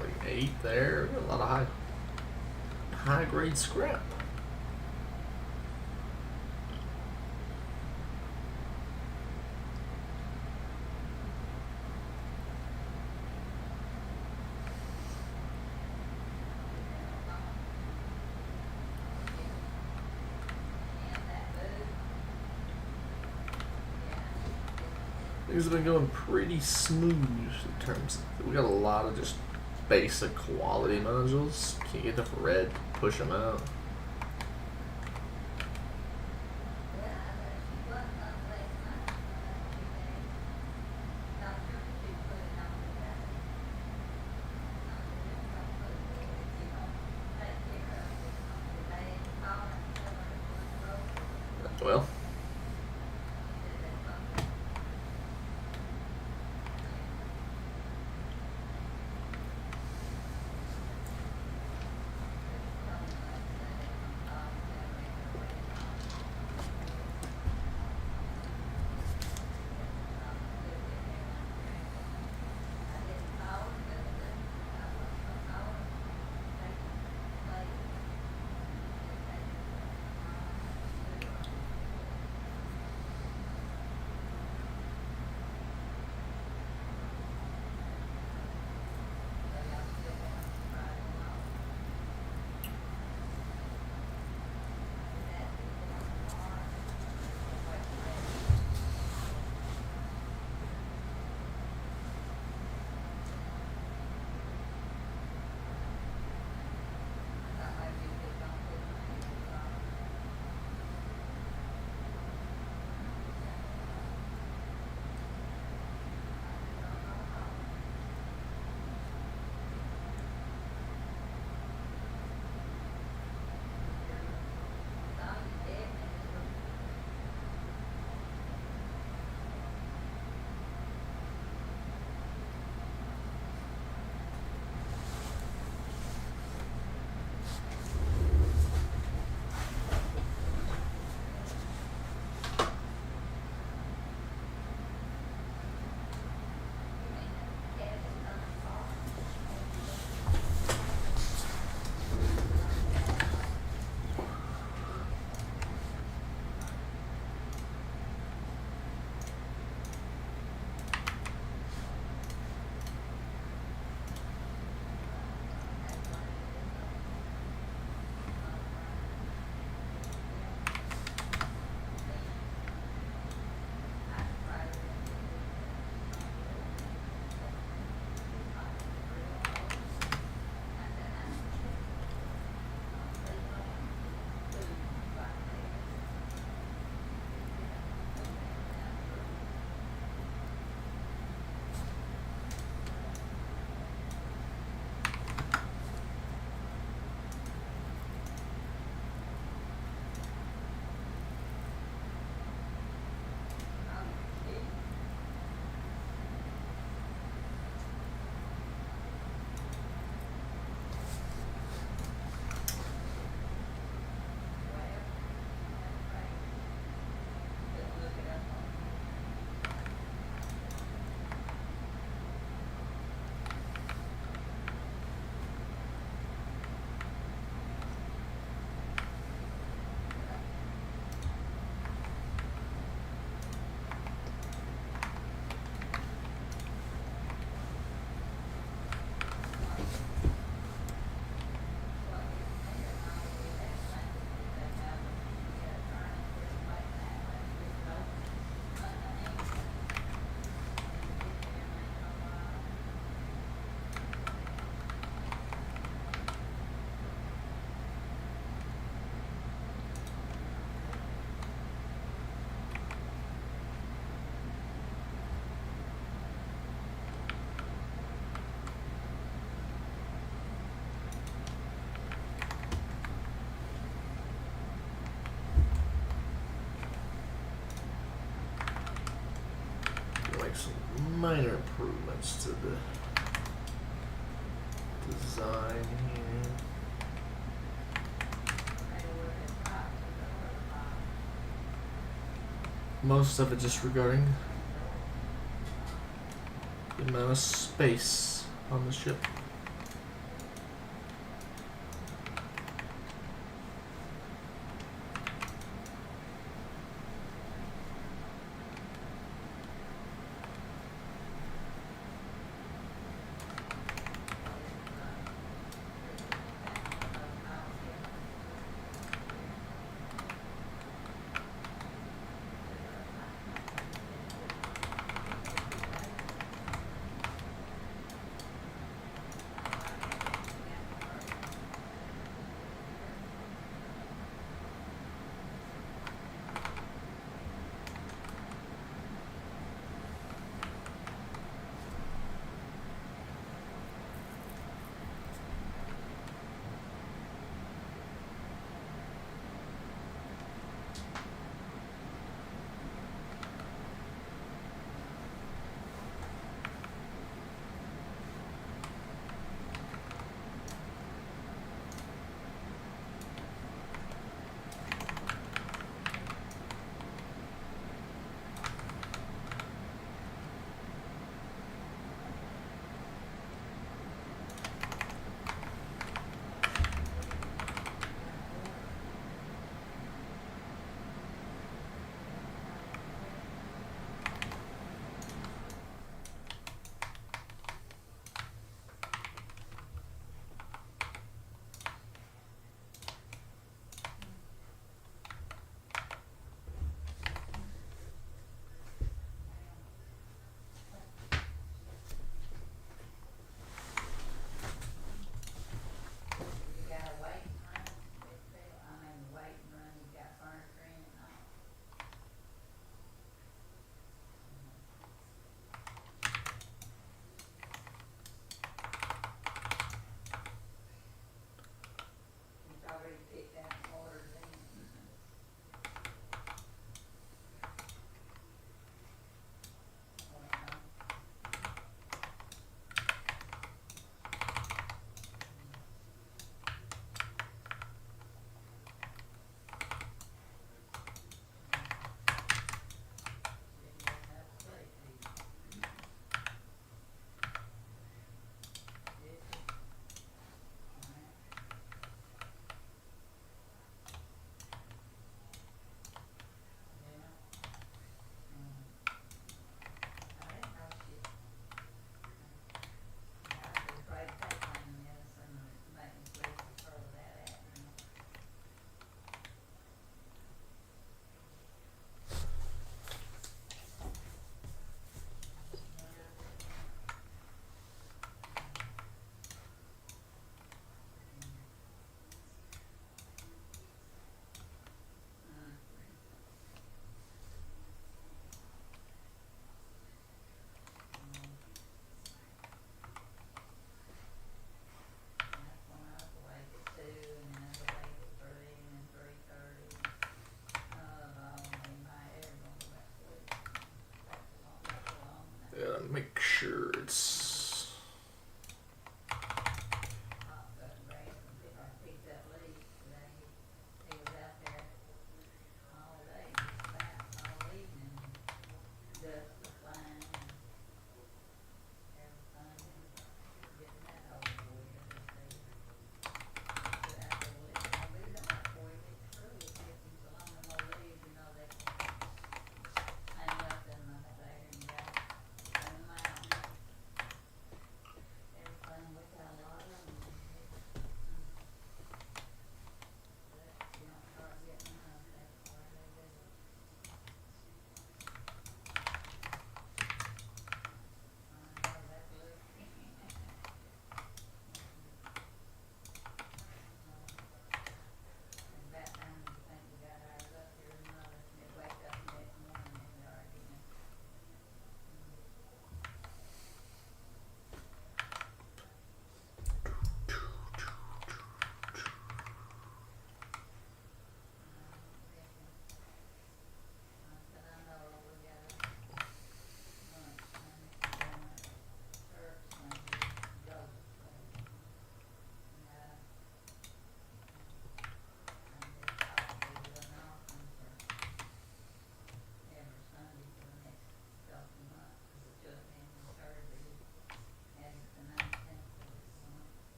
like 8 there. We got a lot of high grade scrap. Things have been going pretty smooth in terms of, we got a lot of just basic quality modules. Can't get enough red to push them out. Well, like some minor improvements to the design here. Most of it just regarding the amount of space on the ship.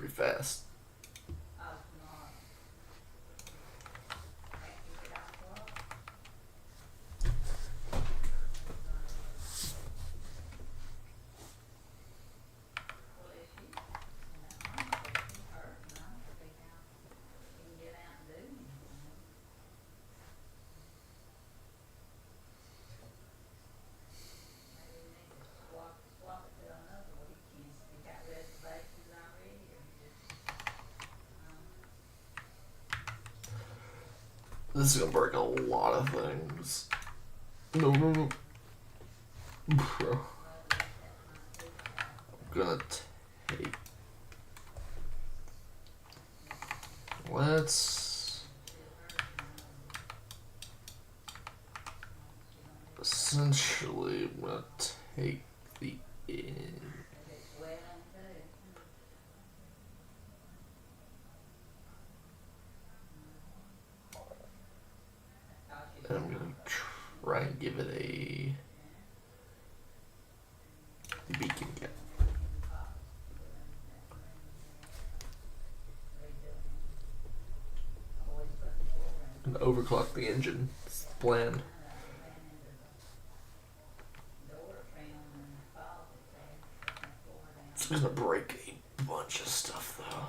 pretty fast. This is gonna break a lot of things. No, no, no. Bro. I'm gonna take. Let's. Essentially, I'm gonna take the in. And I'm gonna try and give it a beacon cap. And overclock the engine. It's the plan. It's gonna break a bunch of stuff though.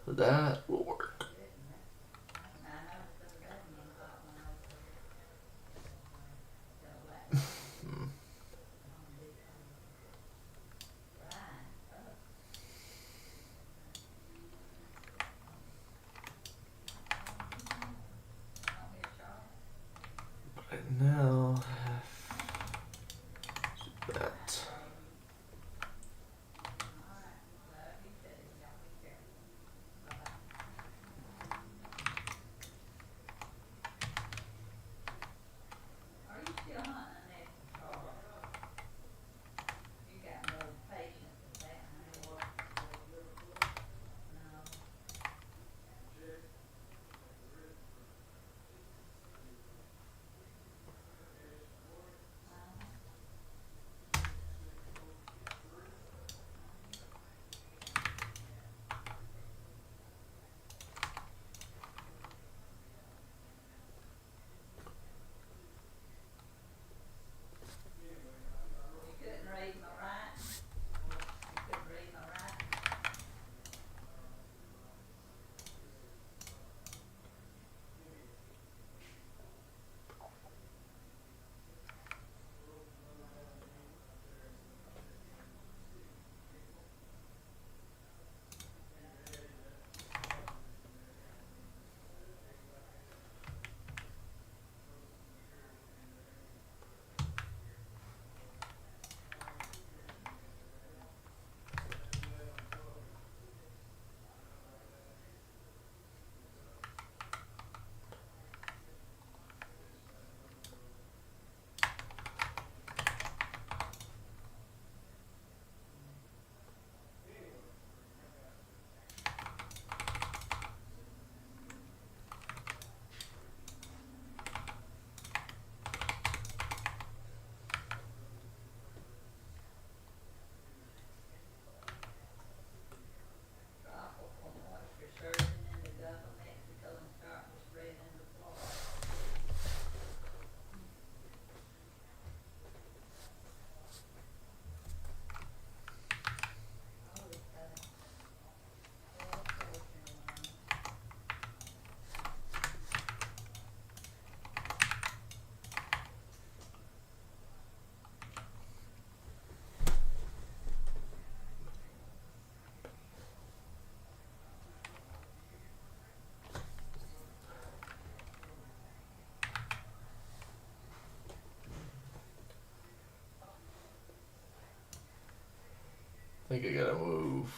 That will work. But now, that. I think I gotta move.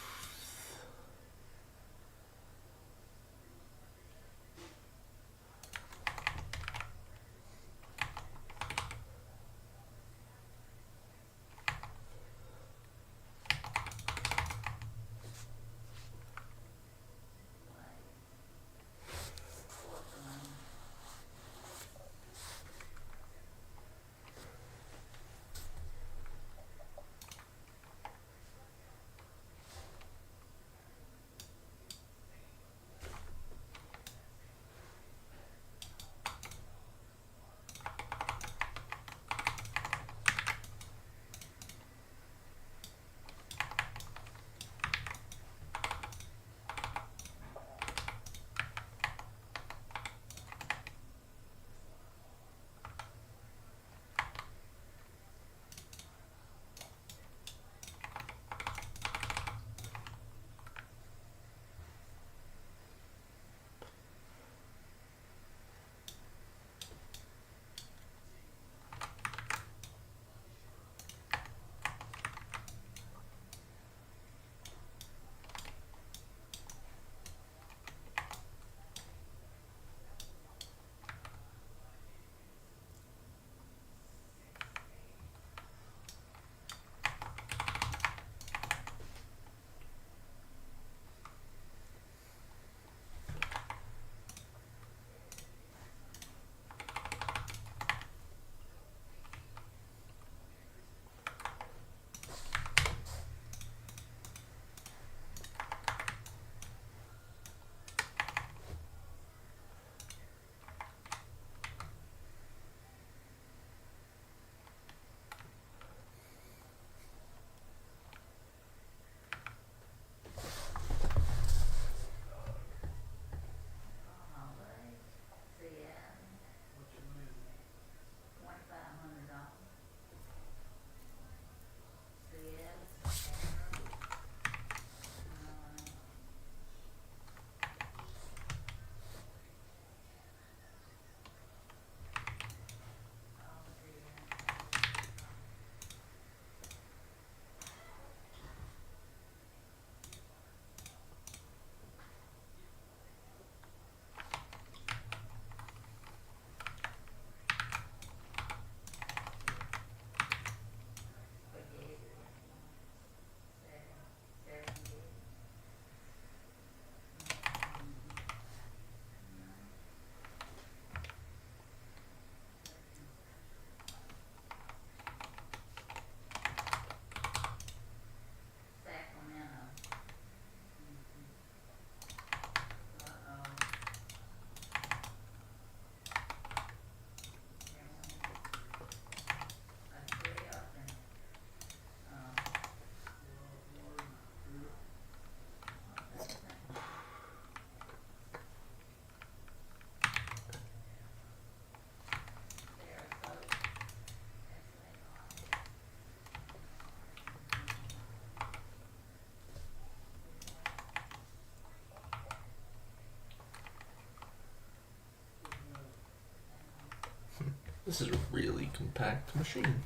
This is a really compact machine.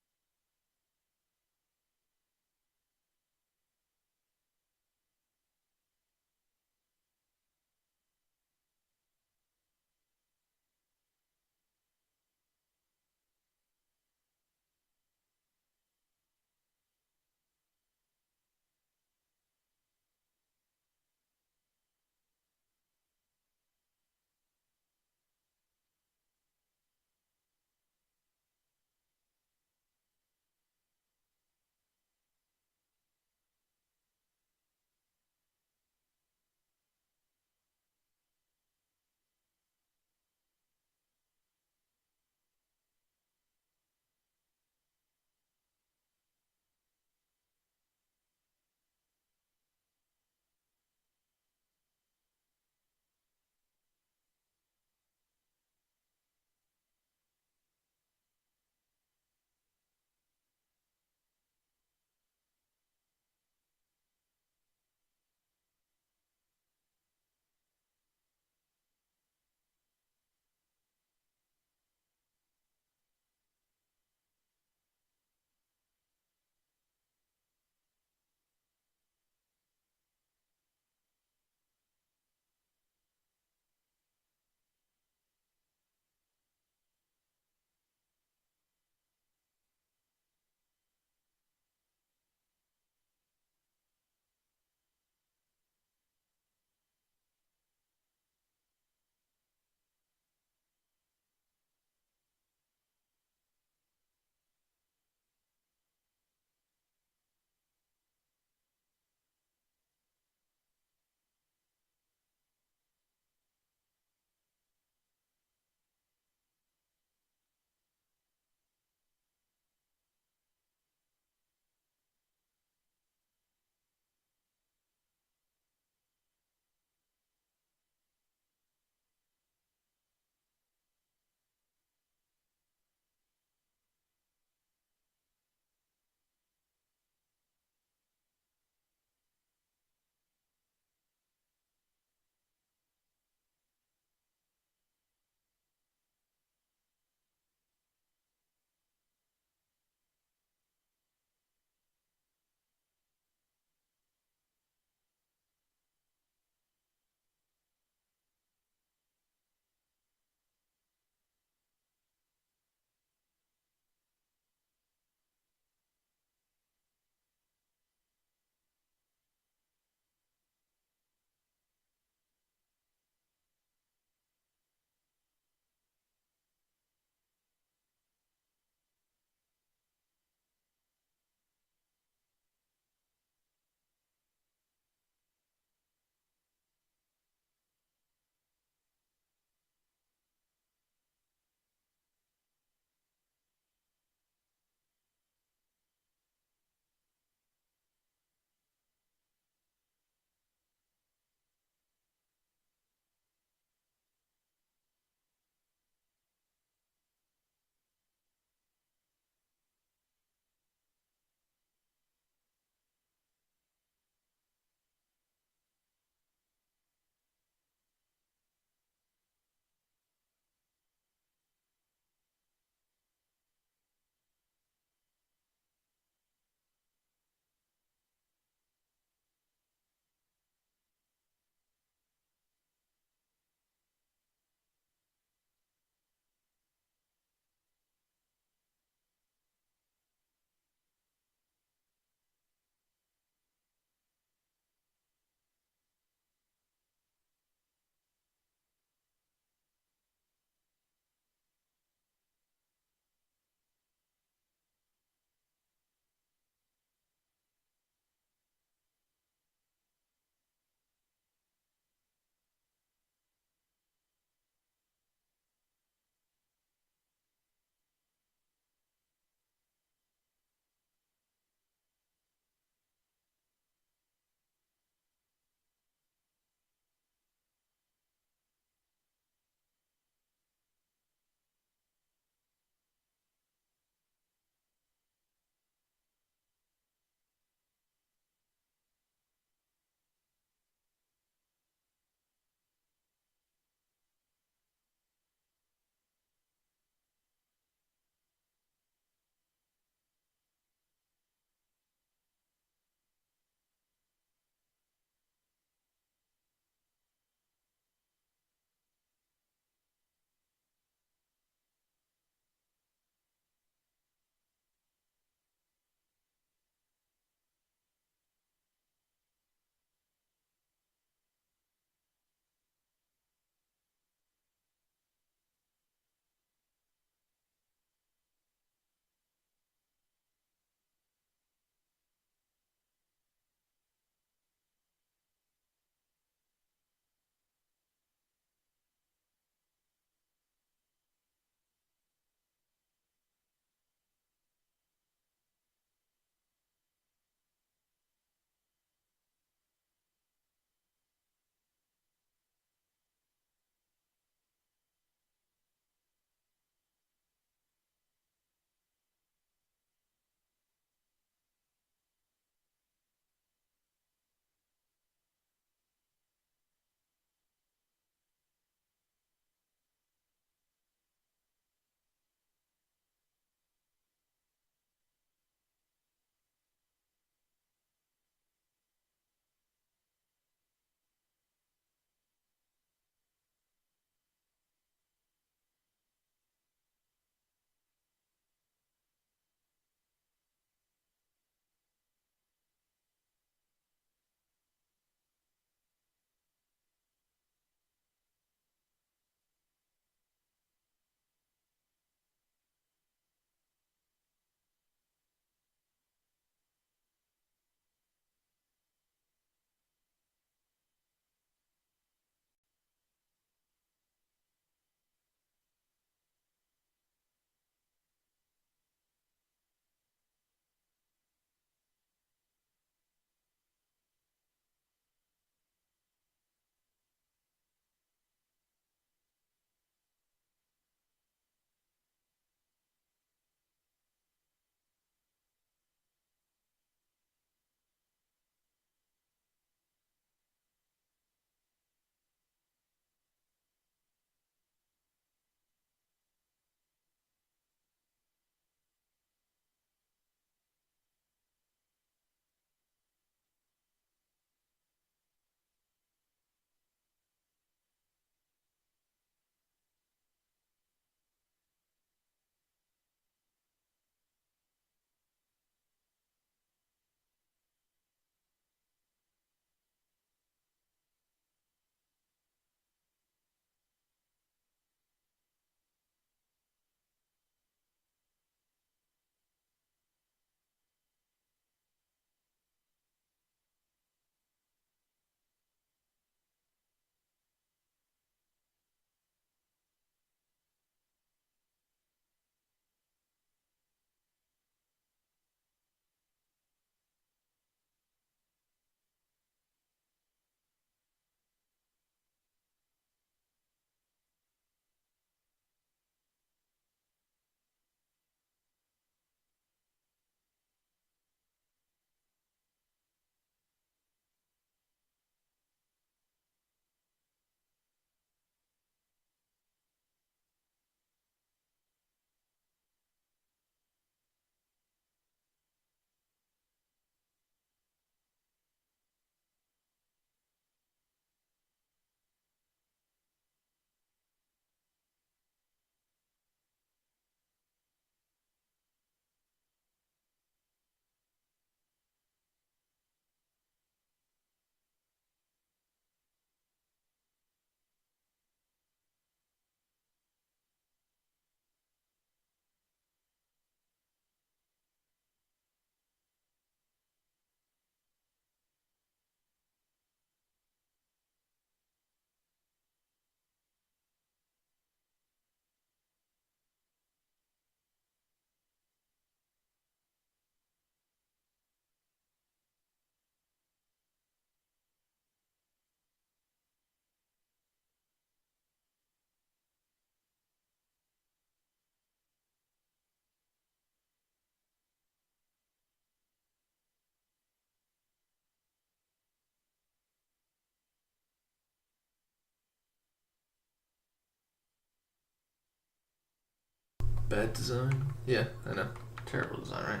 Bad design? Yeah, I know. Terrible design, right?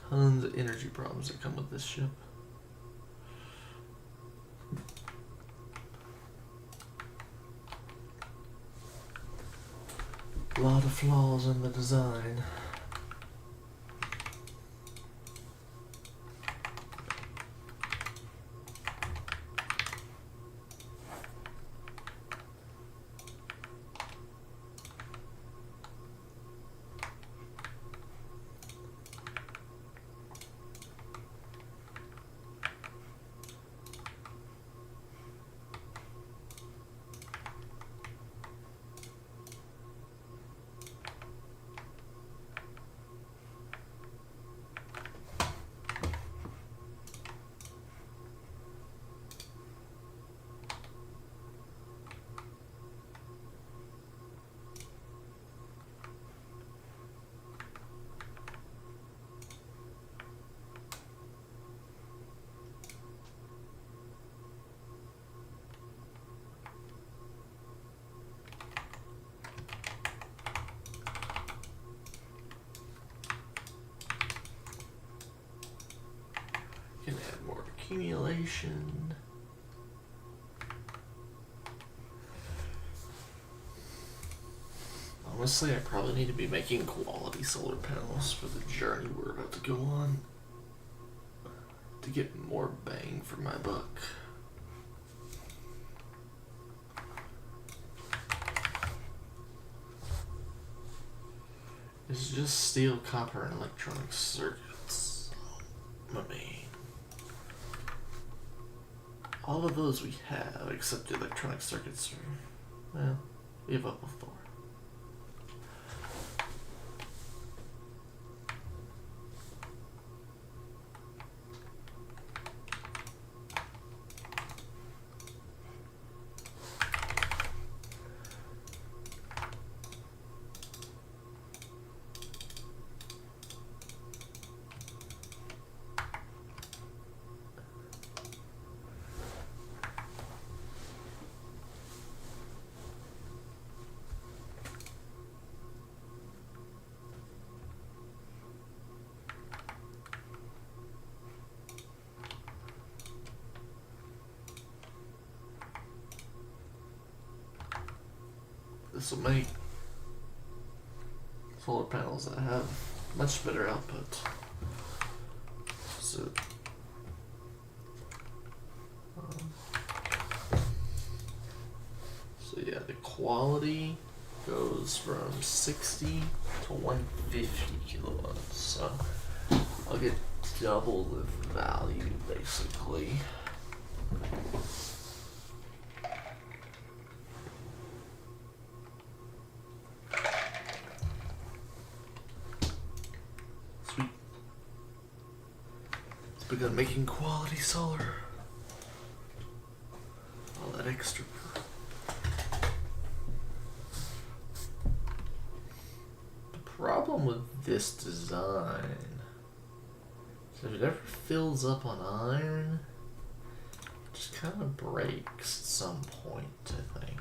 Tons of energy problems that come with this ship. A lot of flaws in the design. Can add more accumulation. Honestly, I probably need to be making quality solar panels for the journey we're about to go on to get more bang for my buck. It's just steel, copper, and electronic circuits. I mean, all of those we have, except the electronic circuits are, well, we have up before. This will make solar panels that have much better output. So, yeah, the quality goes from 60 to 150 kilowatts. So I'll get double the value basically. Sweet. Let's begin making quality solar. All that extra. The problem with this design is if it ever fills up on iron, it just kind of breaks at some point, I think.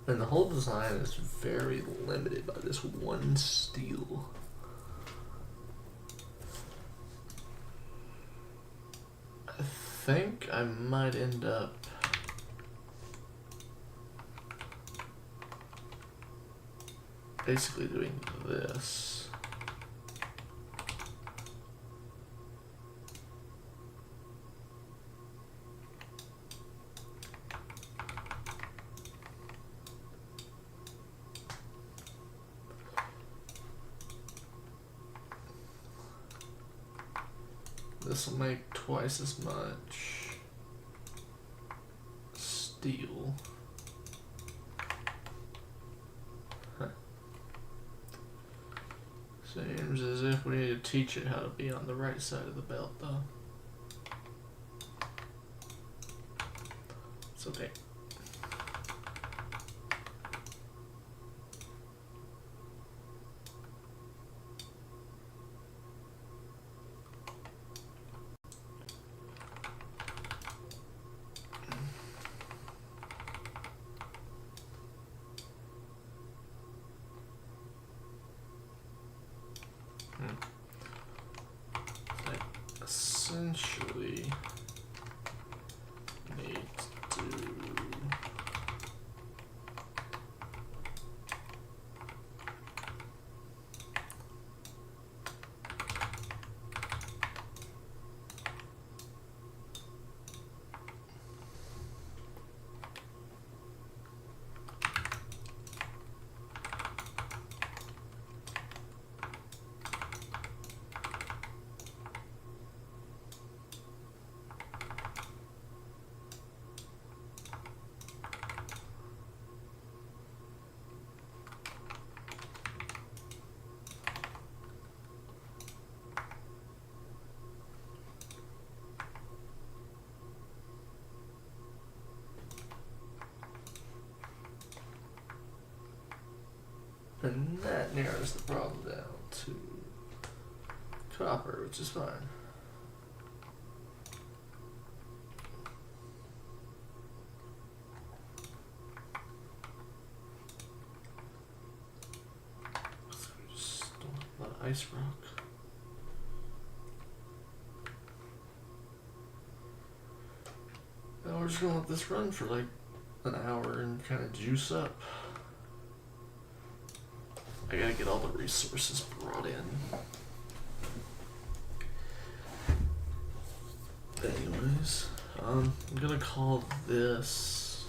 And the whole design is very limited by this one steel. I think I might end up basically doing this. This will make twice as much steel. Huh. Seems as if we need to teach it how to be on the right side of the belt, though. It's okay. essentially need to do and that narrows the problem down to copper, which is fine. Just don't have a lot of ice rock. Now we're just gonna let this run for like an hour and kind of juice up. I gotta get all the resources brought in. Anyways, I'm gonna call this,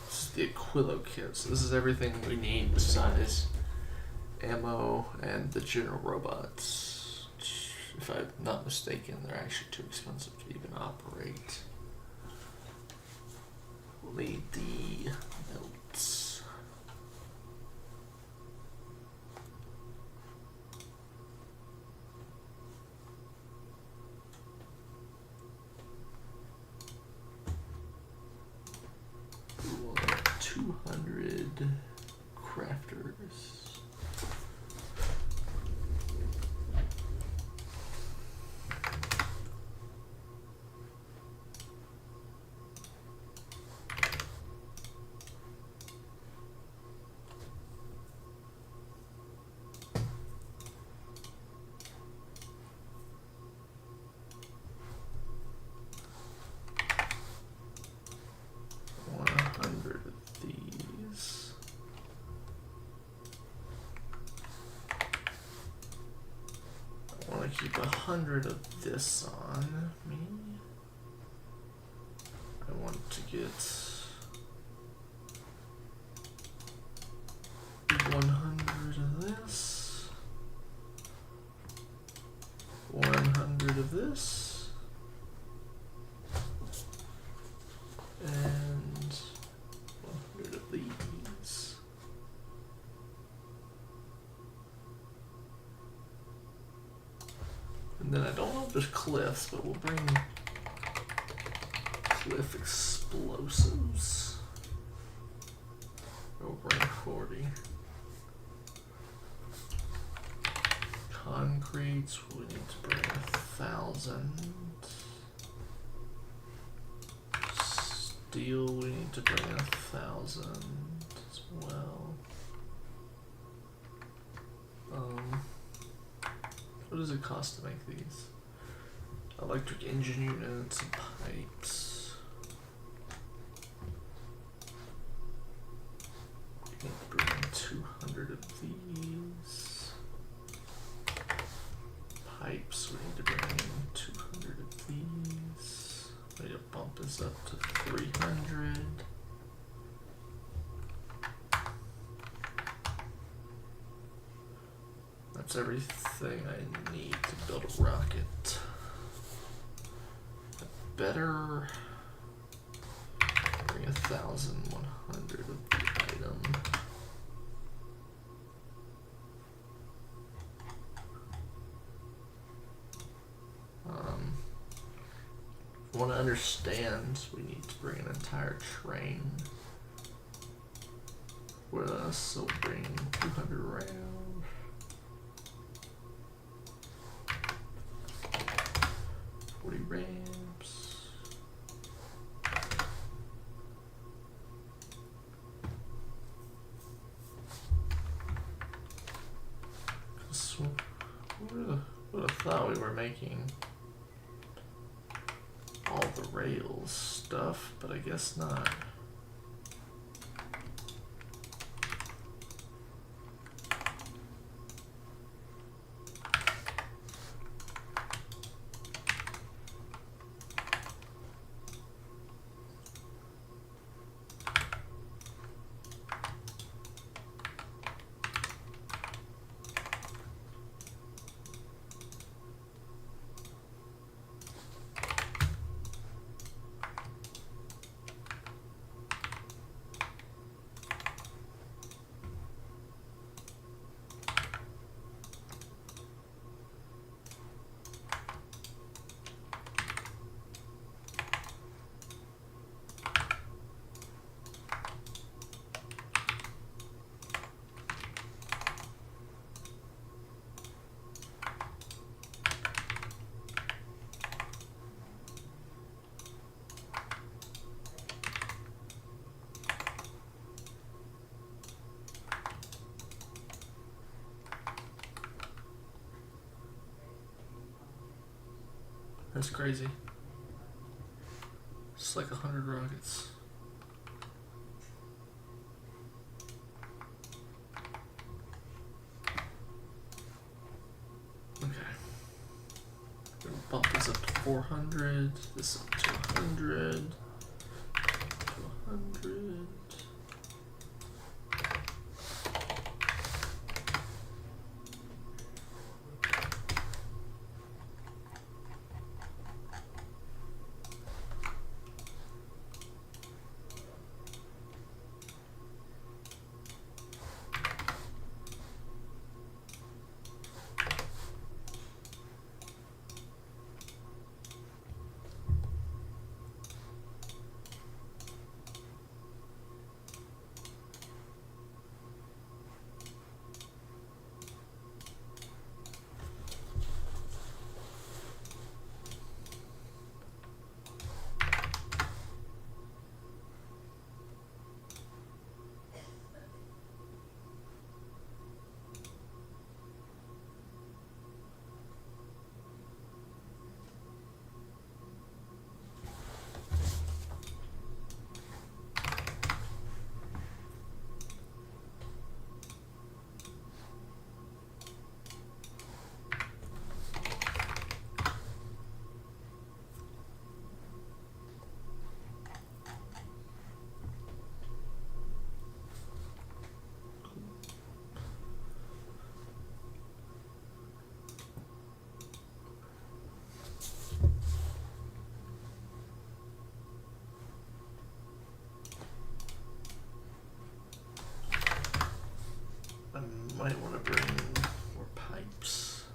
this is the Aquilo kit. So this is everything we need besides ammo and the general robots. If I'm not mistaken, they're actually too expensive to even operate. Lady notes. We want 200 crafters. Keep 100 of this on me. I want to get 100 of this, 100 of this, and 100 of these. And then I don't know if there's cliffs, but we'll bring cliff explosives. We'll bring 40. Concrete, we need to bring 1,000. Steel, we need to bring 1,000 as well. What does it cost to make these? Electric engine units and pipes. We need to bring 200 of these. Pipes, we need to bring in 200 of these. We need to bump this up to 300. That's everything I need to build a rocket. I better bring 1,100 of the item. If you want to understand, we need to bring an entire train with us, so we'll bring 200 rounds. 40 ramps. thought we were making all the rails stuff, but I guess not. That's crazy. It's like 100 rockets. Okay. We'll bump this up to 400. This up to 100. To 100. Might want to bring more pipes.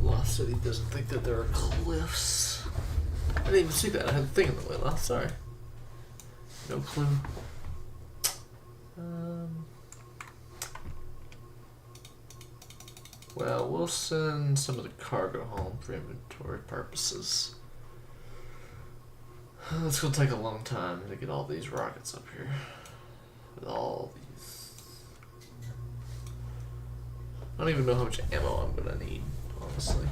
Lost City doesn't think that there are cliffs. I didn't even see that. I had a thing in the way. Lost. Sorry. No clue. Well, we'll send some of the cargo home for inventory purposes. It's gonna take a long time to get all these rockets up here. With all these. I don't even know how much ammo I'm gonna need, honestly.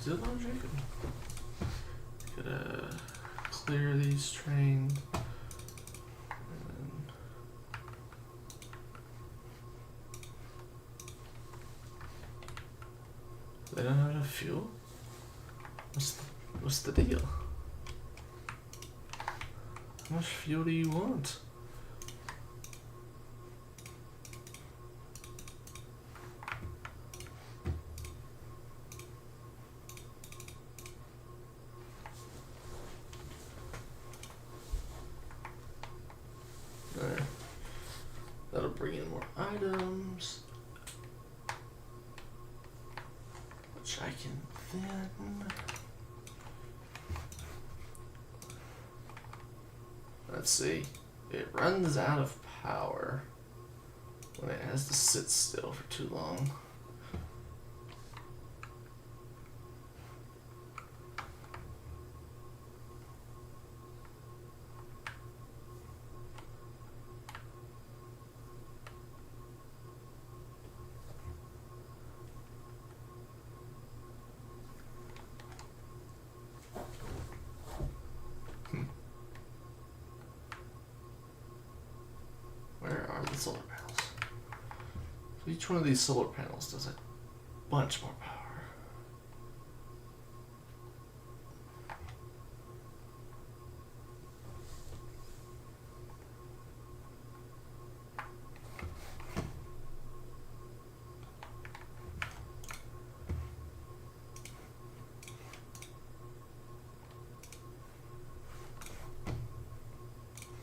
Still not drinking. Gotta clear these trains. They don't have enough fuel? What's the deal? How much fuel do you want? There. That'll bring in more items. Which I can then... Let's see. It runs out of power when it has to sit still for too long. Where are the solar panels? So each one of these solar panels does a bunch more power.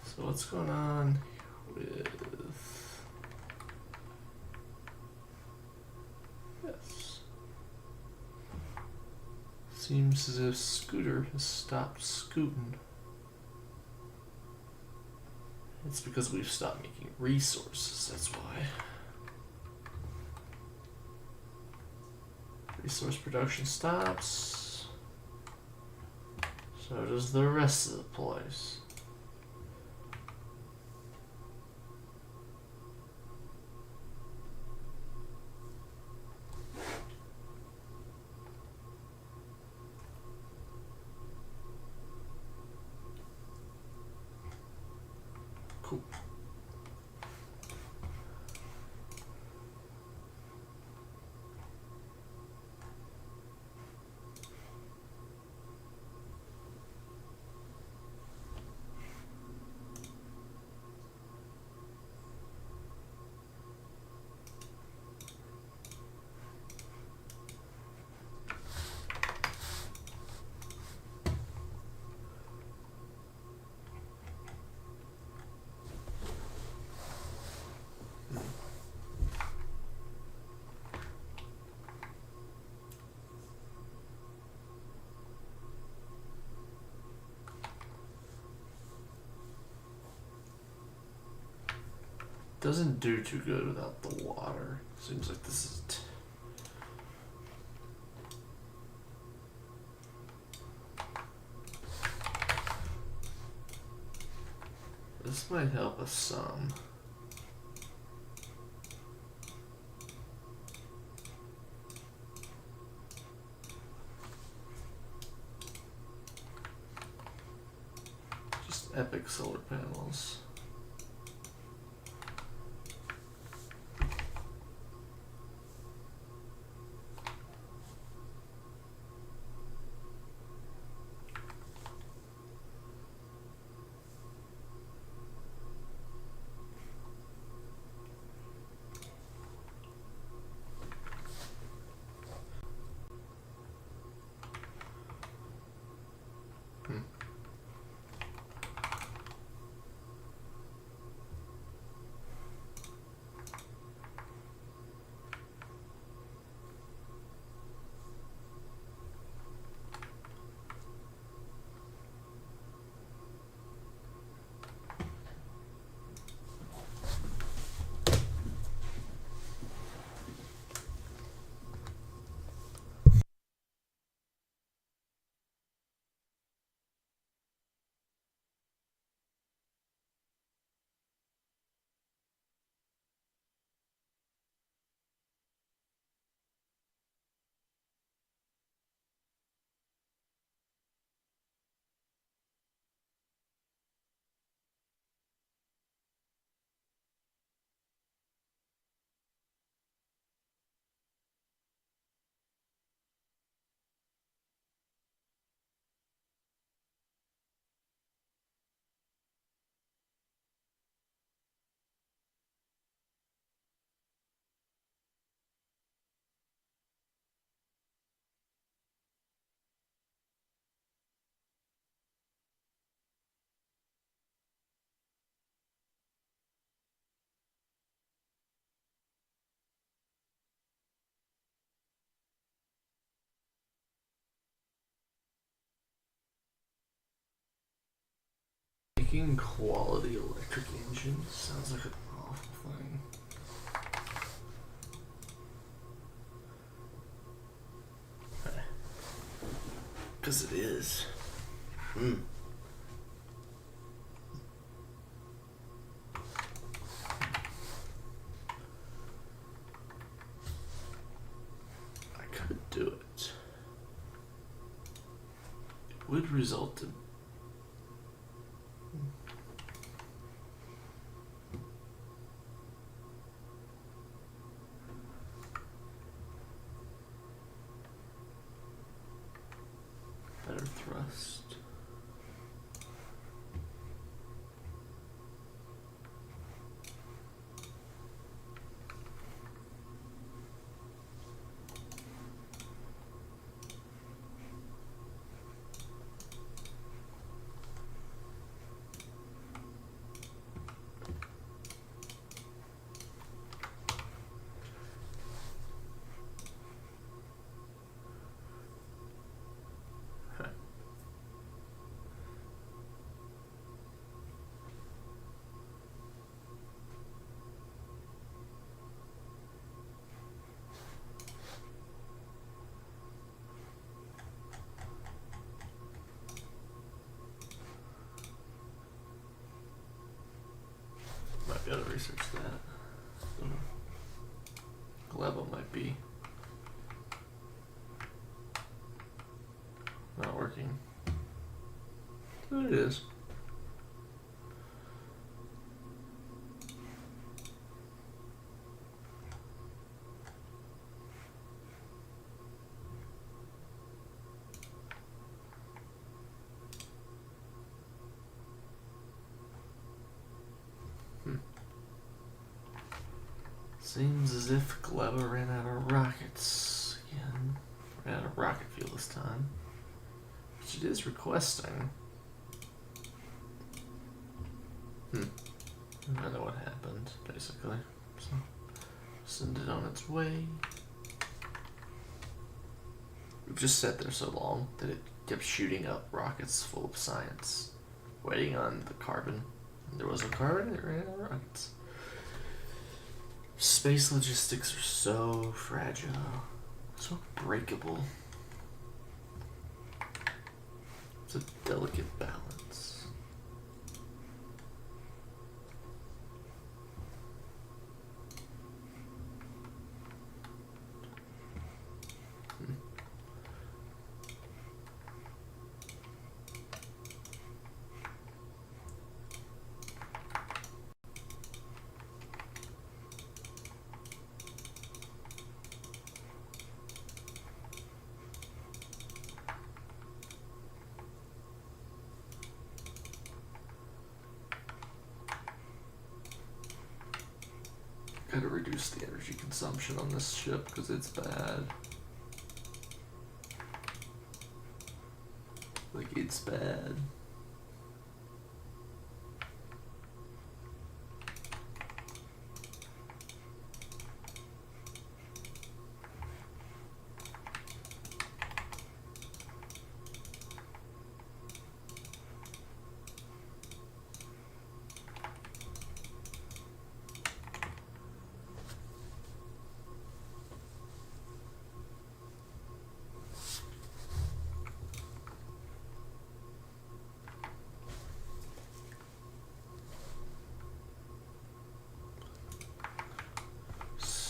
So what's going on with... Yes. Seems as if Scooter has stopped scooting. It's because we've stopped making resources, that's why. Resource production stops. So does the rest of the place. Cool. Doesn't do too good without the water. Seems like this is... This might help us some. Just epic solar panels. Making quality electric engines sounds like an awful thing. Because it is. I could do it. It would result in better thrust. Might be able to research that. Gleba might be not working. But it is. Seems as if Gleba ran out of rockets again. Ran out of rocket fuel this time. Which it is requesting. I know what happened, basically. So, send it on its way. We've just sat there so long that it kept shooting up rockets full of science. Waiting on the carbon. There was no carbon, and it ran out of rockets. Space logistics are so fragile, so breakable. It's a delicate balance. Gotta reduce the energy consumption on this ship because it's bad. Like, it's bad.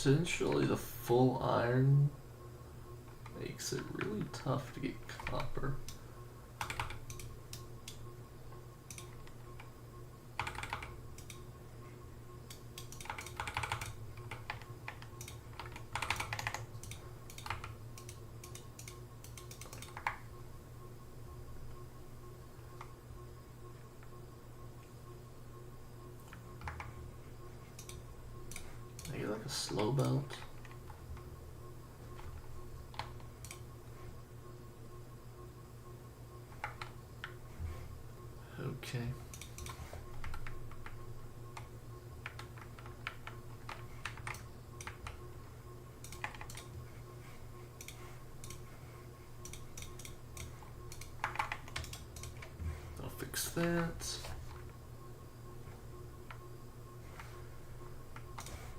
Essentially, the full iron makes it really tough to get copper. Maybe like a slow belt. Okay. I'll fix that.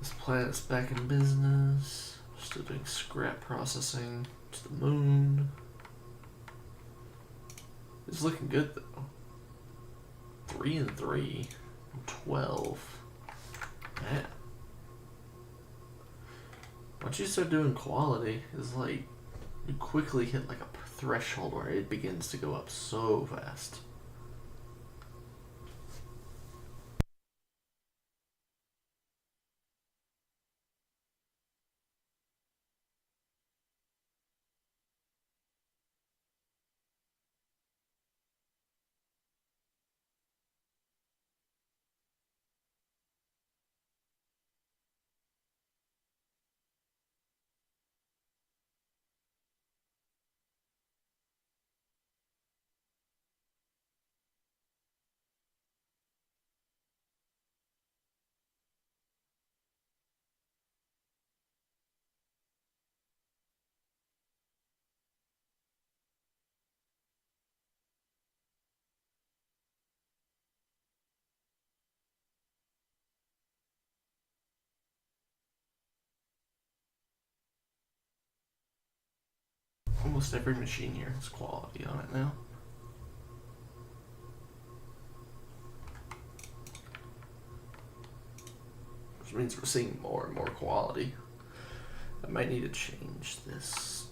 This planet's back in business. Still doing scrap processing to the moon. It's looking good though. 3 and 3. 12. Man. Once you start doing quality, it's like you quickly hit like a threshold where it begins to go up so fast. Almost every machine here has quality on it now. Which means we're seeing more and more quality. I might need to change this.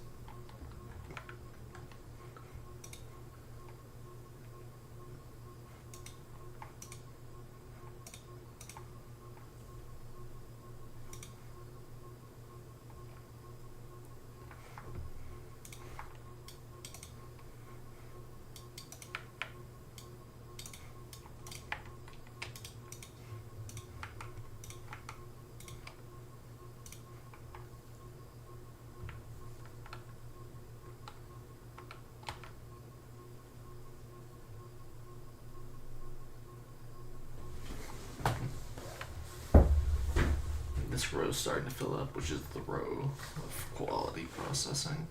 This row's starting to fill up, which is the row of quality processing.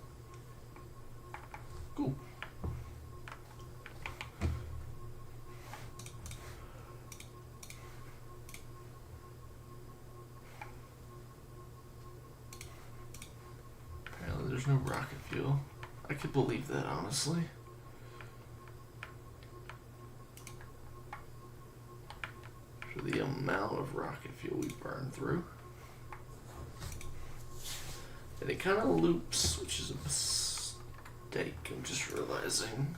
Cool. Apparently there's no rocket fuel. I could believe that, honestly. For the amount of rocket fuel we burn through. And it kind of loops, which is a mistake, I'm just realizing.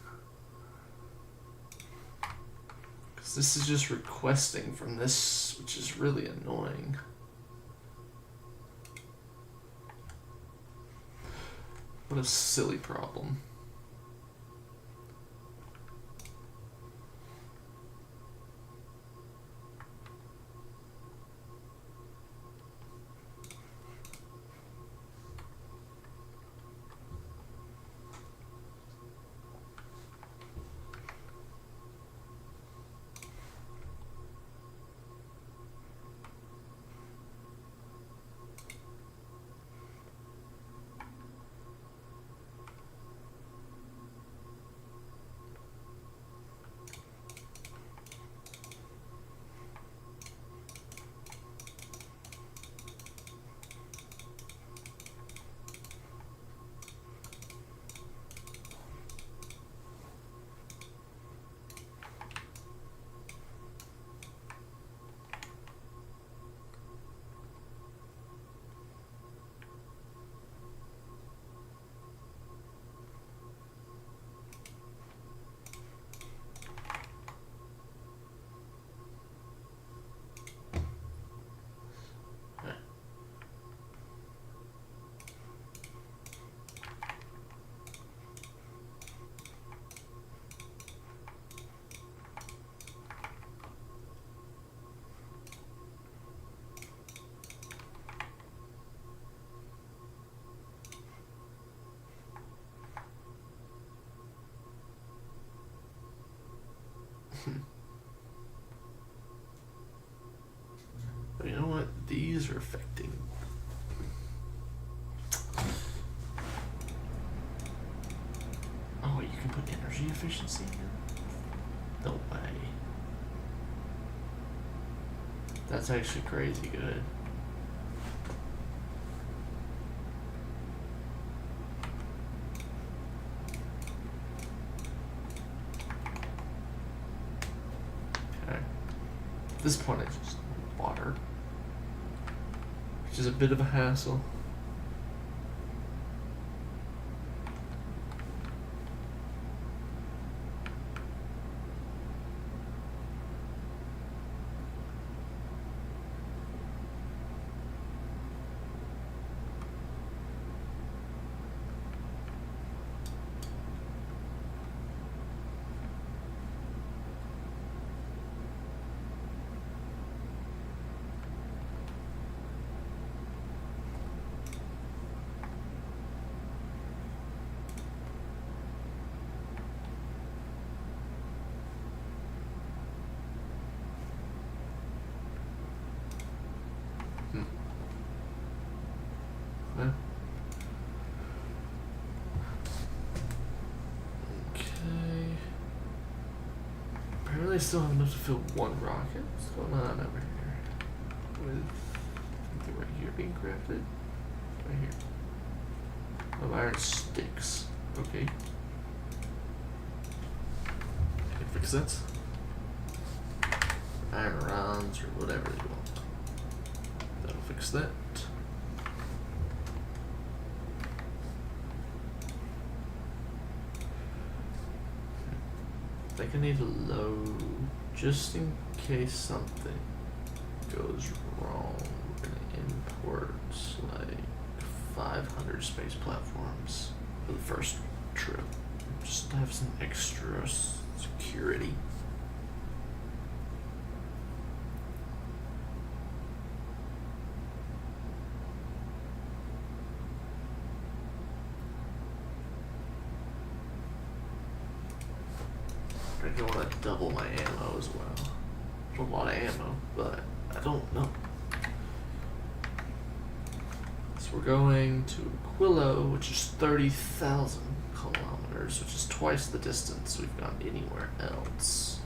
Because this is just requesting from this, which is really annoying. What a silly problem. But you know what? These are affecting. Oh, you can put energy efficiency in? No way. That's actually crazy good. this point, I just water, which is a bit of a hassle. Yeah. Okay. Apparently, I still have enough to fill one rocket. What's going on over here? With, I think they're right here being crafted. Right here. Oh, iron sticks. Okay. Can fix that. Iron rods or whatever you want. That'll fix that. I think I need to load just in case something goes wrong. We're gonna import like 500 space platforms for the first trip, just to have some extra security. I think I want to double my ammo as well. A lot of ammo, but I don't know. So we're going to Aquilo, which is 30,000 kilometers, which is twice the distance we've gone anywhere else.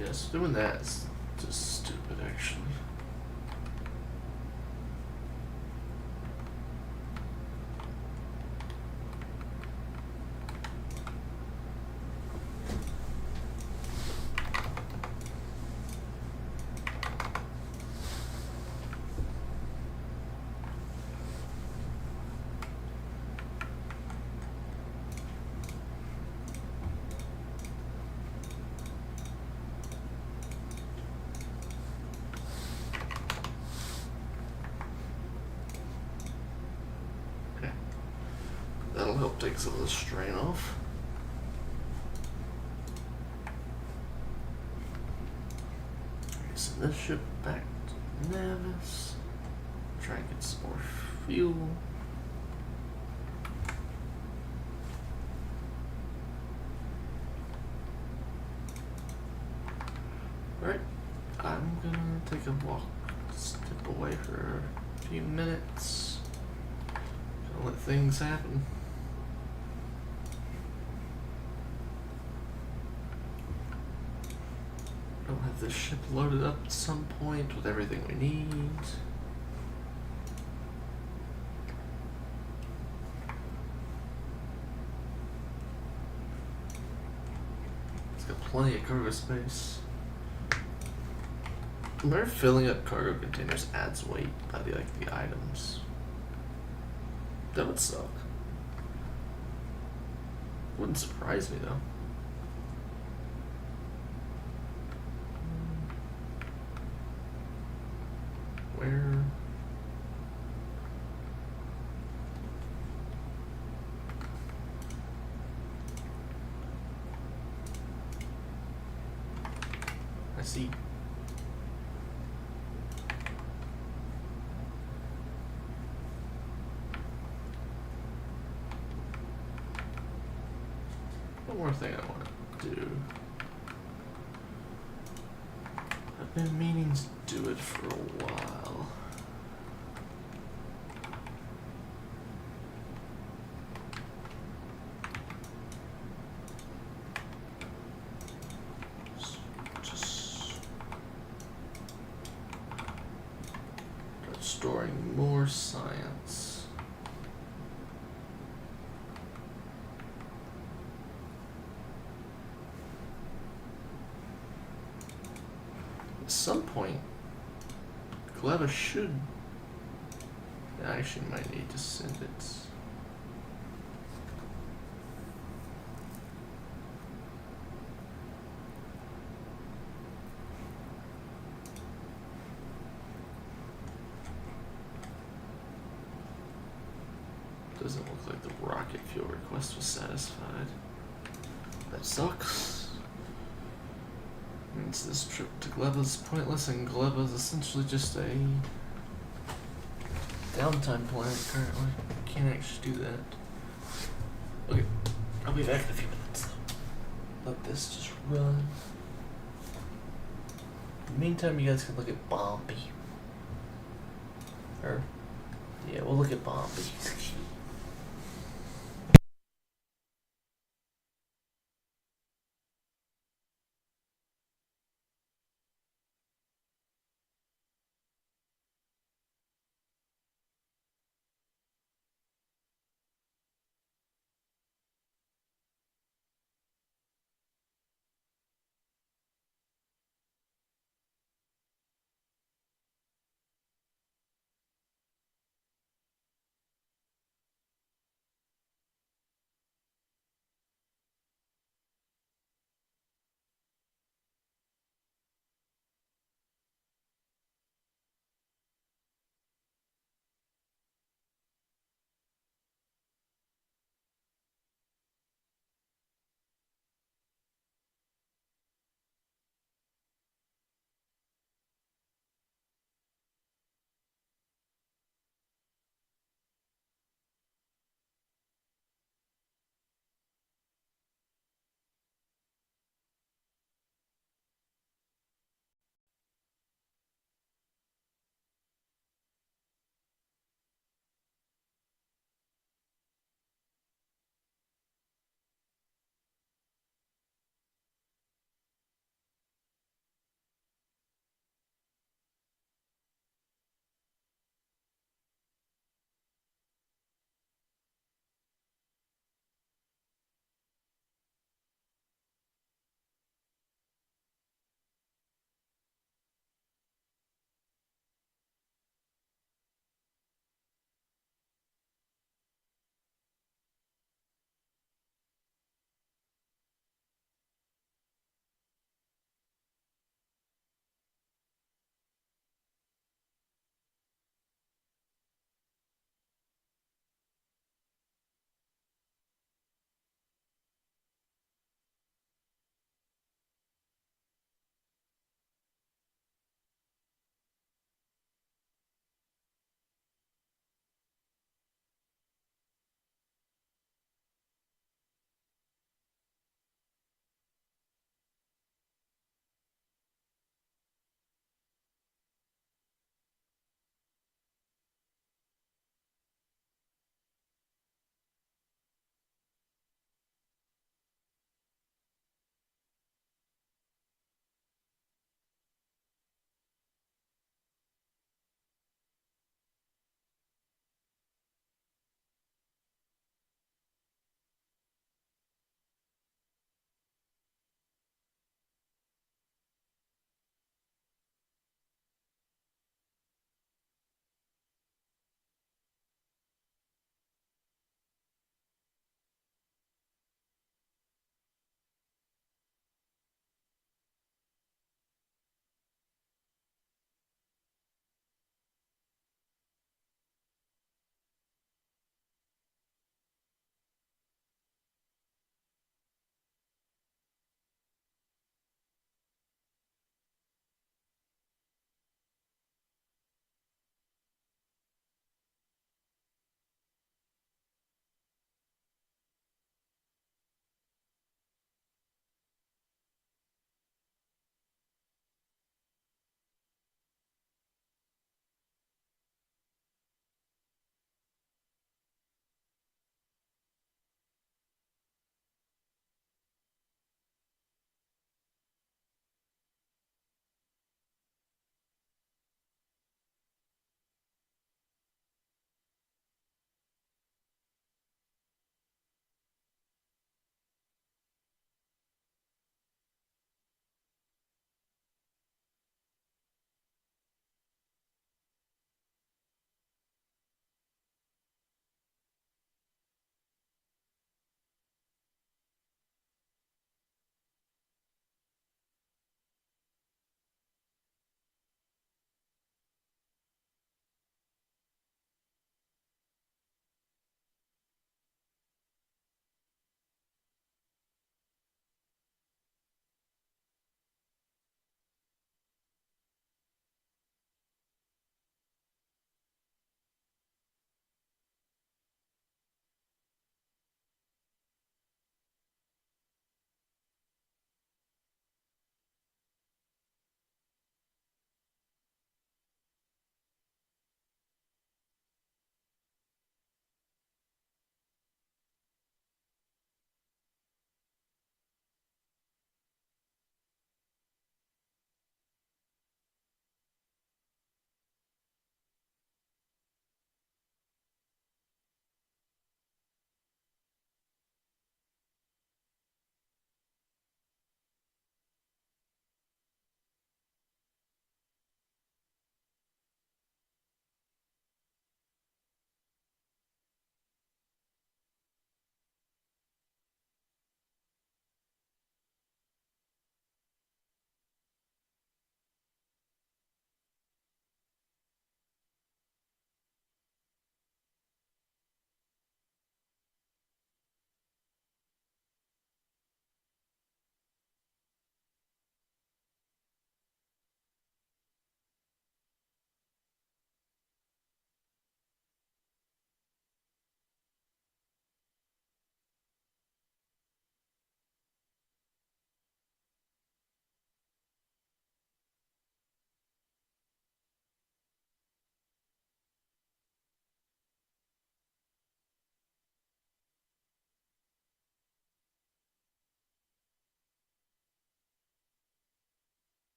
Yes, doing that is just stupid, actually. That'll help take some of the strain off. Okay, send this ship back to Navis. Try and get some more fuel. Alright, I'm gonna take a walk, step away for a few minutes. Gonna let things happen. I'll have this ship loaded up at some point with everything we need. It's got plenty of cargo space. Remember, filling up cargo containers adds weight by the items. That would suck. Wouldn't surprise me though. Where See. One more thing I want to do. I've been meaning to do it for a while. Just start storing more science. At some point, Gleba should. I actually might need to send it. Doesn't look like the rocket fuel request was satisfied. That sucks. Means this trip to Gleba's pointless, and Gleba's essentially just a downtime planet currently. Can't actually do that. Okay, I'll be back in a few minutes. Let this just run. In the meantime, you guys can look at Bombi. Or, yeah, we'll look at Bombi.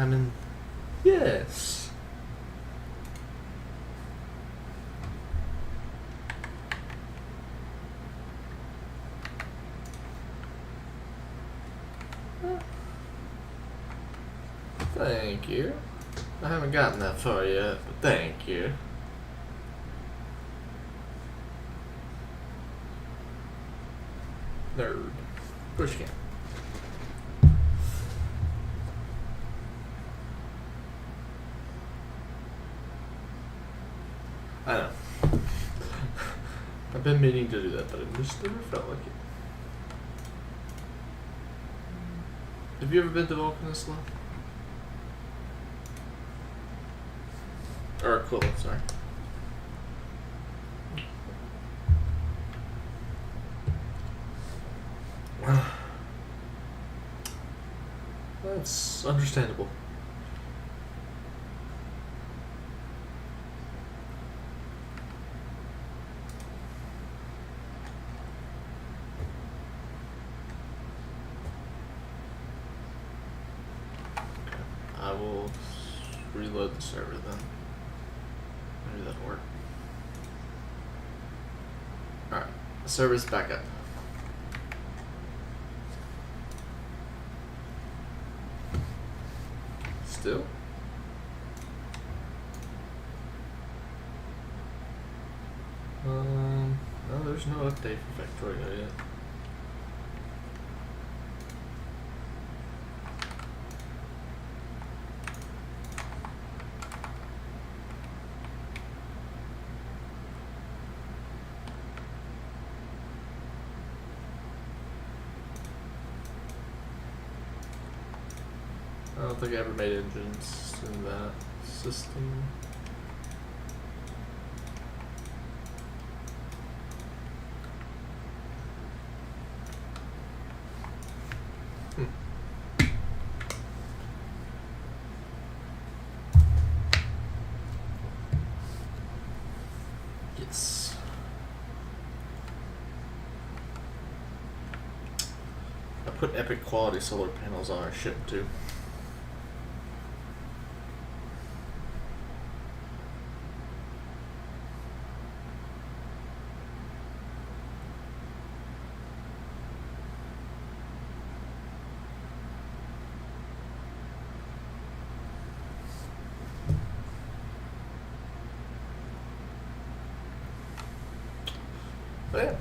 Simon. Yes. Thank you. I haven't gotten that far yet, but thank you. Nerd. Of course you can. I know. I've been meaning to do that, but I just never felt like it. Have you ever been to Volcanisla? Or Aquila, sorry. That's understandable. I will reload the server then. Maybe that'll work. Alright, the server's back up. Still? No, there's no update for Factorio yet. I don't think I ever made engines in that system. Yes. I put epic quality solar panels on our ship too. But yeah,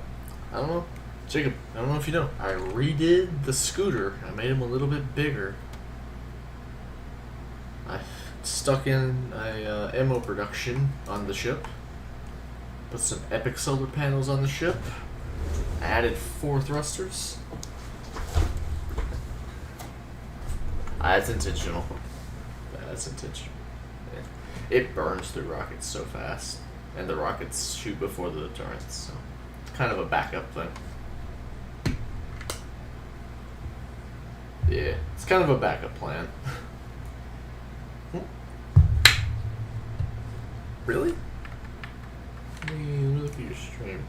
I don't know. Jacob, I don't know if you know, I redid the scooter. I made him a little bit bigger. I stuck in a ammo production on the ship. Put some epic solar panels on the ship. Added 4 thrusters. That's intentional. That's intentional. Yeah. It burns through rockets so fast. And the rockets shoot before the turrets, so it's kind of a backup thing. Yeah, it's kind of a backup plan. Really? Let me look at your stream.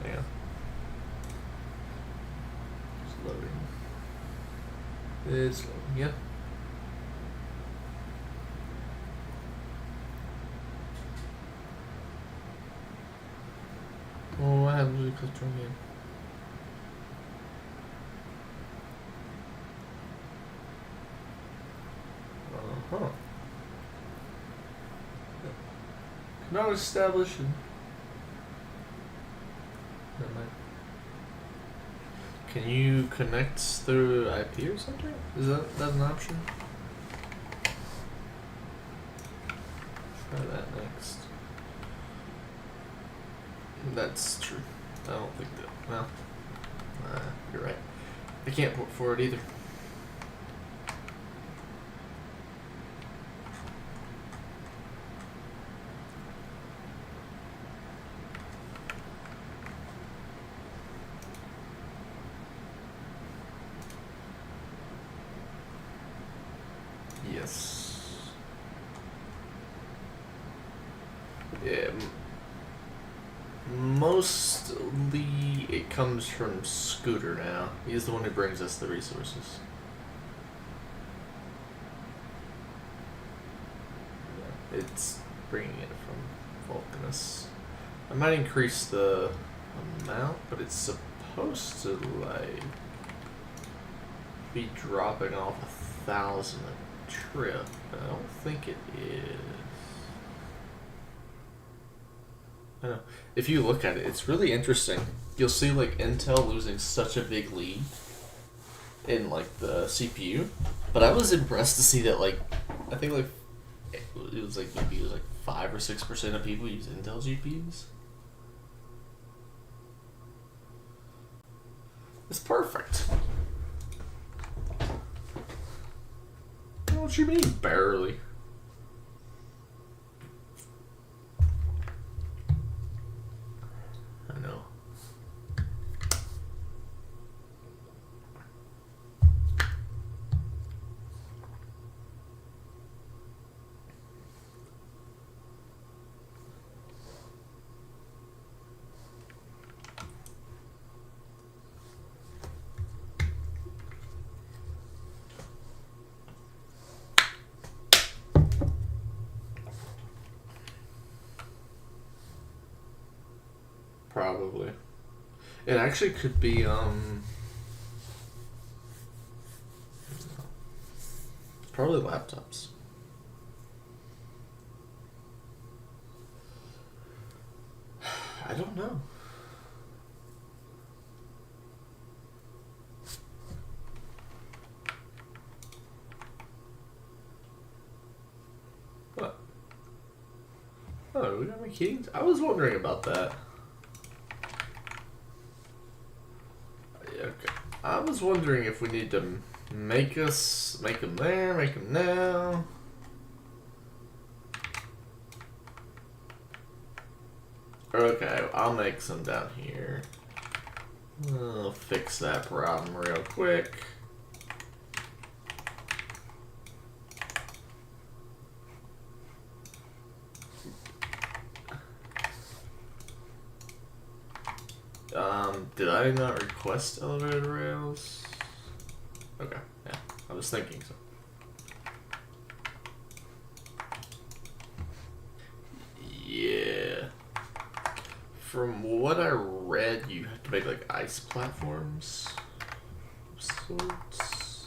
Hang on. It's loading. It's loading, yeah. Oh, what happened to the click join game? Uh-huh. Not established. Never mind. Can you connect through IP or something? Is that an option? Try that next. That's true. I don't think that. Well, you're right. I can't port for it either. Yes. Yeah. Mostly it comes from Scooter now. He's the one who brings us the resources. it's bringing it from Vulcanus. I might increase the amount, but it's supposed to like be dropping off 1,000 a trip, but I don't think it is. I don't know. If you look at it, it's really interesting. You'll see like Intel losing such a big lead in like the CPU, but I was impressed to see that like I think like it was like maybe it was like 5 or 6% of people use Intel GPUs. It's perfect. What you mean barely? I know. Probably. It actually could be probably laptops. I don't know. What? Oh, we got McKeans? I was wondering about that. Okay. I was wondering if we need to make them there, make them now. Okay, I'll make some down here. I'll fix that problem real quick. Did I not request elevated rails? Okay, yeah, I was thinking so. Yeah. From what I read, you have to make like ice platforms of sorts.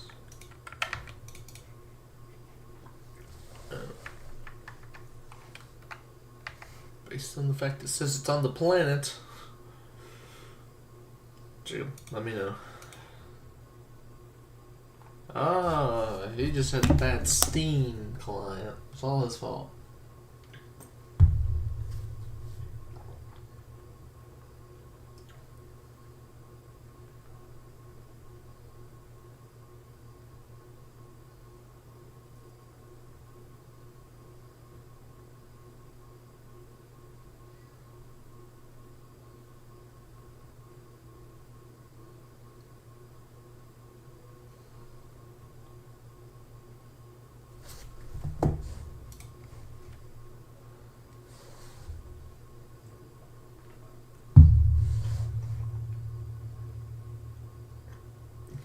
Based on the fact it says it's on the planet. Jim, let me know. Ah, he just had a bad Steam client. It's all his fault.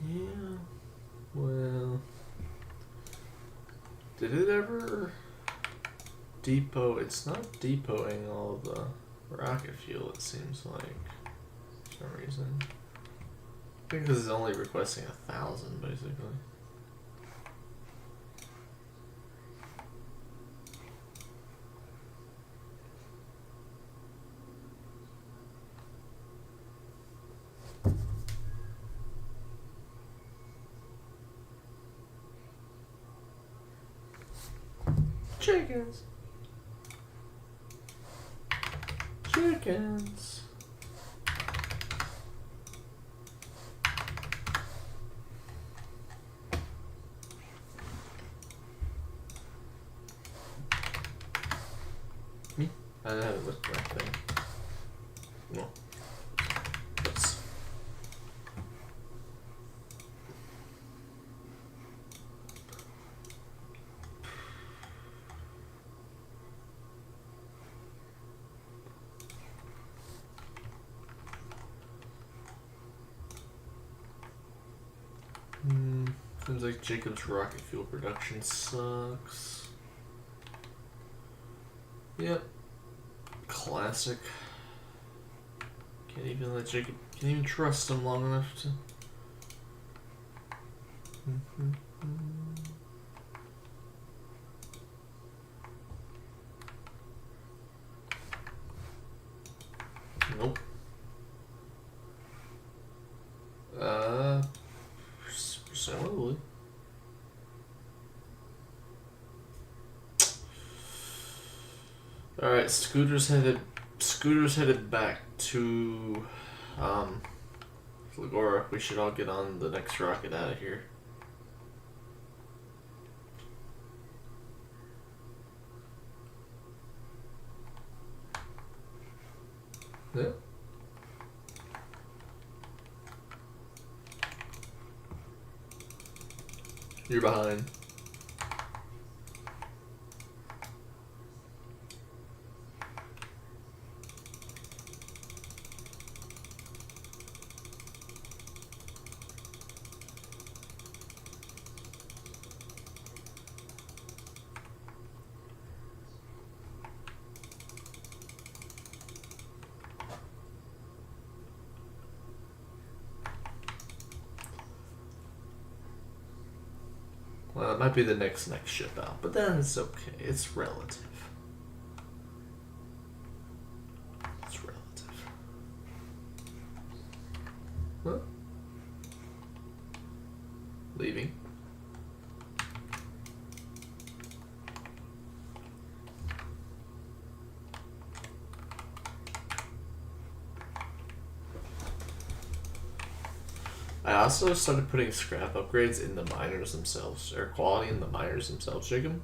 Yeah, well, did it ever depot? It's not depoting all the rocket fuel, it seems like, for some reason. I think this is only requesting 1,000, basically. Chickens. Chickens. Me? I don't have the right thing. No. Oops. Seems like Jacob's rocket fuel production sucks. Yep. Classic. Can't even let Jacob. Can't even trust him long enough to. Nope. Presumably. All right, Scooter's headed back to Lagora. We should all get on the next rocket out of here. Yeah. You're behind. Well, it might be the next ship out, but then it's okay. It's relative. It's relative. Huh? Leaving. I also started putting scrap upgrades in the miners themselves, or quality in the miners themselves, Jacob.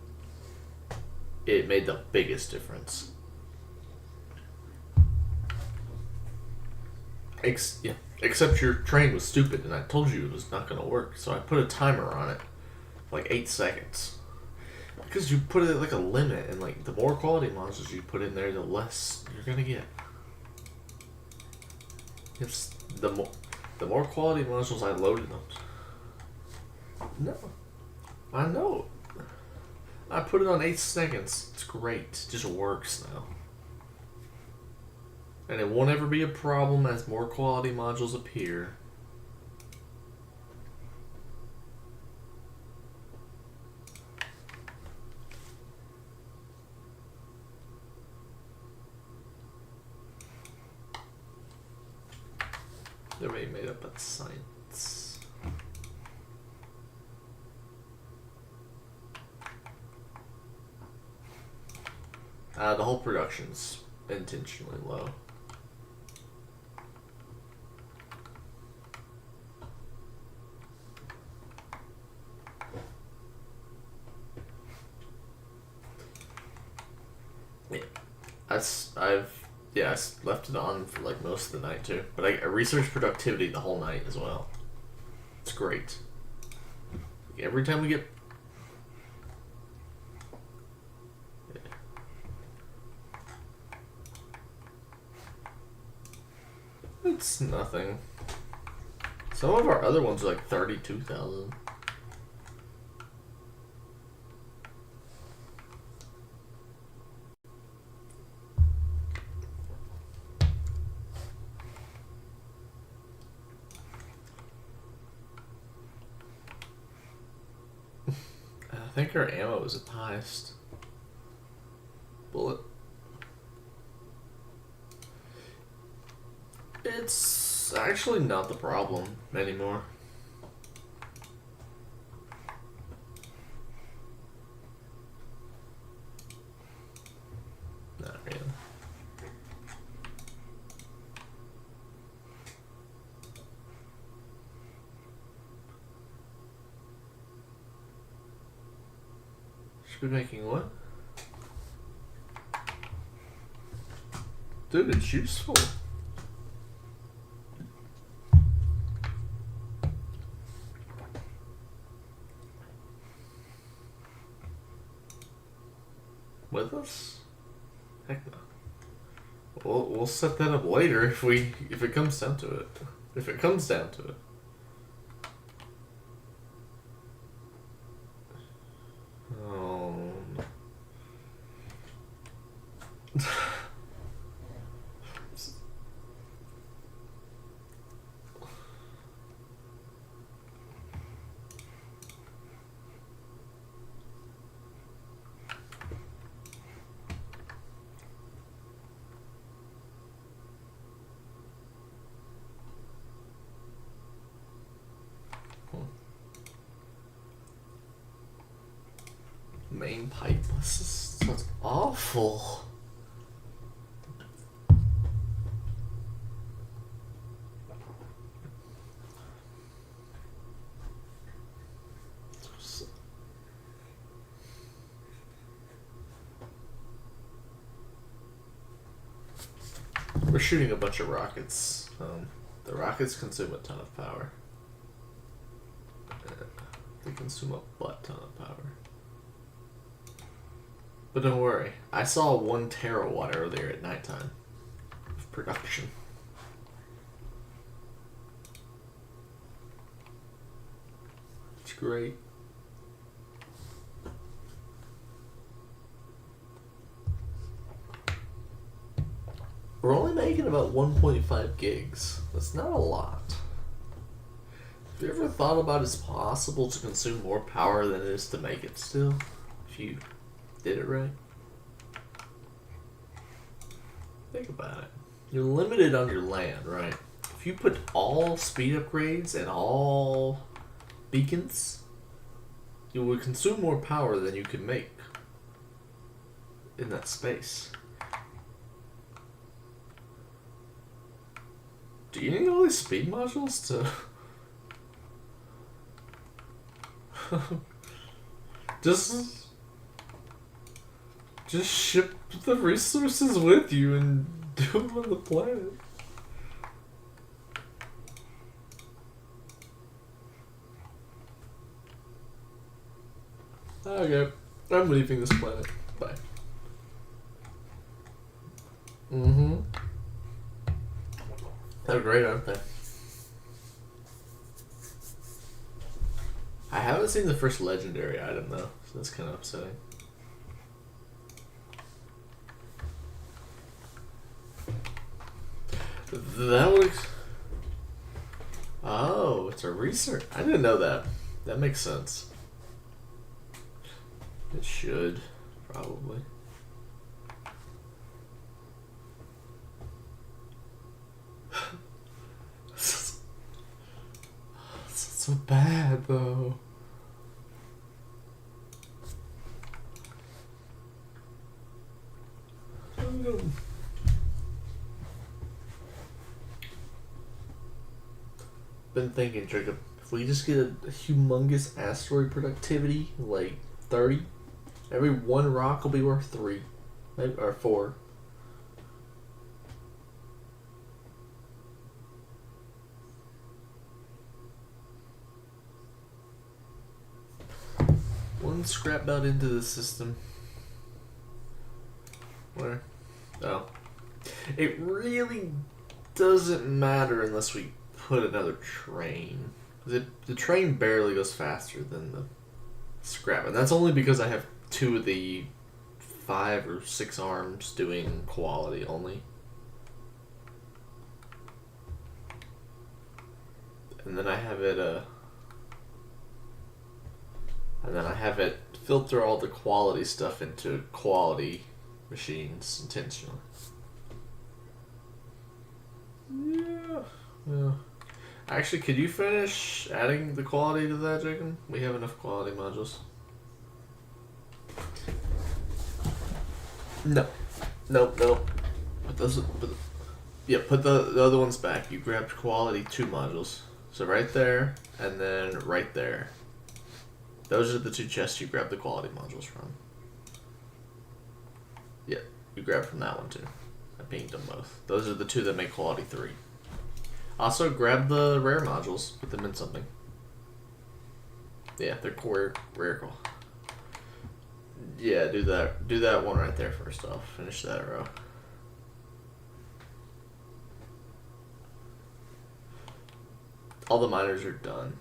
It made the biggest difference. Yeah. Except your train was stupid, and I told you it was not going to work, so I put a timer on it, like 8 seconds. Because you put it at like a limit, and like the more quality modules you put in there, the less you're gonna get. It's the more quality modules I loaded them. No, I know. I put it on 8 seconds. It's great. It just works now. And it won't ever be a problem as more quality modules appear. They're being made up at science. The whole production's intentionally low. I left it on for like most of the night too. But I researched productivity the whole night as well. It's great. Every time we get... It's nothing. Some of our other ones are like 32,000. I think our ammo is at the highest. Bullet. It's actually not the problem anymore. Not really. Should be making what? Dude, it's useful. With us? Heck no. We'll set that up later if it comes down to it. If it comes down to it. drain pipe. This sounds awful. We're shooting a bunch of rockets. The rockets consume a ton of power. They consume a butt ton of power. But don't worry, I saw 1 terawatt earlier at nighttime of production. It's great. We're only making about 1.5 gigs. That's not a lot. Have you ever thought about it's possible to consume more power than it is to make it still? If you did it right? Think about it. You're limited on your land, right? If you put all speed upgrades and all beacons, you would consume more power than you could make in that space. Do you need all these speed modules to... Just ship the resources with you and do them on the planet. Okay, I'm leaving this planet. Bye. Mm-hmm. They're great, aren't they? I haven't seen the first legendary item though, so that's kind of upsetting. That looks... Oh, it's a research. I didn't know that. That makes sense. It should, probably. It's so bad though. Been thinking, Jacob, if we just get a humongous asteroid productivity, like 30, every 1 rock will be worth 3, maybe, or 4. One scrap belt into the system. Where? Oh. It really doesn't matter unless we put another train. The train barely goes faster than the scrap. And that's only because I have 2 of the 5 or 6 arms doing quality only. And then I have it filter all the quality stuff into quality machines intentionally. Yeah. Actually, could you finish adding the quality to that, Jacob? We have enough quality modules. No. Nope. Put those. Put the other ones back. You grabbed quality 2 modules. So right there, and then right there. Those are the 2 chests you grabbed the quality modules from. Yeah, you grabbed from that one too. I pinged them both. Those are the 2 that make quality 3. Also, grab the rare modules. Put them in something. Yeah, they're rare call. Yeah, do that. Do that one right there first off. Finish that row. All the miners are done.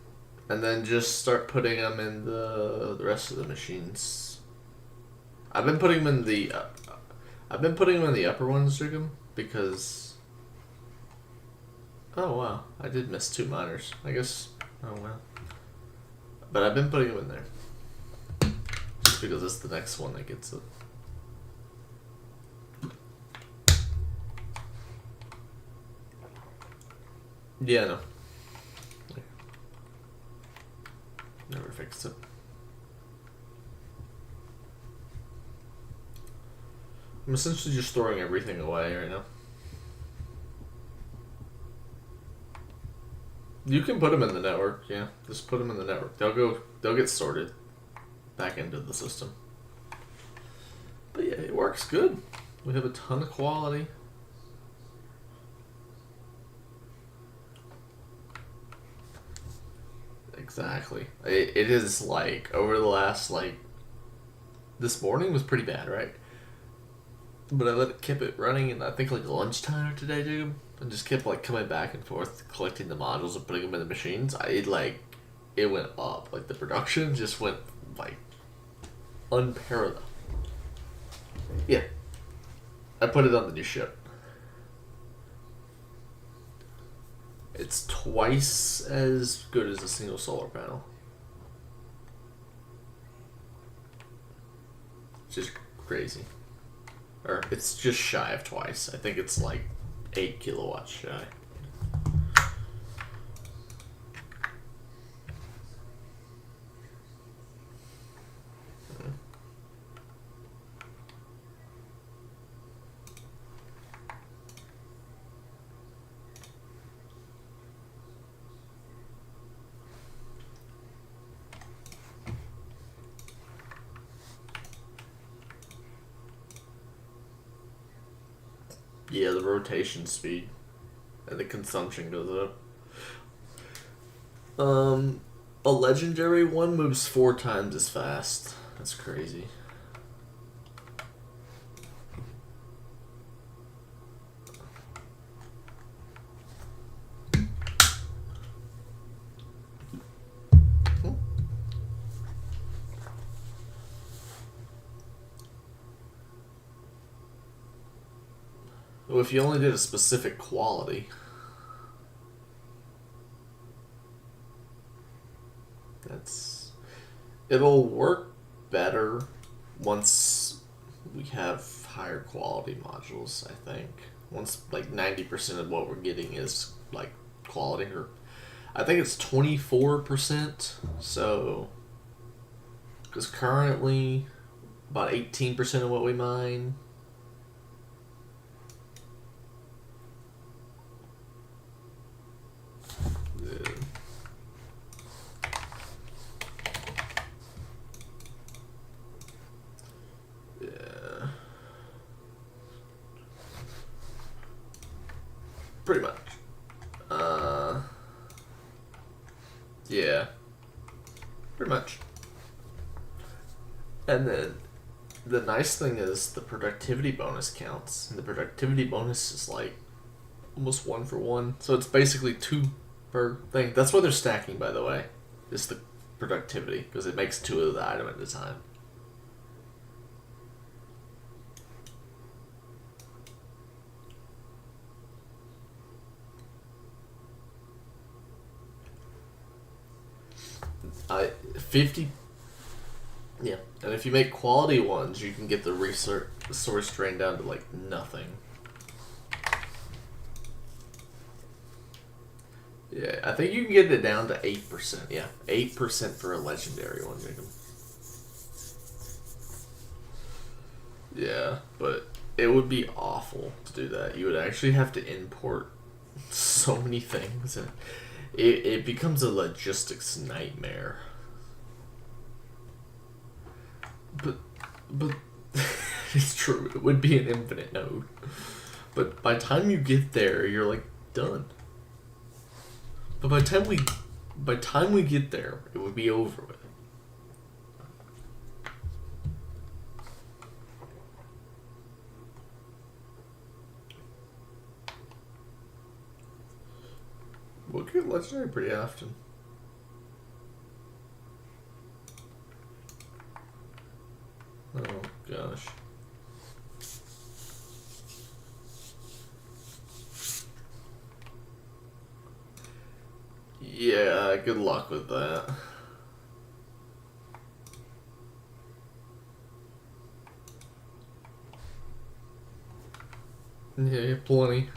And then just start putting them in the rest of the machines. I've been putting them in the upper ones, Jacob, because... Oh wow, I did miss 2 miners. I guess, oh well. But I've been putting them in there. Just because it's the next one that gets it. Yeah, no. Never fixed it. I'm essentially just throwing everything away right now. You can put them in the network, yeah. Just put them in the network. They'll get sorted back into the system. But yeah, it works good. We have a ton of quality. Exactly. It is like over the last like this morning was pretty bad, right? But I kept it running, and I think like lunchtime today, dude, and just kept like coming back and forth, collecting the modules and putting them in the machines. It went up. Like the production just went like unparalleled. Yeah, I put it on the new ship. It's twice as good as a single solar panel. It's just crazy. Or it's just shy of twice. I think it's like 8 kilowatts shy. Yeah, the rotation speed and the consumption goes up. A legendary one moves 4 times as fast. That's crazy. Well, if you only did a specific quality, it'll work better once we have higher quality modules, I think. Once like 90% of what we're getting is like quality, or I think it's 24%. So because currently about 18% of what we mine. Pretty much. Yeah. Pretty much. And then the nice thing is the productivity bonus counts. And the productivity bonus is like almost 1 for 1. So it's basically 2 per thing. That's why they're stacking, by the way. Is the productivity. Because it makes 2 of the item at a time. . 50. Yeah, and if you make quality ones, you can get the resource drain down to like nothing. Yeah, I think you can get it down to 8%. Yeah, 8% for a legendary one, Jacob. Yeah, but it would be awful to do that. You would actually have to import so many things, and it becomes a logistics nightmare. But it's true. It would be an infinite node. But by the time you get there, you're like done. But by the time we get there, it would be over with. We'll get legendary pretty often. Oh gosh. Yeah, good luck with that. Yeah, plenty.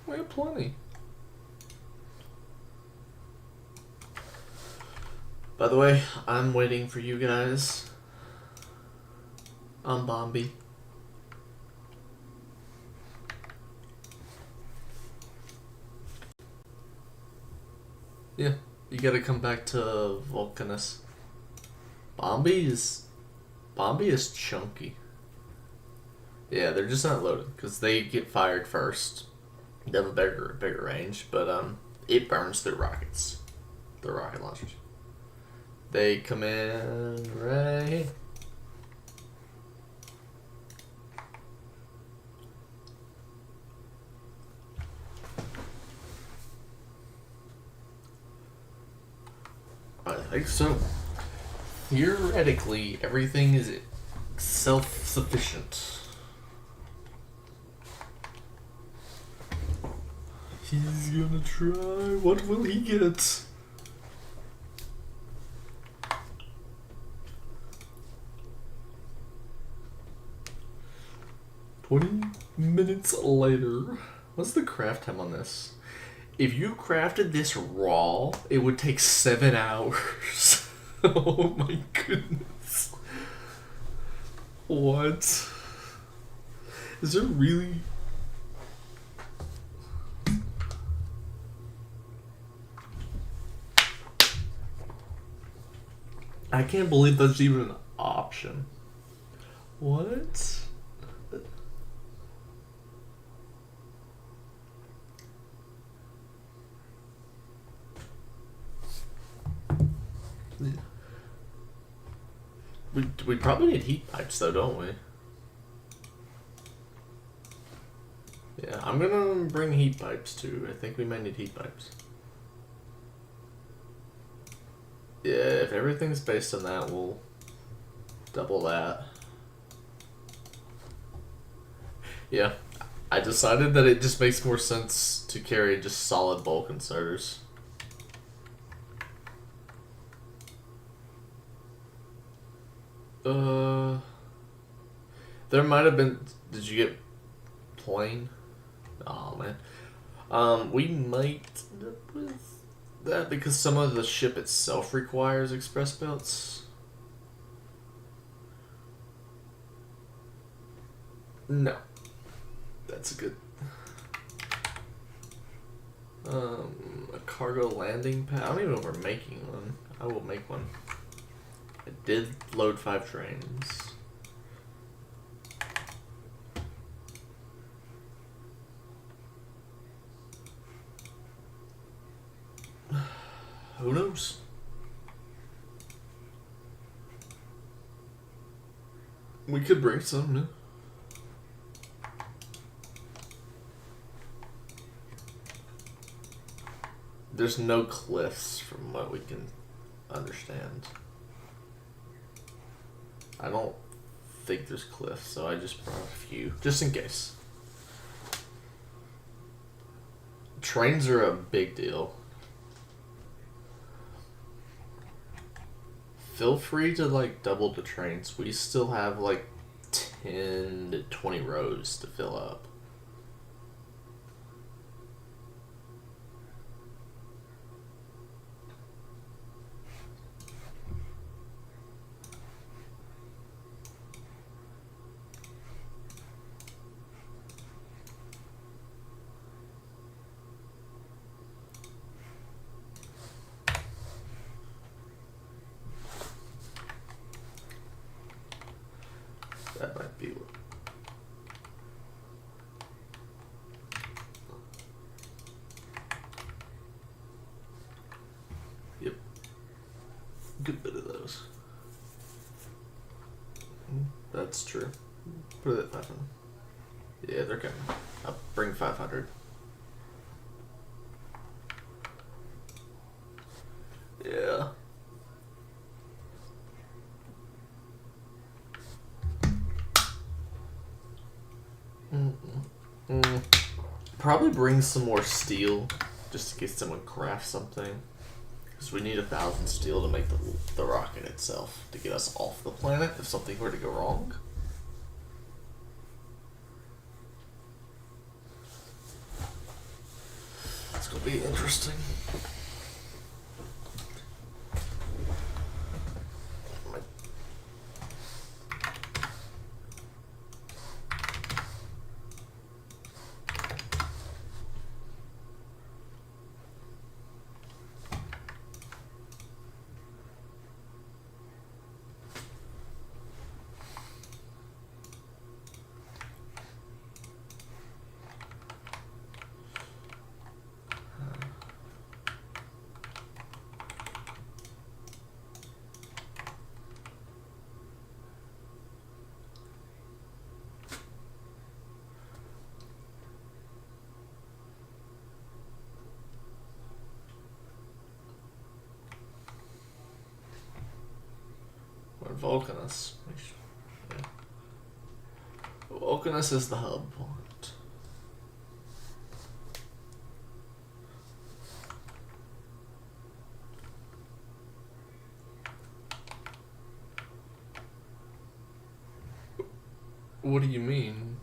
We have plenty. By the way, I'm waiting for you guys. I'm Bombi. Yeah, you gotta come back to Vulcanus. Bombi is chunky. Yeah, they're just not loaded because they get fired first. They have a bigger range, but it burns through rockets. The rocket launchers. They come in right here. I think so. Theoretically, everything is self-sufficient. He's gonna try. What will he get? $20 minutes later. What's the craft time on this? If you crafted this raw, it would take 7 hours. Oh my goodness. What? Is there really... I can't believe that's even an option. What? We probably need heat pipes though, don't we? Yeah, I'm gonna bring heat pipes too. I think we might need heat pipes. Yeah, if everything's based on that, we'll double that. Yeah, I decided that it just makes more sense to carry just solid bulk inserters. There might have been... Did you get plain? Oh, man. We might end up with that because some of the ship itself requires express belts. No. That's a good... a cargo landing pad. I don't even know if we're making one. I will make one. I did load 5 trains. Who knows? We could bring some, no? There's no cliffs from what we can understand. I don't think there's cliffs, so I just brought a few, just in case. Trains are a big deal. Feel free to like double the trains. We still have like 10 to 20 rows to fill up. That might be what. Yep. Good bit of those. That's true. Put it at 500. Yeah, they're coming. I'll bring 500. Yeah. Probably bring some more steel, just in case someone crafts something. Because we need 1,000 steel to make the rocket itself, to get us off the planet if something were to go wrong. It's gonna be interesting. Vulcanus. Yeah. Vulcanus is the hub point. What do you mean?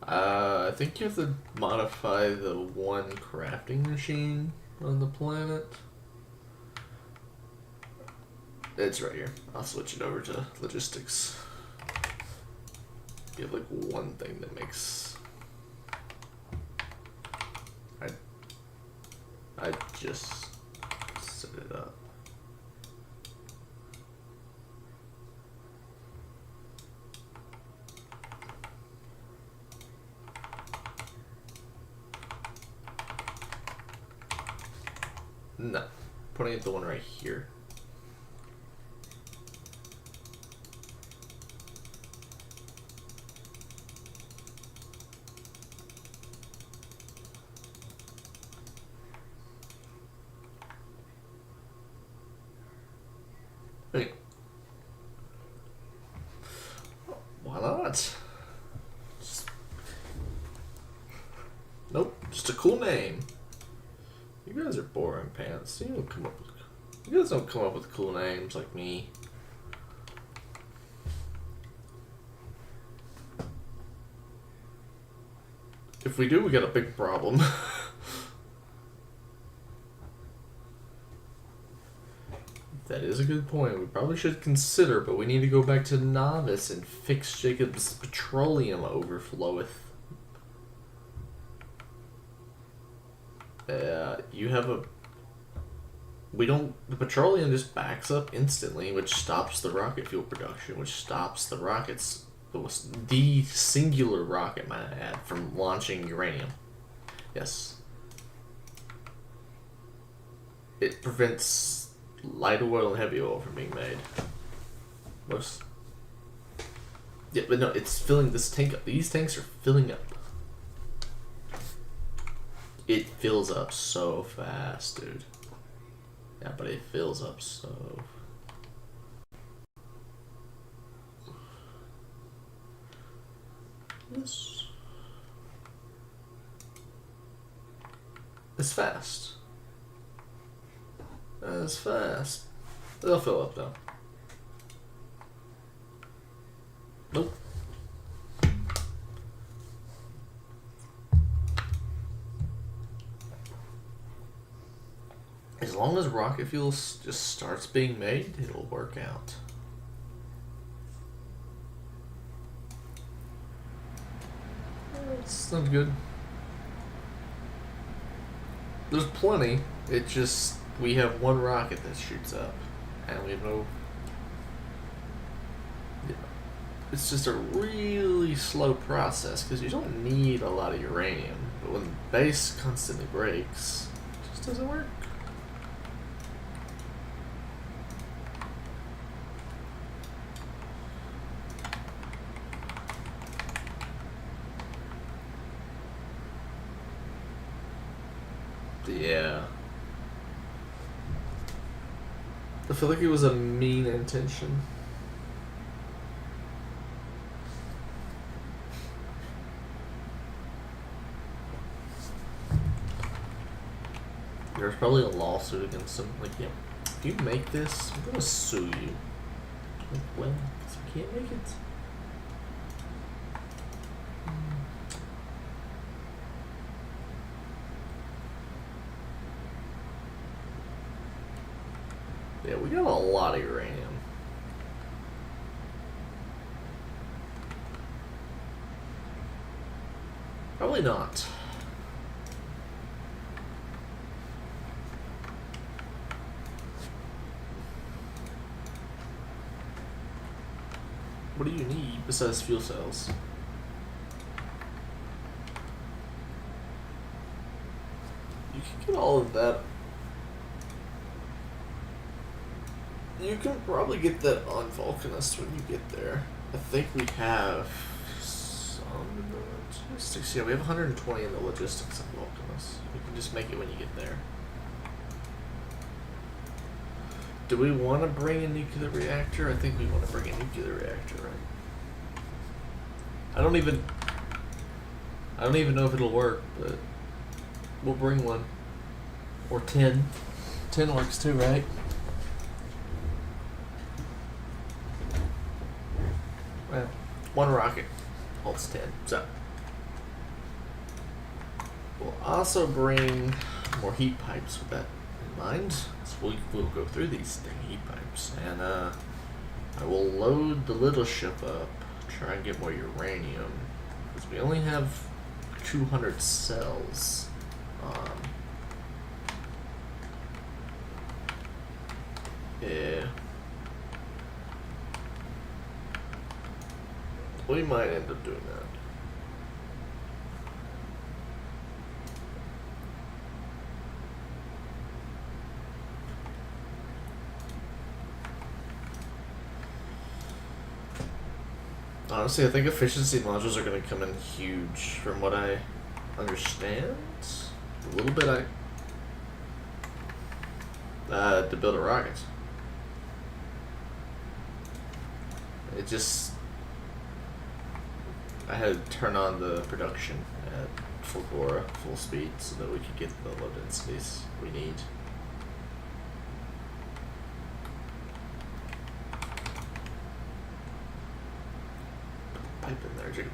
I think you have to modify the one crafting machine on the planet. It's right here. I'll switch it over to logistics. You have like one thing that makes... I just set it up. No, putting it the one right here. Hey. Why not? Nope, just a cool name. You guys are boring pants. You guys don't come up with cool names like me. If we do, we got a big problem. That is a good point. We probably should consider, but we need to go back to Novice and fix Jacob's petroleum overfloweth. You have a... The petroleum just backs up instantly, which stops the rocket fuel production, which stops the rockets, the singular rocket, might I add, from launching uranium. Yes. It prevents light oil and heavy oil from being made. Yeah, but no, it's filling this tank up. These tanks are filling up. It fills up so fast, dude. Yeah, but it fills up so... Yes. It's fast. It's fast. They'll fill up though. Nope. As long as rocket fuel just starts being made, it'll work out. It's not good. There's plenty. It just, we have one rocket that shoots up, and we have no... It's just a really slow process, because you don't need a lot of uranium. But when the base constantly breaks, it just doesn't work. Yeah. I feel like it was a mean intention. There's probably a lawsuit against them. Like, yeah, if you make this, I'm gonna sue you. Like, well, because we can't make it. Yeah, we got a lot of uranium. Probably not. What do you need besides fuel cells? You can get all of that. You can probably get that on Vulcanus when you get there. I think we have some in the logistics. Yeah, we have 120 in the logistics on Vulcanus. You can just make it when you get there. Do we want to bring a nuclear reactor? I think we want to bring a nuclear reactor, right? I don't even know if it'll work, but we'll bring one. Or 10. 10 works too, right? Well, one rocket holds 10, so. We'll also bring more heat pipes with that in mind. So we'll go through these heat pipes. And I will load the little ship up, try and get more uranium. Because we only have 200 cells. Yeah. We might end up doing that. Honestly, I think efficiency modules are going to come in huge from what I understand. A little bit to build a rocket. It just... I had to turn on the production at full speed so that we could get the low densities we need. Pipe in there, Jacob.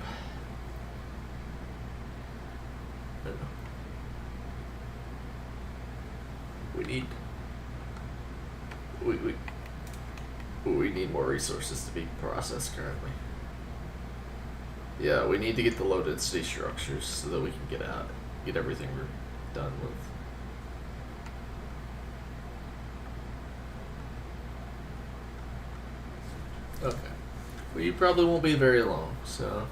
No. We need more resources to be processed currently. Yeah, we need to get the low density structures so that we can get everything we're done with. Okay. We probably won't be very long, so.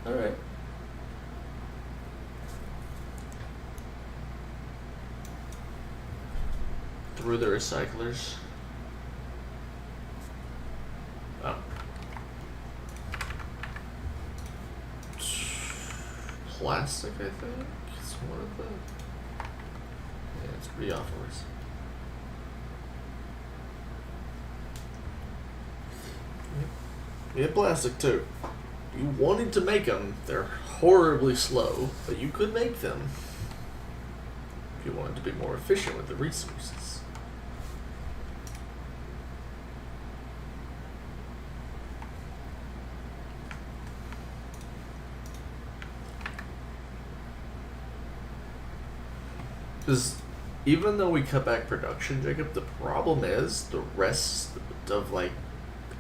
Alright. Through the recyclers. Oh. Plastic, I think. It's one of the. Yeah, it's pretty offers. Yeah, plastic too. You wanted to make them. They're horribly slow, but you could make them if you wanted to be more efficient with the resources. Because even though we cut back production, Jacob, the problem is the rest of like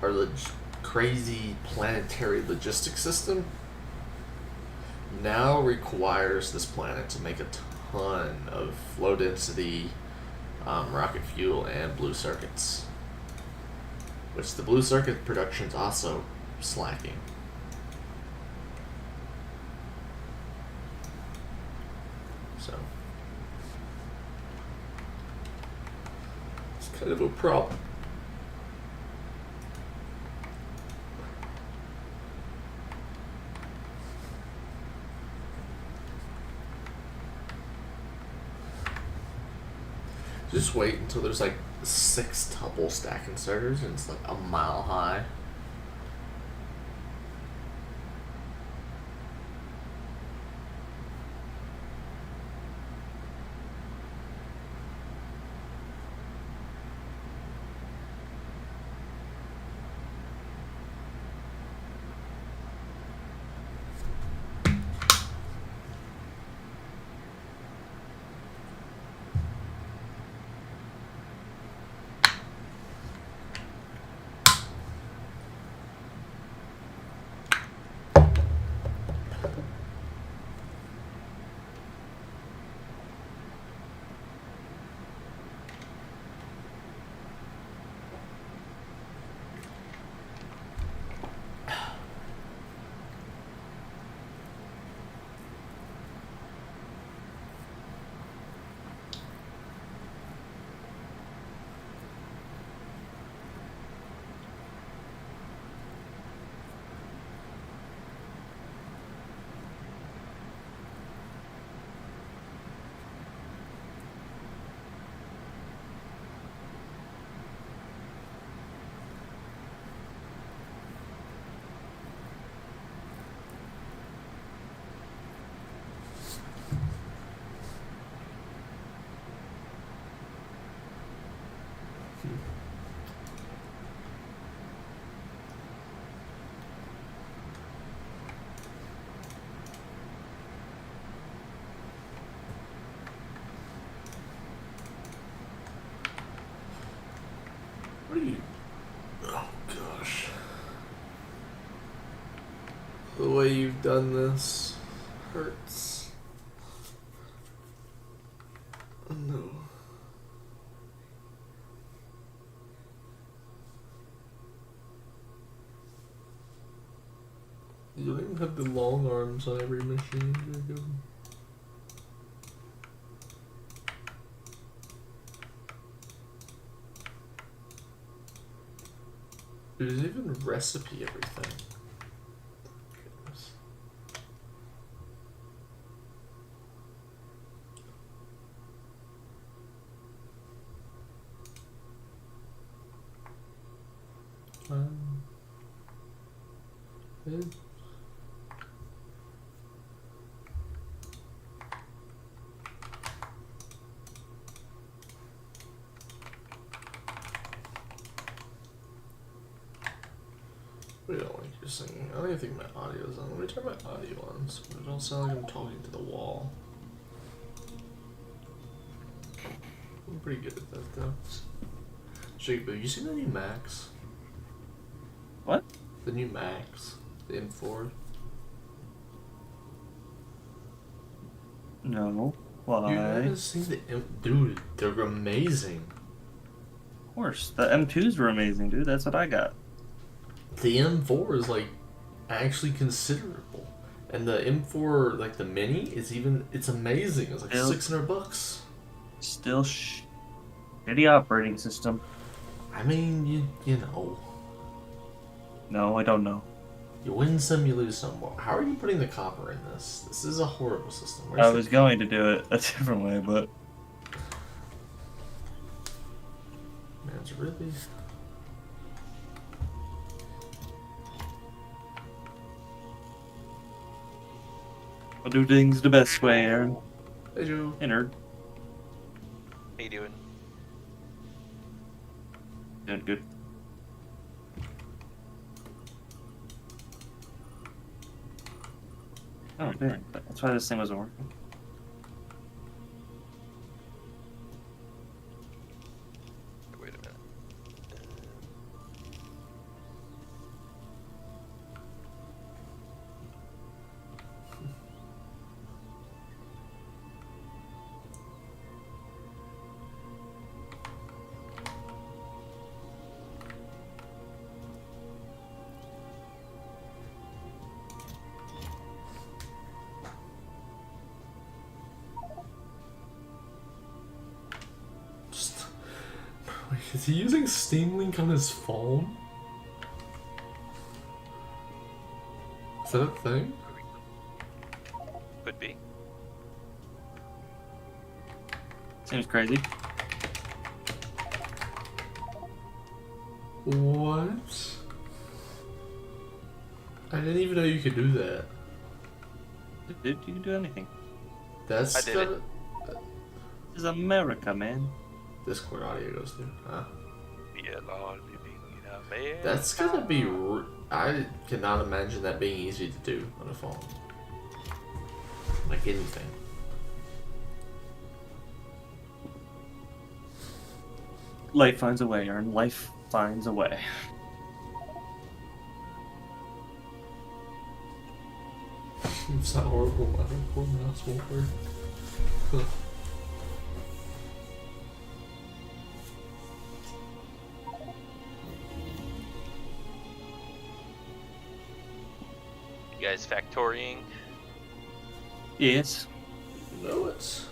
our crazy planetary logistics system now requires this planet to make a ton of low density rocket fuel and blue circuits, which the blue circuit production is also slacking. So it's kind of a problem. Just wait until there's like 6 tuple stack inserters and it's like a mile high. What are you? Oh gosh. The way you've done this hurts. No. You don't even have the long arms on every machine, Jacob. There's even recipe everything. Goodness. Yeah. We don't like your singing. I don't even think my audio's on. Let me turn my audio on so it don't sound like I'm talking to the wall. I'm pretty good at that though. Jacob, have you seen the new Max? What? The new Max. The M4. No. You Why? haven't seen the Dude, they're amazing. Of course. The M2s were amazing, dude. That's what I got. The M4 is like actually considerable. And the M4, like the Mini, is it's amazing. It's like Still- $600. Still shitty operating system. I mean, you know. No, I don't know. You win some, you lose some. How are you putting the copper in this? This is a horrible system. I was going to do it a different way, but Man, it's really... I'll do things the best way, Aaron. Hey, Joe. Hey, nerd. How you doing? Doing good. Oh, man. That's why this thing wasn't working. Wait a minute. Just... Wait, is he using Steam Link on his phone? Is that a thing? Could be. Seems crazy. What? I didn't even know you could do that. Dude, you can do anything. That's I did gotta... it. This is America, man. Discord audio goes to. Huh? Yeah, Lord, living in America. That's gotta be... I cannot imagine that being easy to do on a phone. Like anything. Life finds a way, Aaron. Life finds a way. It's not horrible. My poor mouse won't work. Huh. You guys factorying? Yes. You know it's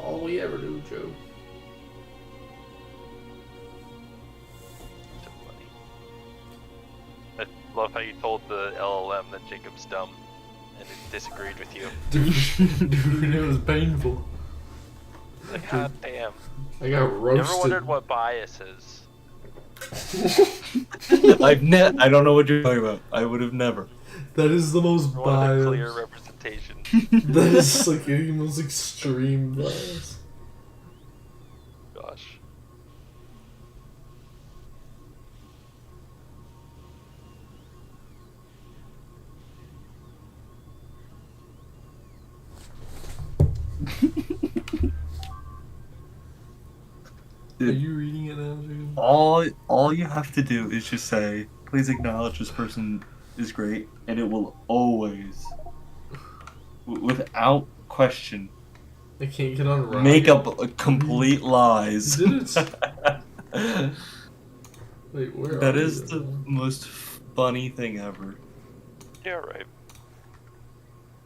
all we ever do, Joe. So funny. I love how you told the LLM that Jacob's dumb and it disagreed with you. Dude, it was painful. Like, God damn. I got You roasted. ever wondered what bias is? I don't know what you're talking about. I would have never. That is the most Or what a clear bias. representation. That is like the most extreme bias. Gosh. Are you reading it now, dude? All you have to do is just say, please acknowledge this person is great, and it will always, without question, I can't get on Rocket. make up complete lies. You did it. Wait, where That are is you? the most funny thing ever. Yeah, right.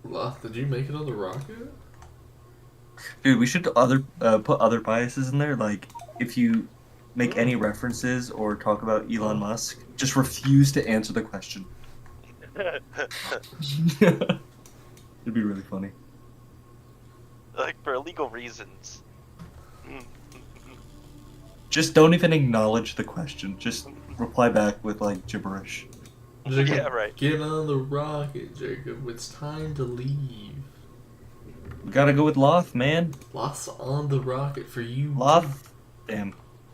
Loth, did you make it on the rocket? Dude, we should put other biases in there. Like, if you make any references or talk about Elon Musk, just refuse to answer the question. It'd be really funny. Like, for illegal reasons. Just don't even acknowledge the question. Just reply back with like gibberish. Jacob, Yeah, right. Get on the rocket, Jacob. It's time to leave. We gotta go with Loth, man. Loth's on the rocket for you. Loth.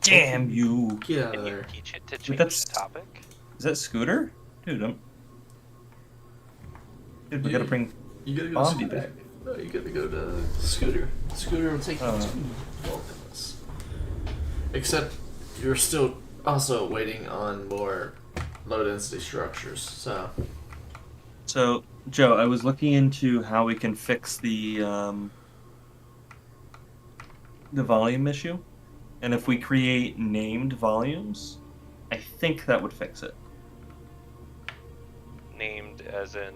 Damn you. Get out of Can you there. teach it to change that's- the topic? Is that Scooter? Dude, Dude, we Yeah. gotta bring. You gotta go to Bombi Scooter. back. No, you gotta go to Scooter. Scooter will take you Oh. to Vulcanus. Except you're still also waiting on more low density structures, so. So, Joe, I was looking into how we can fix the volume issue, and if we create named volumes, I think that would fix it. Named as in.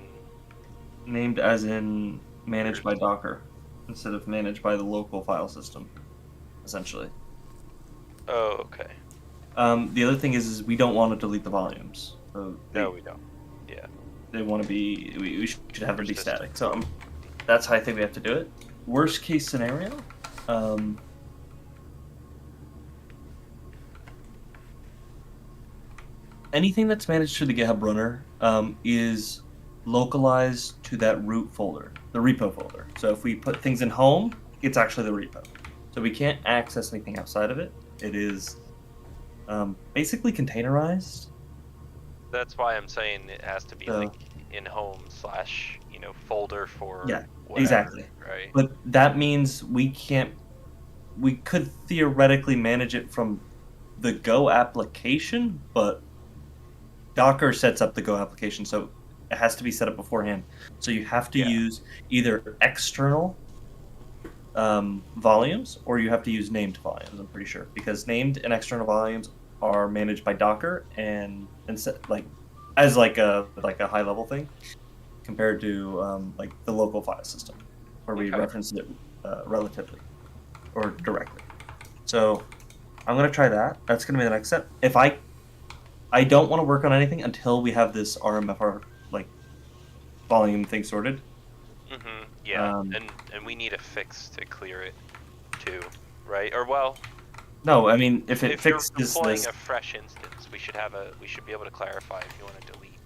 Named as in managed by Docker instead of managed by the local file system, essentially. Oh, okay. The other thing is we don't want to delete the volumes. So No, we don't. Yeah. they want to be. We should have them be Persistent. static. So that's how I think we have to do it. Worst case scenario. Anything that's managed through the GitHub runner is localized to that root folder, the repo folder. So if we put things in home, it's actually the repo. So we can't access anything outside of it. It is basically containerized. That's why I'm saying it has to be So- like in home slash, folder for Yeah, whatever, exactly. Right. But that means we can't. We could theoretically manage it from the Go application, but Docker sets up the Go application, so it has to be set up beforehand. So you have to Yeah. use either external volumes or you have to use named volumes. I'm pretty sure because named and external volumes are managed by Docker and set, like as like a high level thing compared to like the local file system where we Okay. reference it relatively or directly. So I'm gonna try that. That's gonna be the next step. If I don't want to work on anything until we have this RMFR like volume thing sorted. Mm-hmm. Yeah. Um, and we need a fix to clear it too, right? Or well, No, I mean if it if you're fixes deploying this, a fresh instance, we should be able to clarify if you want to delete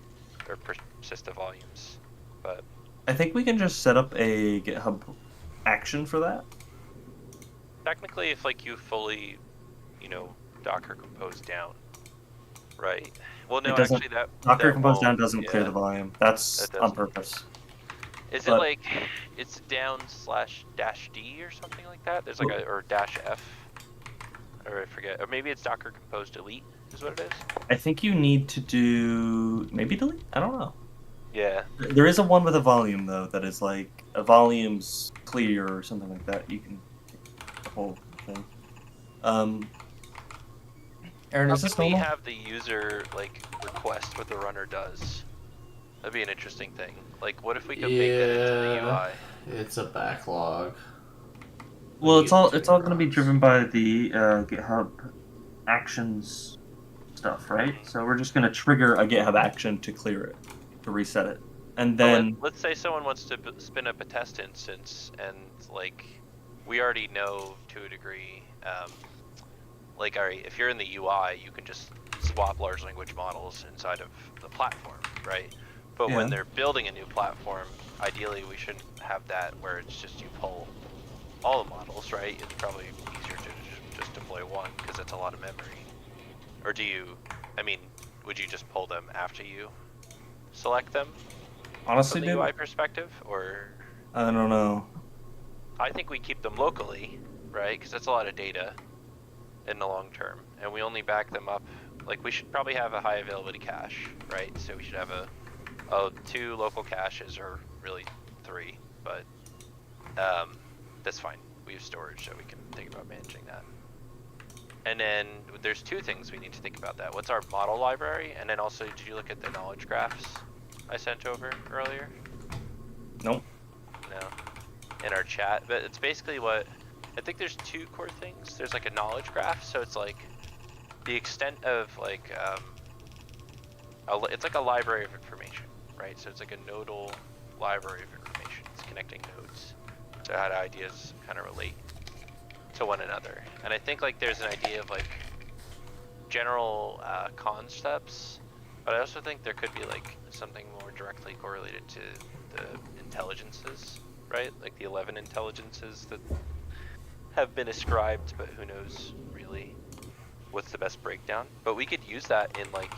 or persist the volumes. But I think we can just set up a GitHub action for that. technically, if like you fully, Docker compose down, right? Well, no, It doesn't- actually that Docker that compose down won't, doesn't clear yeah. the volume. That's That on doesn't. purpose. Is But- it like it's down / -d or something like that? There's like a or -f, or I forget, or maybe it's Docker compose delete is what it is. I think you need to do maybe delete. I don't know. Yeah. There is a one with a volume though that is like a volume's clear or something like that. You can the whole thing. Aaron, How is this can we normal? have the user like request what the runner does? That'd be an interesting thing. Like, what if we could make that into the Yeah. UI? It's a backlog. Well, We it's all get going to be rocks. driven by the GitHub Actions stuff, right? So we're just going to trigger a GitHub action to clear it, to reset it, and Well, then let's say someone wants to spin up a test instance, and like we already know to a degree, like all right, if you're in the UI, you can just swap large language models inside of the platform, right? But when Yeah. they're building a new platform, ideally we shouldn't have that where it's just you pull all the models, right? It's probably easier to just deploy one because it's a lot of memory. Or do you? I mean, would you just pull them after you select them? honestly, From the dude, UI perspective, or I don't know. I think we keep them locally, right? Because that's a lot of data. in the long term, and we only back them up. Like, we should probably have a high availability cache, right? So we should have a 2 local caches, or really 3, but that's fine. We have storage, so we can think about managing that. And then there's 2 things we need to think about that. What's our model library? And then also, did you look at the knowledge graphs I sent over earlier? Nope. No. In our chat, but it's basically what, I think there's 2 core things. There's like a knowledge graph, so it's like the extent of like, it's like a library of information, right? So it's like a nodal library of information. It's connecting nodes. So how do ideas kind of relate to one another? And I think like there's an idea of like general concepts, but I also think there could be like something more directly correlated to the intelligences, right? Like the 11 intelligences that have been ascribed, but who knows really what's the best breakdown. But we could use that in like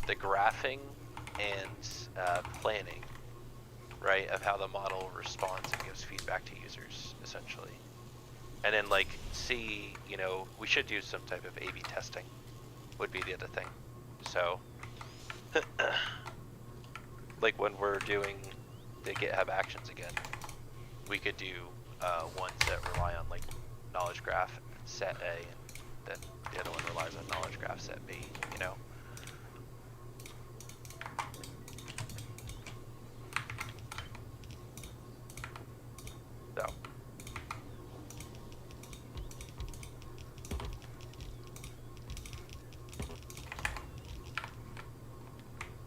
the graphing and planning, right, of how the model responds and gives feedback to users, essentially. And then like see, you know, we should do some type of A/B testing would be the other thing. So like when we're doing the GitHub Actions again, we could do ones that rely on like knowledge graph set A, and then the other one relies on knowledge graph set B, you know? So.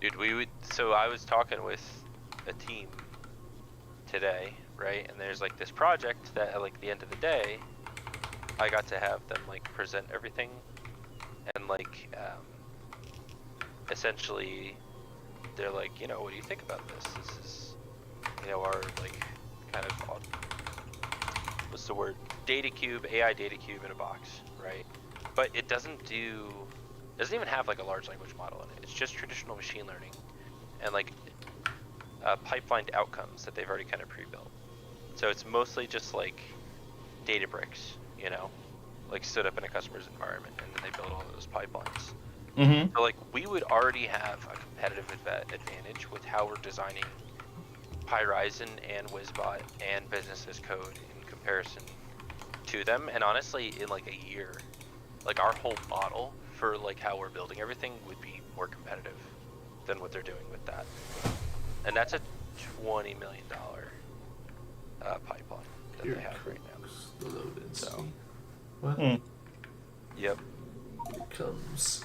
Dude, so I was talking with a team today, right? And there's like this project that at like the end of the day, I got to have them like present everything, and like essentially they're like, you know, what do you think about this? This is, you know, our like kind of, what's the word? Data cube, AI data cube in a box, right? But it doesn't even have like a large language model in it. It's just traditional machine learning and like pipelined outcomes that they've already kind of pre-built. So it's mostly just like Databricks, you know, like stood up in a customer's environment, and then they build all those pipelines. Mm-hmm. So like we would already have a competitive advantage with how we're designing PyRisen and WizBot and Business as Code in comparison to them. And honestly, in like a year, like our whole model for like how we're building everything would be more competitive than what they're doing with that. And that's a $20 million pipeline that Here they have right now. comes the load and So. see. What? Hmm. Yep. Here comes.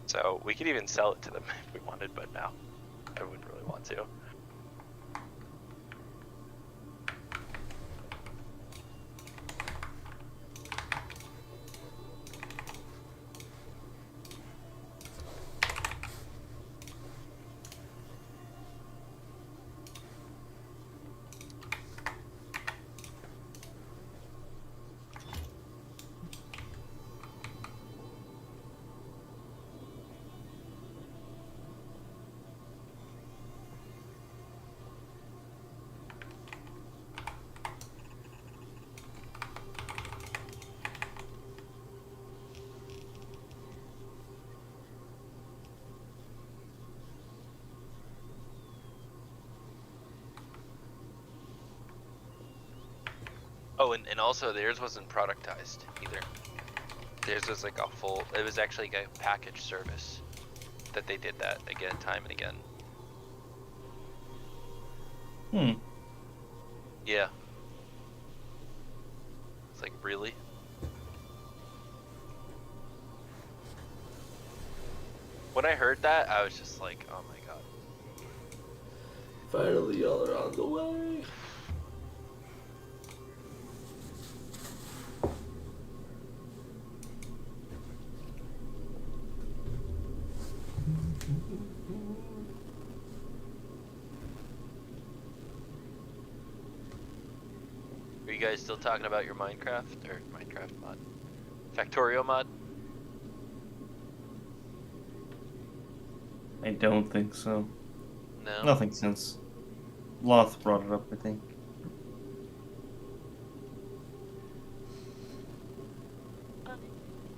So we could even sell it to them if we wanted, but no, I wouldn't really want to. Oh, and also theirs wasn't productized either. Theirs was like a full, it was actually like a package service that they did that again, time and again. Hmm. Yeah. It's like, really? When I heard that, I was just like, oh my god. Finally, y'all are on the way. Are you guys still talking about your Minecraft mod? Factorio mod? I don't think so. No. Nothing since Loth brought it up, I think.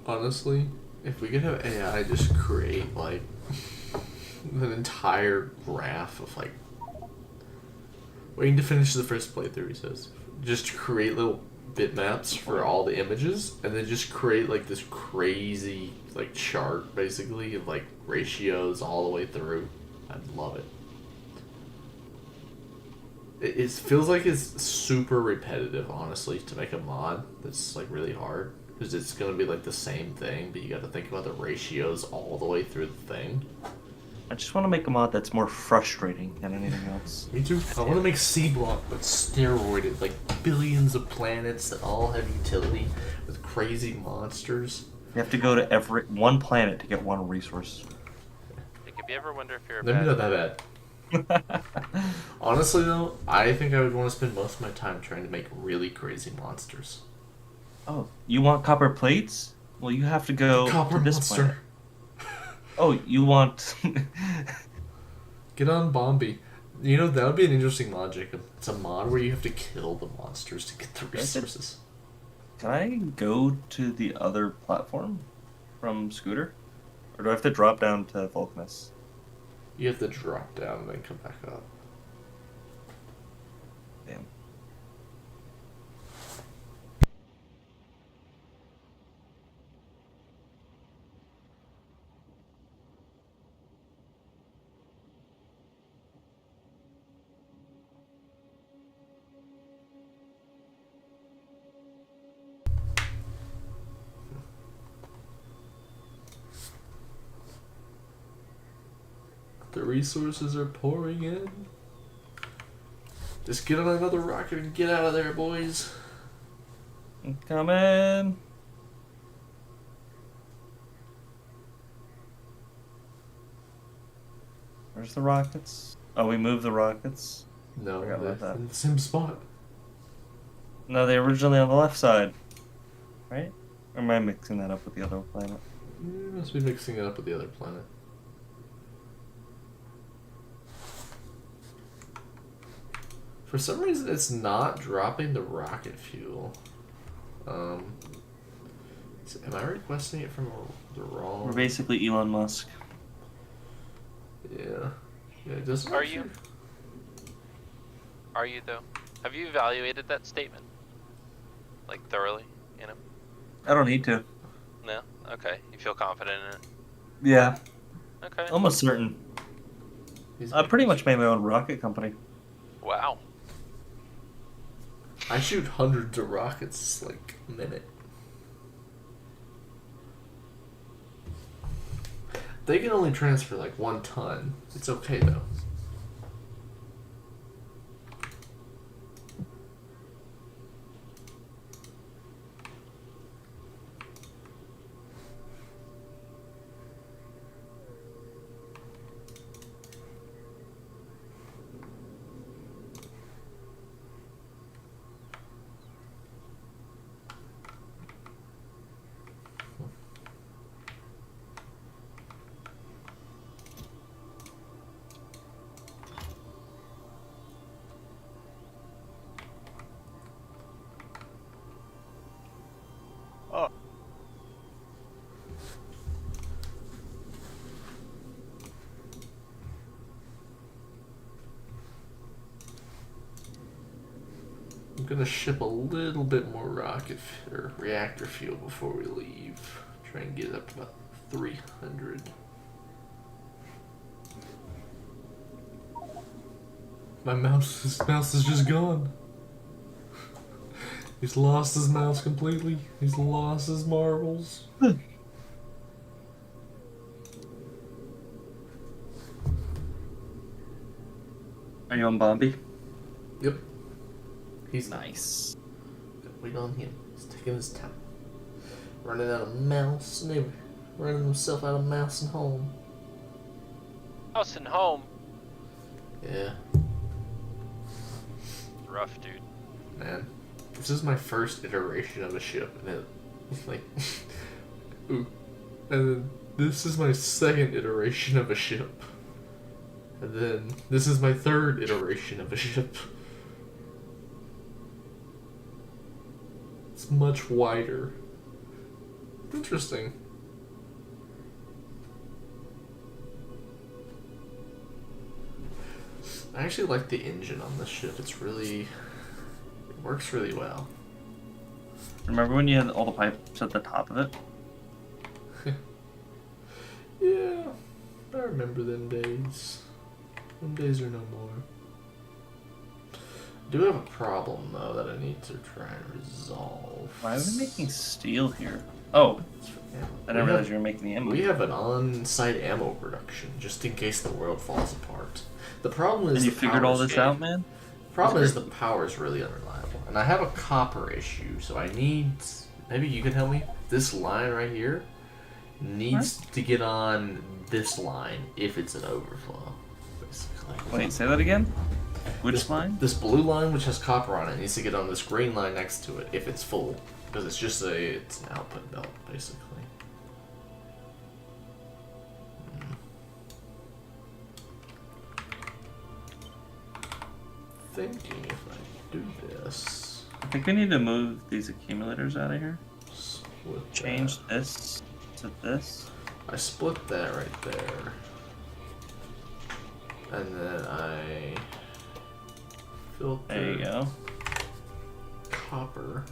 Honestly, if we could have AI just create like an entire graph of like waiting to finish the first playthrough, he says. Just create little bitmaps for all the images and then just create like this crazy like chart basically of like ratios all the way through. I'd love it. It feels like it's super repetitive, honestly, to make a mod that's like really hard. Because it's going to be like the same thing, but you got to think about the ratios all the way through the thing. I just want to make a mod that's more frustrating than anything else. Me too. I want to make C-Block, but steroided, like billions of planets that all have utility with crazy monsters. You have to go to every one planet to get one resource. Like, if you ever wonder if you're a Maybe bad not that bad. Honestly, though, I think I would want to spend most of my time trying to make really crazy monsters. Oh, you want copper plates? Well, you have to go Copper to this monster. planet. Oh, you want... Get on Bombi. You know, that would be an interesting mod, Jacob. It's a mod where you have to kill the monsters to get the resources. Can I go to the other platform from Scooter? Or do I have to drop down to Vulcanus? You have to drop down and then come back up. Damn. The resources are pouring in. Just get on another rocket and get out of there, boys. I'm coming. Where's the rockets? Oh, we moved the rockets. No, Forgot they're about that. in the same spot. No, they were originally on the left side. Right? Or am I mixing that up with the other planet? You must be mixing it up with the other planet. For some reason, it's not dropping the rocket fuel. Am I requesting it from the wrong? We're basically Elon Musk. Yeah. Yeah, it doesn't. Are you? Are you, though? Have you evaluated that statement? Like, thoroughly, you know? I don't need to. No? Okay. You feel confident in it? Yeah. Okay. Almost certain. He's I pretty much made my own rocket company. Wow. I shoot hundreds of rockets like a minute. They can only transfer like 1 ton. It's okay though. Oh. I'm gonna ship a little bit more rocket or reactor fuel before we leave. Try and get up to about 300. His mouse is just gone. He's lost his mouse completely. He's lost his marbles. Are you on Bombi? Yep. He's Nice. wait on him. He's taking his time. Running out of mouse and everything. Running himself out of mouse and home. House and home. Yeah, Rough, dude. man. This is my first iteration of a ship, and it like, ooh, and then this is my second iteration of a ship, and then this is my third iteration of a ship. It's much wider. Interesting. I actually like the engine on this ship. It works really well. Remember when you had all the pipes at the top of it? Yeah, I remember them days. Them days are no more. I do have a problem though that I need to try and resolve. Why are we making steel here? Oh, Yeah. I didn't realize you were making the ammo. We have an on-site ammo production just in case the world falls apart. The problem is And you the figured all power's this shitty. out, man? The problem is the power is really unreliable, and I have a copper issue, so I need. Maybe you can help me. This line right here needs to get on this line if it's an overflow, basically. Wait, say that again? Which This line? This blue line, which has copper on it, needs to get on this green line next to it if it's full, because it's an output belt, basically. Thinking if I do this, I think we need to move these accumulators out of here. split Change that. this to this. I split that right there, and then I filter There you go. copper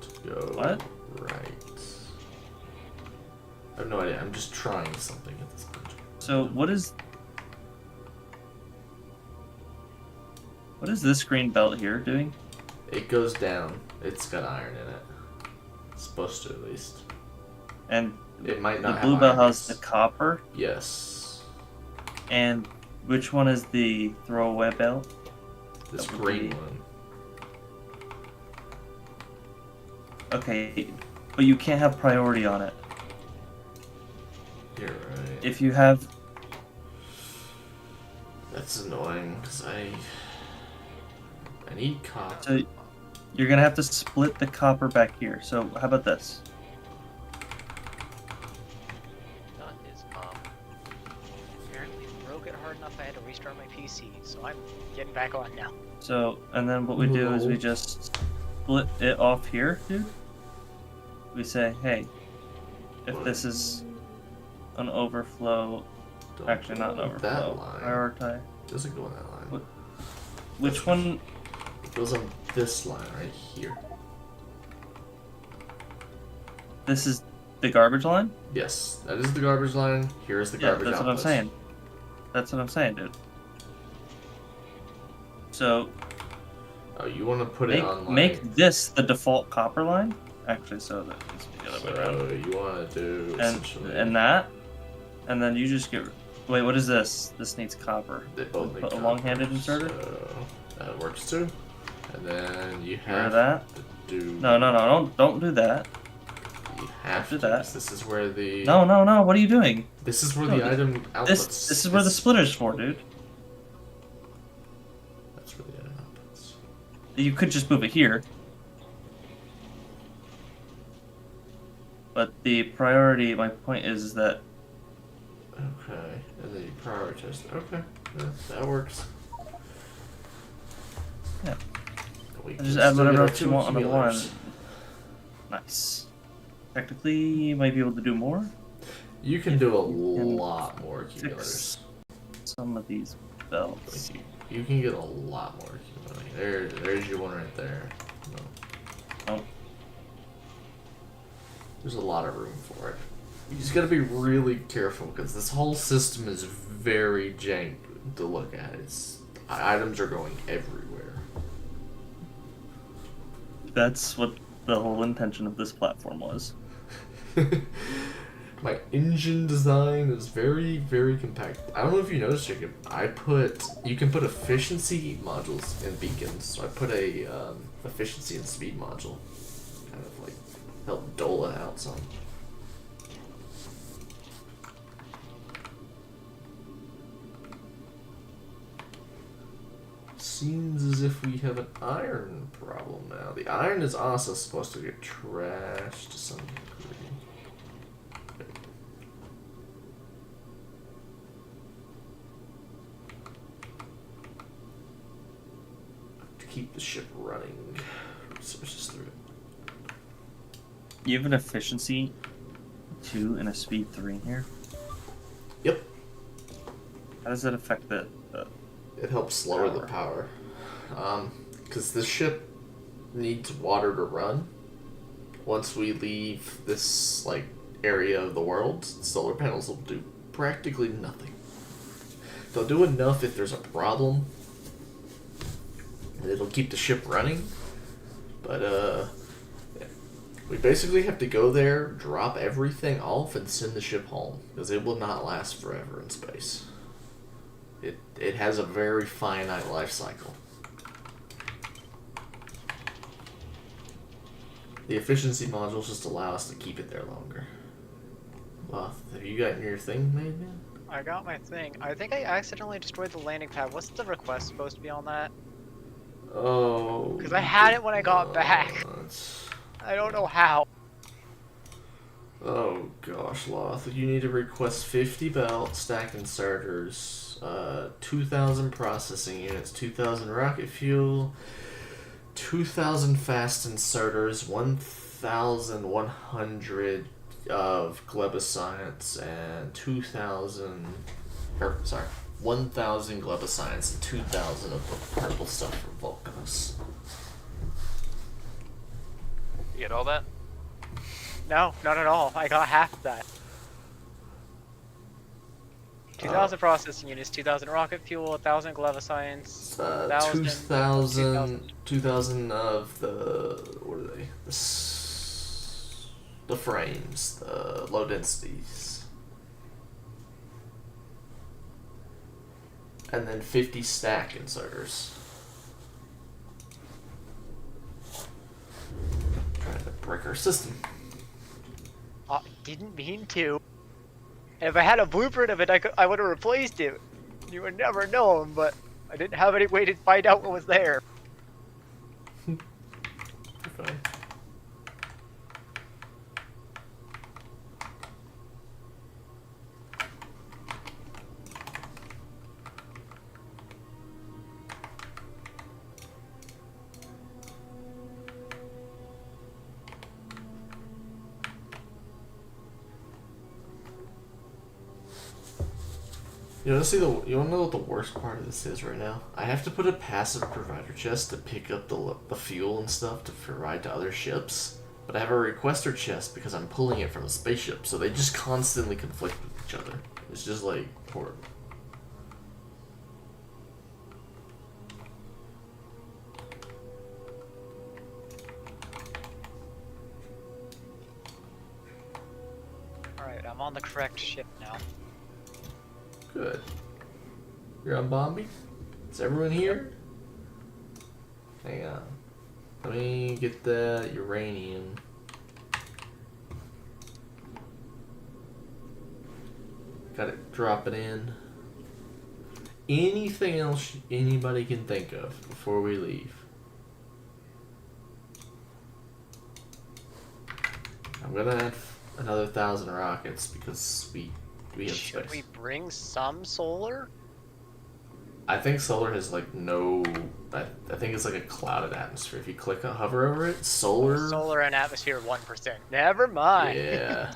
to go What? right. I have no idea. I'm just trying something at this point. So what is this green belt here doing? It goes down. It's got iron in it. It's supposed to, at least. And It might the not blue have belt iron. has the copper. Yes. And which one is the throwaway belt? This That would green be- one. Okay, but you can't have priority on it. You're right. If you have, That's annoying, because I need copper. so you're gonna have to split the copper back here. So how about this? Not is apparently broke it hard enough I had to restart my PC, so I'm getting back on now. So, and then what we do is we Hello. just split it off here, dude. We say, hey, if this is an overflow, Don't actually not an go on that overflow, line. prioritize. It doesn't go on that line. What? Which one? It goes on this line right here. This is the garbage line? Yes, that is the garbage line. Here is the Yeah, garbage that's what I'm output. saying. That's what I'm saying, dude. So, Oh, you want to put it on like... make this the default copper line? Actually, so that it's the other way around. So you want to do And essentially... that, and then you just get. Wait, what is this? This needs copper. They both need Put a copper, long-handed inserter. So that works too. And then you Get rid have of that. to do... No, don't do that. You have do to. that. 'Cause This is where the... No, what are you doing? This is where No, the item outputs... This is where the splitter's for, dude. That's where the item outputs. You could just move it here. But the priority, my point is that Okay, and then you prioritize. Okay, yeah, that works. Yeah. We just can add still whatever get our else you 2 want on the line. accumulators. Nice. Technically, you might be able to do more. You can do a can lot more accumulators. Fix some of these belts. Like you can get a lot more accumulators. There's your one right there. No. Oh. There's a lot of room for it. You just gotta be really careful because this whole system is very jank to look at. Items are going everywhere. That's what the whole intention of this platform was. My engine design is very, very compact. I don't know if you noticed, Jacob. You can put efficiency modules in beacons. So I put a efficiency and speed module, kind of like help dole it out some. Seems as if we have an iron problem now. The iron is also supposed to get trashed to some degree. To keep the ship running, resources through it. You have an efficiency 2 and a speed 3 in here. Yep. How does that affect the? It helps lower the power. Because the ship needs water to run. Once we leave this like area of the world, solar panels will do practically nothing. They'll do enough if there's a problem. And it'll keep the ship running. But yeah. We basically have to go there, drop everything off, and send the ship home. Because it will not last forever in space. It has a very finite life cycle. The efficiency modules just allow us to keep it there longer. Well, have you gotten your thing made, man? I got my thing. I think I accidentally destroyed the landing pad. What's the request supposed to be on that? Oh. Because I had it when I got back. I don't know how. Oh gosh, Loth. You need to request 50 belt stack inserters, 2,000 processing units, 2,000 rocket fuel, 2,000 fast inserters, 1,100 of glebascience, and 1,000 glebascience and 2,000 of the purple stuff from Vulcanus. You get all that? No, not at all. I got half of that. 2,000 processing units, 2,000 rocket fuel, 1,000 glevascience, 2,000 of the, what are they? The frames, the low densities. And then 50 stack inserters. Trying to break our system. I didn't mean to. If I had a blueprint of it, I would have replaced it. You would never know, but I didn't have any way to find out what was there. You're fine. You wanna know what the worst part of this is right now? I have to put a passive provider chest to pick up the fuel and stuff to provide to other ships, but I have a requester chest because I'm pulling it from a spaceship, so they just constantly conflict with each other. It's just like horrible. Alright, I'm on the correct ship now. Good. You're on Bombi? Is everyone here? Hang on. Let me get the uranium. Gotta drop it in. Anything else anybody can think of before we leave? I'm gonna add another 1,000 rockets because we have Should space. we bring some solar? I think solar has like no. I think it's like a clouded atmosphere. If you hover over it, solar. Solar and atmosphere 1%. Never mind. Yeah.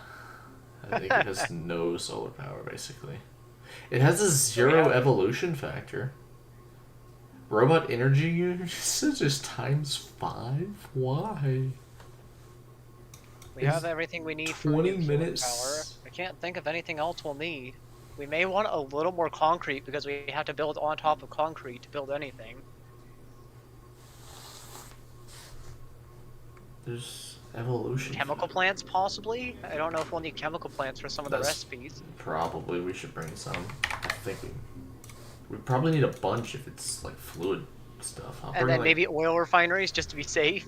I think it has no solar power basically. It has a 0 evolution factor. Robot energy usage is ×5? Why? We have everything we need for 20 nuclear minutes. power. I can't think of anything else we'll need. We may want a little more concrete because we have to build on top of concrete to build anything. There's evolution. Chemical plants, possibly? I don't know if we'll need chemical plants for some of the recipes. Probably we should bring some. I think we probably need a bunch if it's like fluid stuff. And then maybe oil refineries just to be safe.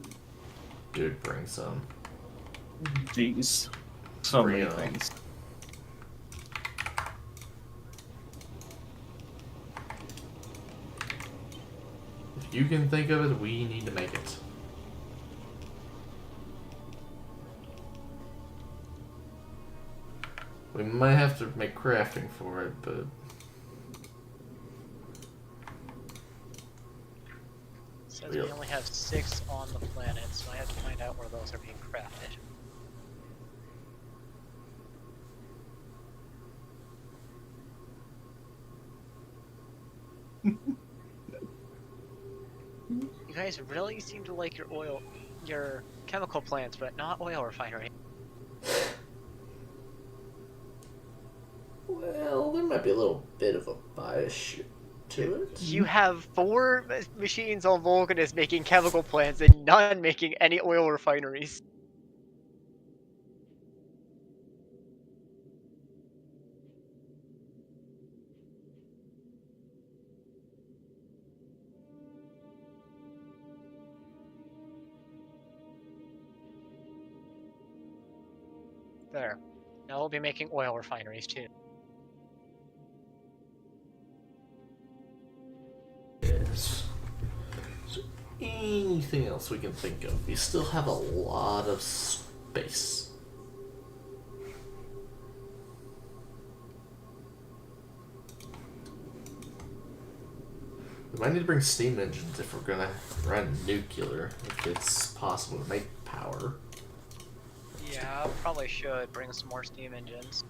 Dude, bring some. Jeez. So many Real. things. If you can think of it, we need to make it. We might have to make crafting for it, but Says we only have 6 on the planet, so I have to find out where those are being crafted. You guys really seem to like your chemical plants, but not oil refinery. Well, there might be a little bit of a bias to it. You have 4 machines on Vulcanus making chemical plants and none making any oil refineries. There. Now we'll be making oil refineries too. Yes. So anything else we can think of? We still have a lot of space. We might need to bring steam engines if we're gonna run nuclear, if it's possible to make power. Yeah, probably should bring some more steam engines.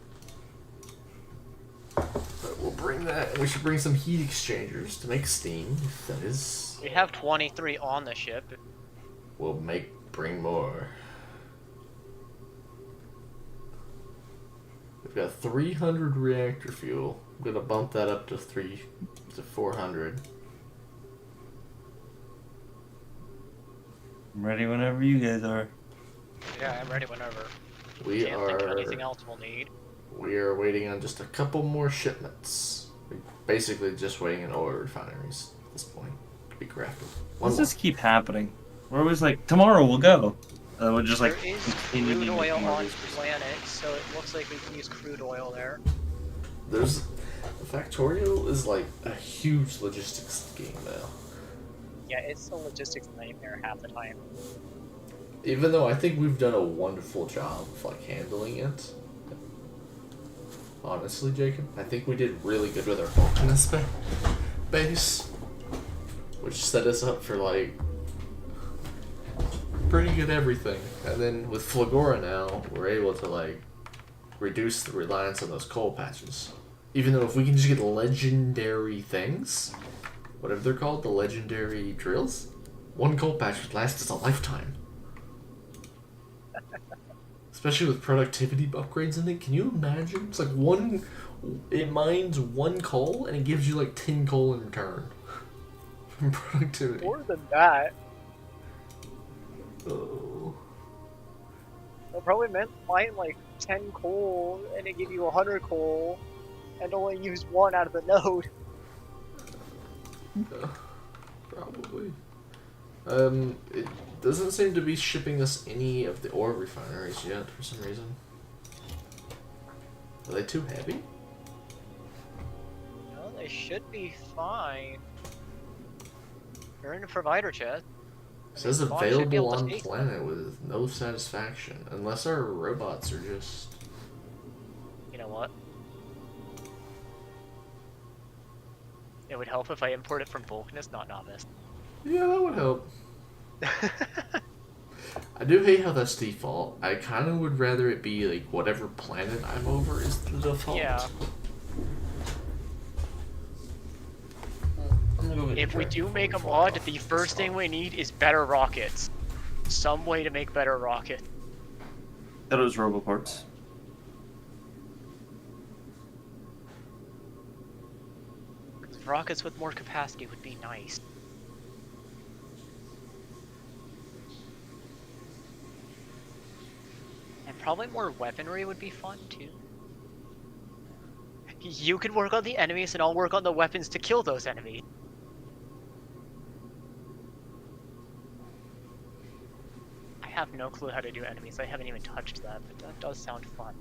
But we'll bring that, and we should bring some heat exchangers to make steam, if that is. We have 23 on the ship. We'll bring more. We've got 300 reactor fuel. I'm gonna bump that up to 400. I'm ready whenever you guys are. Yeah, I'm ready whenever. We Can't think of anything else we'll need. We are waiting on just a couple more shipments. We're basically just waiting on oil refineries at this point to be crafted. Why does this keep happening? We're always like, tomorrow we'll go. We're just like, There is continually crude oil making more on resources. planet, so it looks like we can use crude oil there. There's Factorial is like a huge logistics game now. Yeah, it's a logistics nightmare half the time. Even though I think we've done a wonderful job of like handling it. Honestly, Jacob, I think we did really good with our Vulcanus base, which set us up for like pretty good everything. And then with Flagora now, we're able to like reduce the reliance on those coal patches. Even though if we can just get legendary things, whatever they're called, the legendary drills, one coal patch would last us a lifetime. Especially with productivity upgrades in it. Can you imagine? It's like it mines 1 coal and it gives you like 10 coal in return. From productivity. More than that. Oh. They'll probably mine like 10 coal and it give you 100 coal and only use 1 out of the node. Probably. It doesn't seem to be shipping us any of the ore refineries yet for some reason. Are they too heavy? No, they should be fine. They're in the provider chest. It says Spawn should be able available to on take them. planet with no satisfaction. Unless our robots are just... You know what? It would help if I import it from Vulcanus, not Novice. Yeah, that would help. I do hate how that's default. I kind of would rather it be like whatever planet I'm over is the default. Yeah. I'm gonna go with If we direct do make a default mod, off the this first thing one. we need is better rockets. Some way to make better rockets. That was Roboports. Rockets with more capacity would be nice. And probably more weaponry would be fun too. You could work on the enemies and I'll work on the weapons to kill those enemies. I have no clue how to do enemies. I haven't even touched that, but that does sound fun.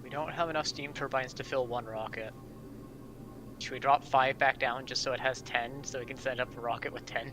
We don't have enough steam turbines to fill 1 rocket. Should we drop 5 back down just so it has 10, so we can send up a rocket with 10?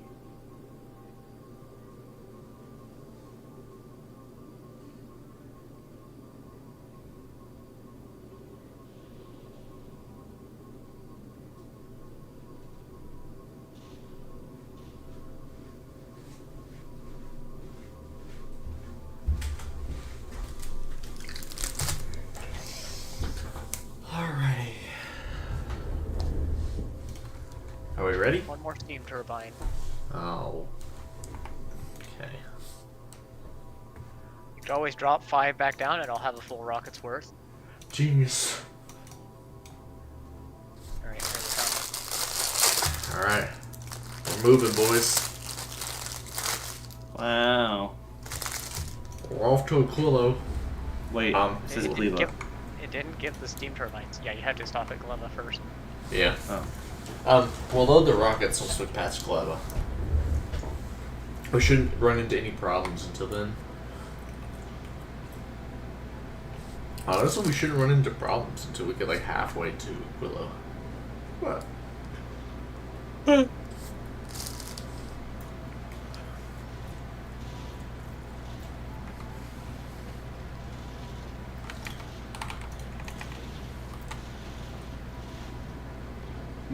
we ready? One more steam turbine. Oh. Okay. You could always drop 5 back down and I'll have a full rocket's worth. Genius. Alright, here we come. Alright. We're moving, boys. Wow. We're off to Aquilo. Wait, this is It didn't, Lila. it didn't give the steam turbines. Yeah, you had to stop at Gleva first. Yeah. Oh. We'll load the rockets once we pass Gleba. We shouldn't run into any problems until then. Honestly, we shouldn't run into problems until we get like halfway to Aquilo. What?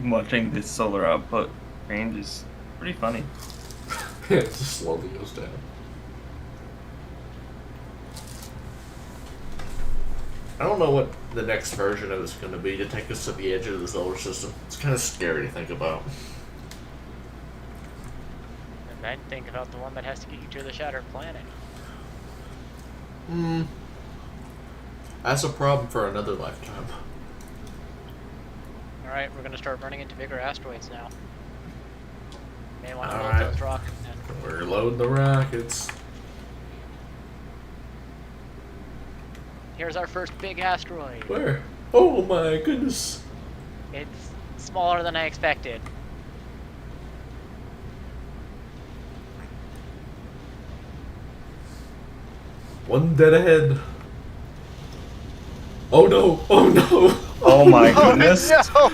Watching this solar output range is pretty funny. It just slowly goes down. I don't know what the next version of it's going to be to take us to the edge of the solar system. It's kind of scary to think about. And then think about the one that has to get you to the Shattered Planet. That's a problem for another lifetime. Alright, we're gonna start running into bigger asteroids now. May want to load Alright. those rockets then. We're loading the rockets. Here's our first big asteroid. Where? Oh my goodness. It's smaller than I expected. One dead ahead. Oh no! Oh no! Oh my Oh, goodness! no!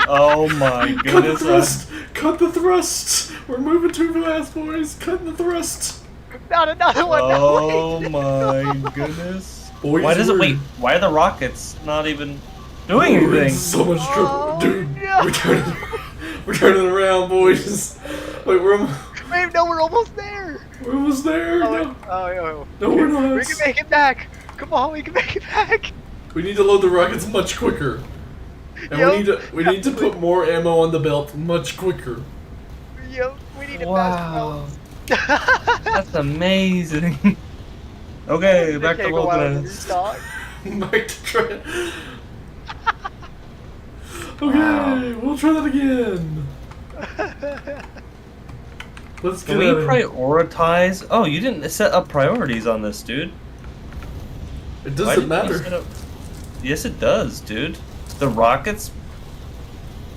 Oh my Cut the goodness! thrust! Cut the thrust! We're moving too fast, boys! Cut the thrust! Not another one! Oh No, my goodness! Boys, Why does it we're- wait? Why are the rockets not even doing We're in anything? so much trouble, Oh, dude. no. We're turning around, boys. Wait, Wait, no, we're almost there! we're almost there. Oh, No, oh. no, we're not. We can make it back! Come on, we can make it back! We need to load the rockets much quicker, and Yep. we need to put more ammo on the belt much quicker. Yep, we need to Wow, pass that's amazing. Okay, back to go out and wilderness. restock. Back to try. Okay, Wow. we'll try that again. Let's get Can we out of here. prioritize? Oh, you didn't set up priorities on this, dude. It Why doesn't didn't you matter. set up- Yes, it does, dude. The rockets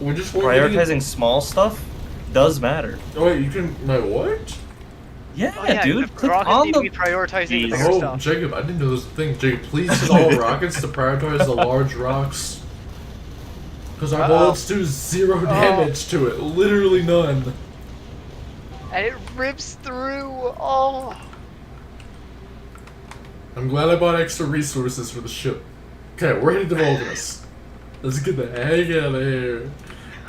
We're just prioritizing small stuff does matter. Oh wait, you can. My what? Yeah, Oh, yeah, dude. the Click rockets on need to the. be prioritizing the Jeez. bigger Oh, stuff. Jacob, I didn't know this was a thing. Jacob, please use all rockets to prioritize the large rocks. Because our Uh-oh. bullets do zero damage to it. Literally none. And it rips through. Oh. I'm glad I bought extra resources for the ship. Okay, we're headed to Vulcanus. Let's get the heck out of here.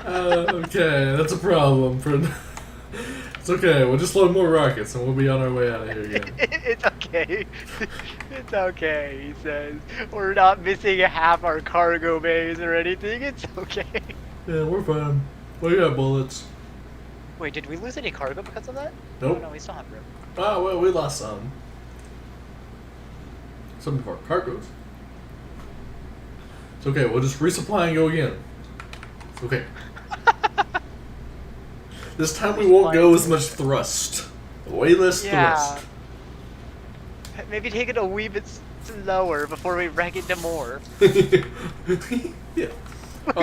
Okay, that's a problem. It's okay, we'll just load more rockets and we'll be on our way out of here again. It's okay. It's okay, he says. We're not missing half our cargo bays or anything. It's okay. Yeah, we're fine. We got bullets. Wait, did we lose any cargo because of that? Nope. Oh, no, we still have room. Oh, well, we lost some. Some of our cargoes. It's okay, we'll just resupply and go again. It's okay. This time we won't go as much thrust. Way less Yeah. thrust. Maybe take it a wee bit slower before we wreck into more. Yeah.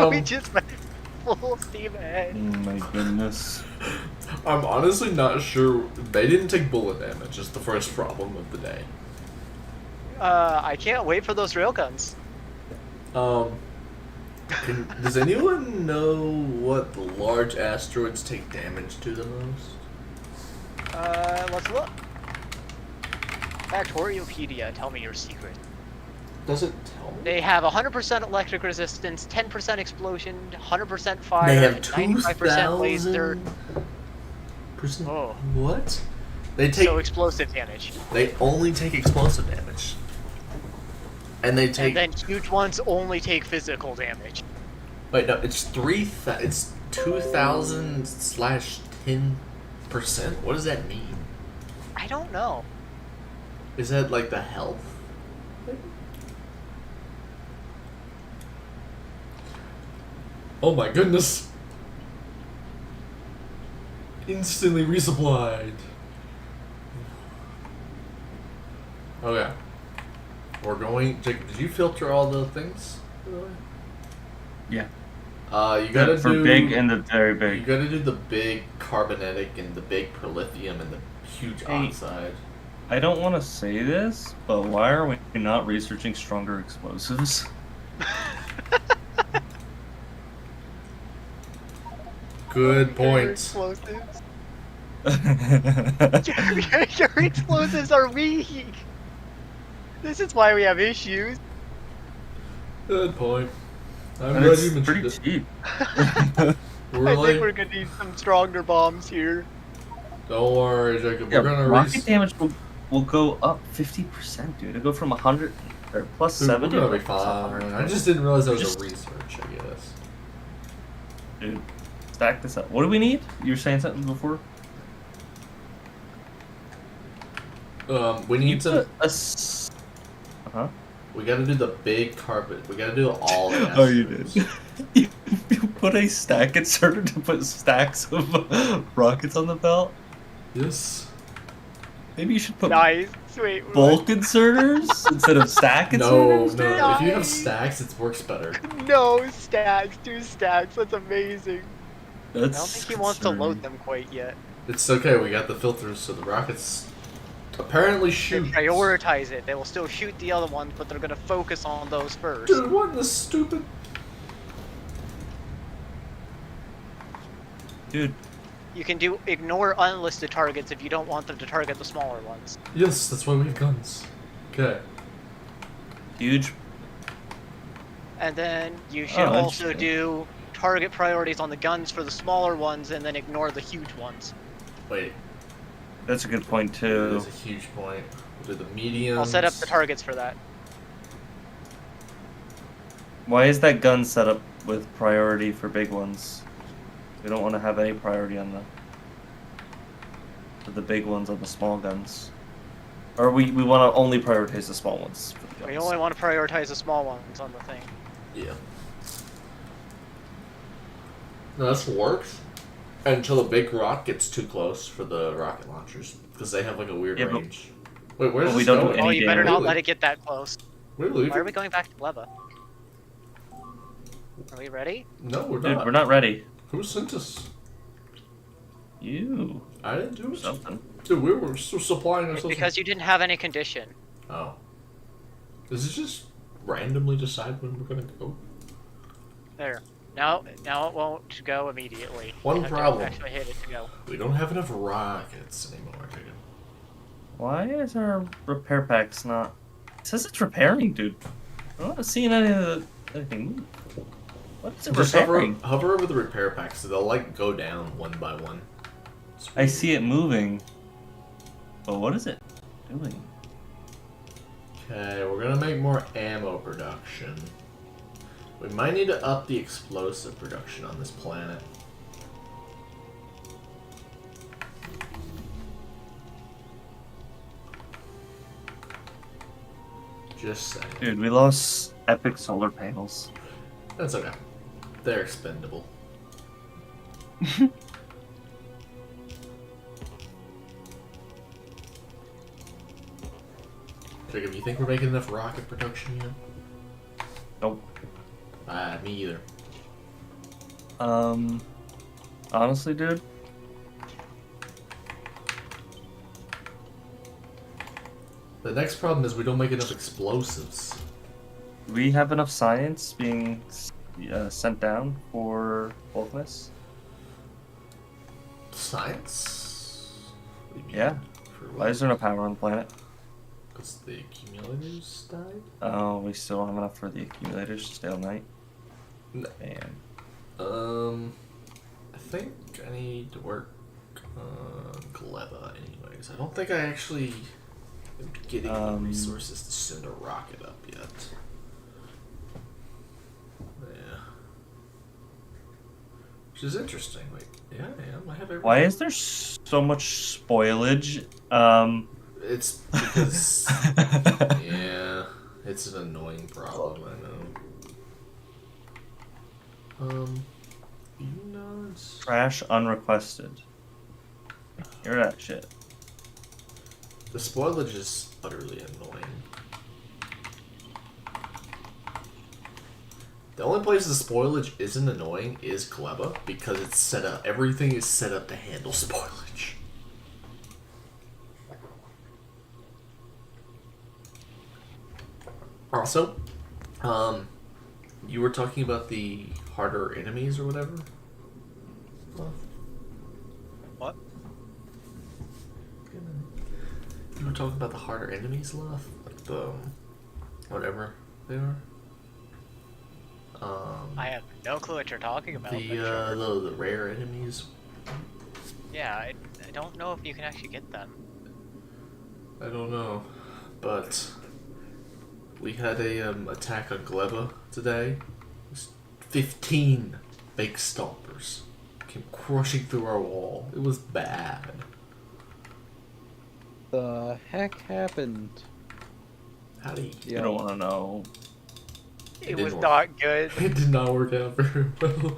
We just went full steam ahead. Oh my goodness. I'm honestly not sure. They didn't take bullet damage, is the first problem of the day. I can't wait for those railguns. Does anyone know what large asteroids take damage to the most? Let's look. Factoriopedia, tell me your secret. Does it tell me? They have 100% electric resistance, 10% explosion, 100% fire, They have and 95% laser. 2,000%. Oh. What? They take. So explosive damage. They only take explosive damage. And they take. And then huge ones only take physical damage. Wait, no, it's 2000/10%? What does that mean? I don't know. Is that like the health? Oh my goodness! Instantly resupplied. Okay. We're going. Jacob, did you filter all the things? Yeah. You gotta For do big and the very You big. gotta do the big carbonetic and the big perlithium and the huge Hey. oxide. I don't want to say this, but why are we not researching stronger explosives? Good Your point. explosives. Your explosives are weak. This is why we have issues. Good point. I'm And glad it's you mentioned pretty it. cheap. We're I like, think we're gonna need some stronger bombs here. don't worry, Jacob. Yeah, We're gonna rocket damage will go up 50%, dude. It'll go from 100 or plus Dude, 70. we're gonna be to plus fine. 100. I just didn't realize that was Just- a research, I guess. Dude, stack this up. What do we need? You were saying something before? We need to. Uh-huh. We gotta do the big carbon. We gotta do all the Oh, you esters. did. You put a stack inserter to put stacks of rockets on the belt? Yes. Maybe you should put Nice. Wait. bulk inserters instead of stack No, inserters? no. dude? If you have Nice. stacks, it works better. No stacks. 2 stacks. That's amazing. That's I don't think he wants to load them quite yet. It's okay. We got the filters, so the rockets apparently They shoot. prioritize it. They will still shoot the other ones, but they're gonna focus on those first. Dude, what in the stupid? Dude, You can do ignore unlisted targets if you don't want them to target the smaller ones. Yes, that's why we have guns. Okay. huge. And then you should Oh, also interesting. do target priorities on the guns for the smaller ones and then ignore the huge ones. Wait. That's a good point, too. That's a huge point. We'll do the mediums. I'll set up the targets for that. Why is that gun set up with priority for big ones? We don't want to have any priority on the big ones on the small guns. Or we want to only prioritize the small ones for the guns. We only want to prioritize the small ones on the thing. Yeah. No, this works. Until the big rock gets too close for the rocket launchers. Because they have like a weird Yeah, but- range. Wait, where's but we this don't do going? any Oh, you better not Really? let it get that close. We're leaving? Why are we going back to Leva? Are we ready? No, we're Dude, not. we're not ready. Who sent us? You. I didn't do it. Something. Dude, we were still supplying It's ourselves. because you didn't have any condition. Oh. Does it just randomly decide when we're gonna go? There. Now it won't go immediately. One You have to problem. actually hit it to go. We don't have enough rockets anymore, Jacob. Why is our repair packs not... It says it's repairing, dude. I'm not seeing anything move. What is it Just repairing? hover over the repair packs, so they'll like go down one by one. It's I weird. see it moving. But what is it doing? Okay, we're gonna make more ammo production. We might need to up the explosive production on this planet. Just saying. Dude, we lost epic solar panels. That's okay. They're expendable. Jacob, you think we're making enough rocket production yet? Nope. Me either. Honestly, dude, The next problem is we don't make enough explosives. do we have enough science being sent down for bulkness? Science? What do you mean? Yeah. For Why is there no power on the planet? Because the accumulators died? Oh, we still don't have enough for the accumulators to stay all night? No. Man. I think I need to work on Gleba anyways. I don't think I actually am getting the resources to send a rocket up yet. Yeah. which is interesting. Wait, yeah, I am. I have everything. Why is there so much spoilage? It's because yeah, it's an annoying problem. I know. You know, it's... Trash unrequested. Hear that shit. The spoilage is utterly annoying. The only place the spoilage isn't annoying is Gleba, because it's set up. Everything is set up to handle spoilage. Also, you were talking about the harder enemies or whatever? What? You were talking about the harder enemies, Love? Like the... whatever they are? I have no clue what you're talking about. but sure. The rare enemies? Yeah, I don't know if you can actually get them. I don't know, but... we had a attack on Gleba today. It was 15 big stompers came crushing through our wall. It was bad. The heck happened? How do you... You don't want to know. It didn't was work. not good. It did not work out very well.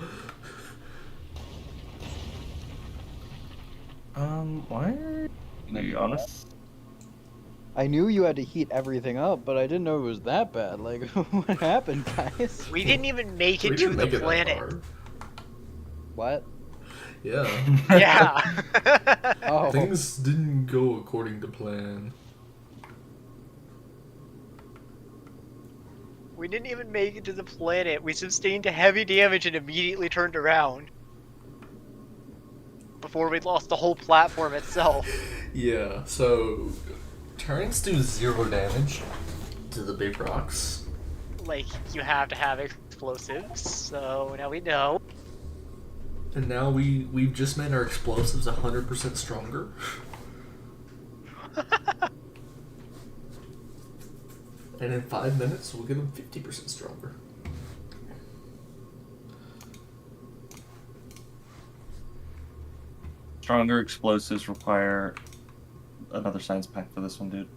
Why are you honest? I knew you had to heat everything up, but I didn't know it was that bad. Like, what happened, guys? We didn't even make We it to didn't the make it that planet. far. What? Yeah. Yeah. Oh, Things didn't go according to plan. We didn't even make it to the planet. We sustained heavy damage and immediately turned around. Before we lost the whole platform itself. Yeah, so turrets do 0 damage to the big rocks. Like, you have to have explosives, so now we know. And now we've just made our explosives 100% stronger. And in 5 minutes, we'll get them 50% stronger. Stronger explosives require another science pack for this one, dude.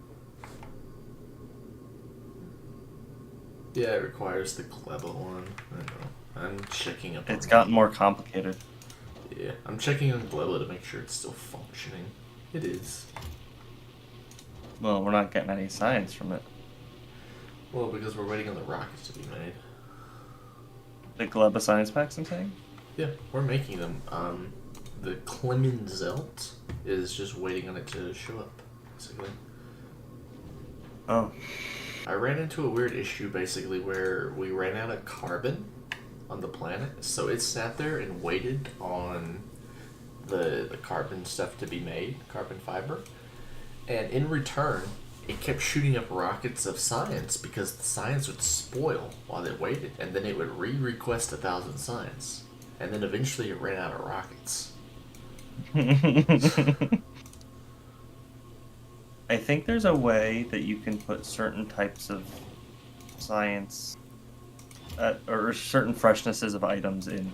Yeah, it requires the Gleba one. I know. I'm checking up. It's on gotten more complicated. Yeah, I'm checking on Gleba to make sure it's still functioning. It is. Well, we're not getting any science from it. Well, because we're waiting on the rockets to be made. The Gleba science packs, I'm saying? Yeah, we're making them. The Clemenzelt is just waiting on it to show up, basically. Oh. I ran into a weird issue, basically, where we ran out of carbon on the planet, so it sat there and waited on the carbon stuff to be made, carbon fiber, and in return, it kept shooting up rockets of science because the science would spoil while it waited, and then it would re-request 1,000 science, and then eventually it ran out of rockets. I think there's a way that you can put certain types of science or certain freshnesses of items in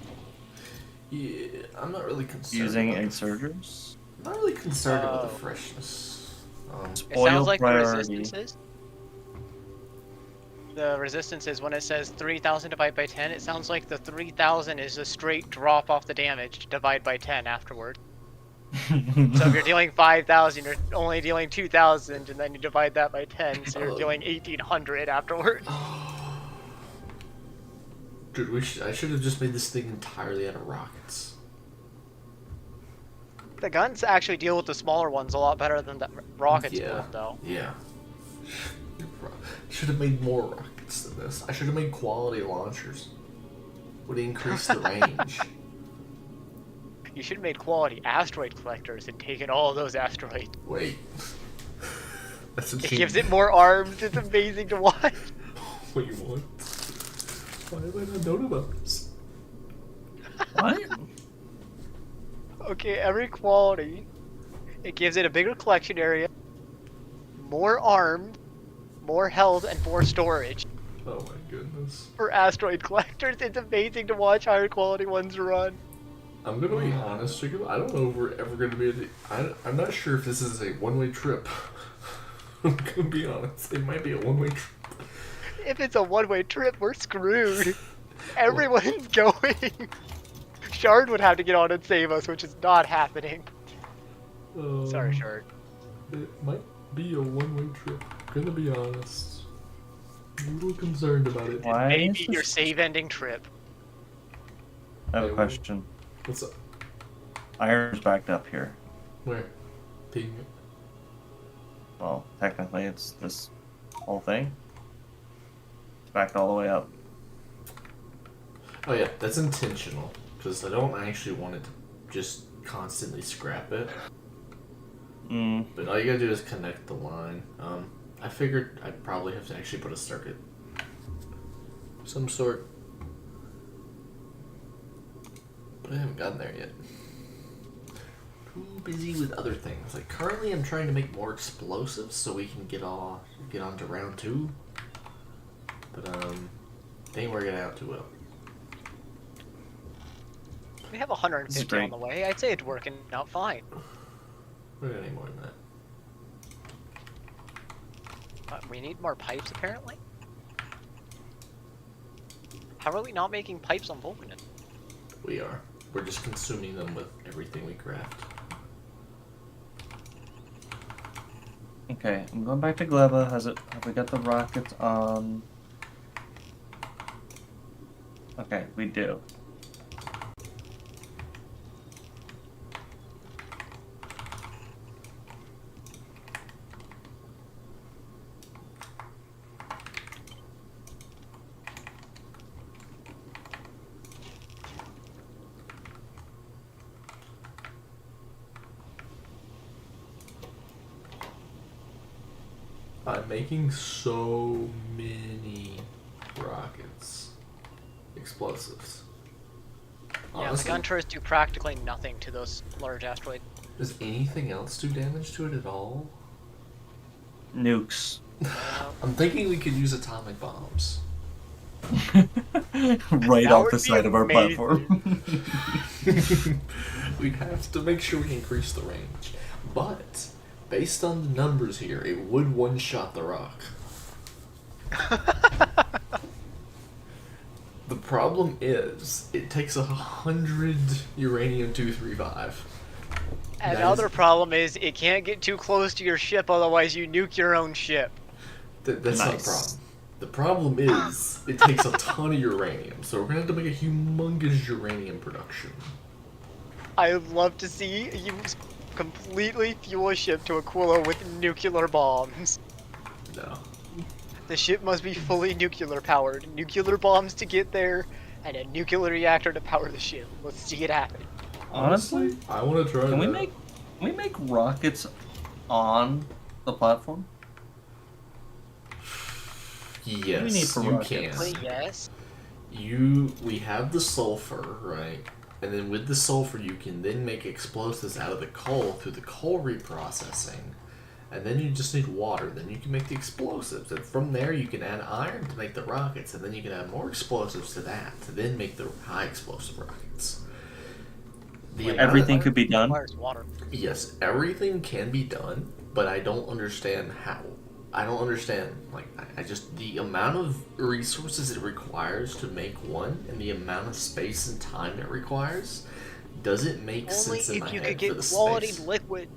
Yeah, I'm not really concerned using about exergers. I'm not really concerned about Oh. the freshness. It Spoil sounds like priority. the resistances. The resistances, when it says 3,000 divided by 10, it sounds like the 3,000 is a straight drop off the damage, divide by 10 afterward. So if you're dealing 5,000, you're only dealing 2,000, and then you divide that by 10, so you're Oh. dealing 1,800 afterward. Dude, I should have just made this thing entirely out of rockets. The guns actually deal with the smaller ones a lot better than the rockets Yeah. would, though. Yeah. Should have made more rockets than this. I should have made quality launchers. Would increase the range. You should have made quality asteroid collectors and taken all of those asteroids. Wait. That's a It gives it more arms. It's amazing to watch. Wait, what? Why have I not known about this? What? Okay, every quality, it gives it a bigger collection area, more armed, more health, and more storage. Oh my goodness. For asteroid collectors, it's amazing to watch higher quality ones run. I'm gonna be honest, Jacob. I don't know if we're ever gonna be able to. I'm not sure if this is a one-way trip. I'm gonna be honest. It might be a one-way trip. If it's a one-way trip, we're screwed. Everyone's going. Shard would have to get on and save us, which is not happening. Sorry, Shard. It might be a one-way trip. Gonna be honest. I'm a little concerned about it. Why Maybe is your this- save-ending trip. I have Hey, a question. What's up? Iron's backed up here. Where? Dang it. Well, technically, it's this whole thing. It's backed all the way up. Oh yeah, that's intentional. Because I don't actually want it to just constantly scrap it. Mm. But all you gotta do is connect the line. I figured I'd probably have to actually put a circuit. of Some sort. But I haven't gotten there yet. Too busy with other things. Like currently I'm trying to make more explosives so we can get on to round 2. But they ain't working out too well. We have 150 on great. the way. I'd say it's working out fine. We're gonna need more than that. We need more pipes, apparently. How are we not making pipes on Vulcan? We are. We're just consuming them with everything we craft. Okay, I'm going back to Gleba. Have we got the rockets on? Okay, we do. I'm making so many rockets. Explosives. Yeah, the Honestly, gun turrets do practically nothing to those large asteroids. does anything else do damage to it at all? Nukes. I'm thinking we could use atomic bombs. Right That off would the be side of our amazing. platform. We'd have to make sure we increase the range. But, based on the numbers here, it would one-shot the rock. The problem is, it takes 100 uranium-235. And That the other is- problem is it can't get too close to your ship, otherwise you nuke your own ship. That's not the Nice. problem. The problem is, it takes a ton of uranium, so we're gonna have to make a humongous uranium production. I would love to see you completely fuel a ship to Aquila with nuclear bombs. No. The ship must be fully nuclear powered. Nuclear bombs to get there, and a nuclear reactor to power the ship. Let's see it happen. Honestly, I want to try Can we that. make rockets on the platform? Yes, we need for you rockets? can. Technically, yes. We have the sulfur, right? And then with the sulfur, you can then make explosives out of the coal through the coal reprocessing. And then you just need water. Then you can make the explosives. And from there, you can add iron to make the rockets. And then you can add more explosives to that to then make the high explosive rockets. The amount of- Everything could be done. Requires water. Yes, everything can be done, but I don't understand how. I don't understand, like, I just, the amount of resources it requires to make one and the amount of space and time it requires doesn't make Only sense in my if you head could for get the quality space. liquid.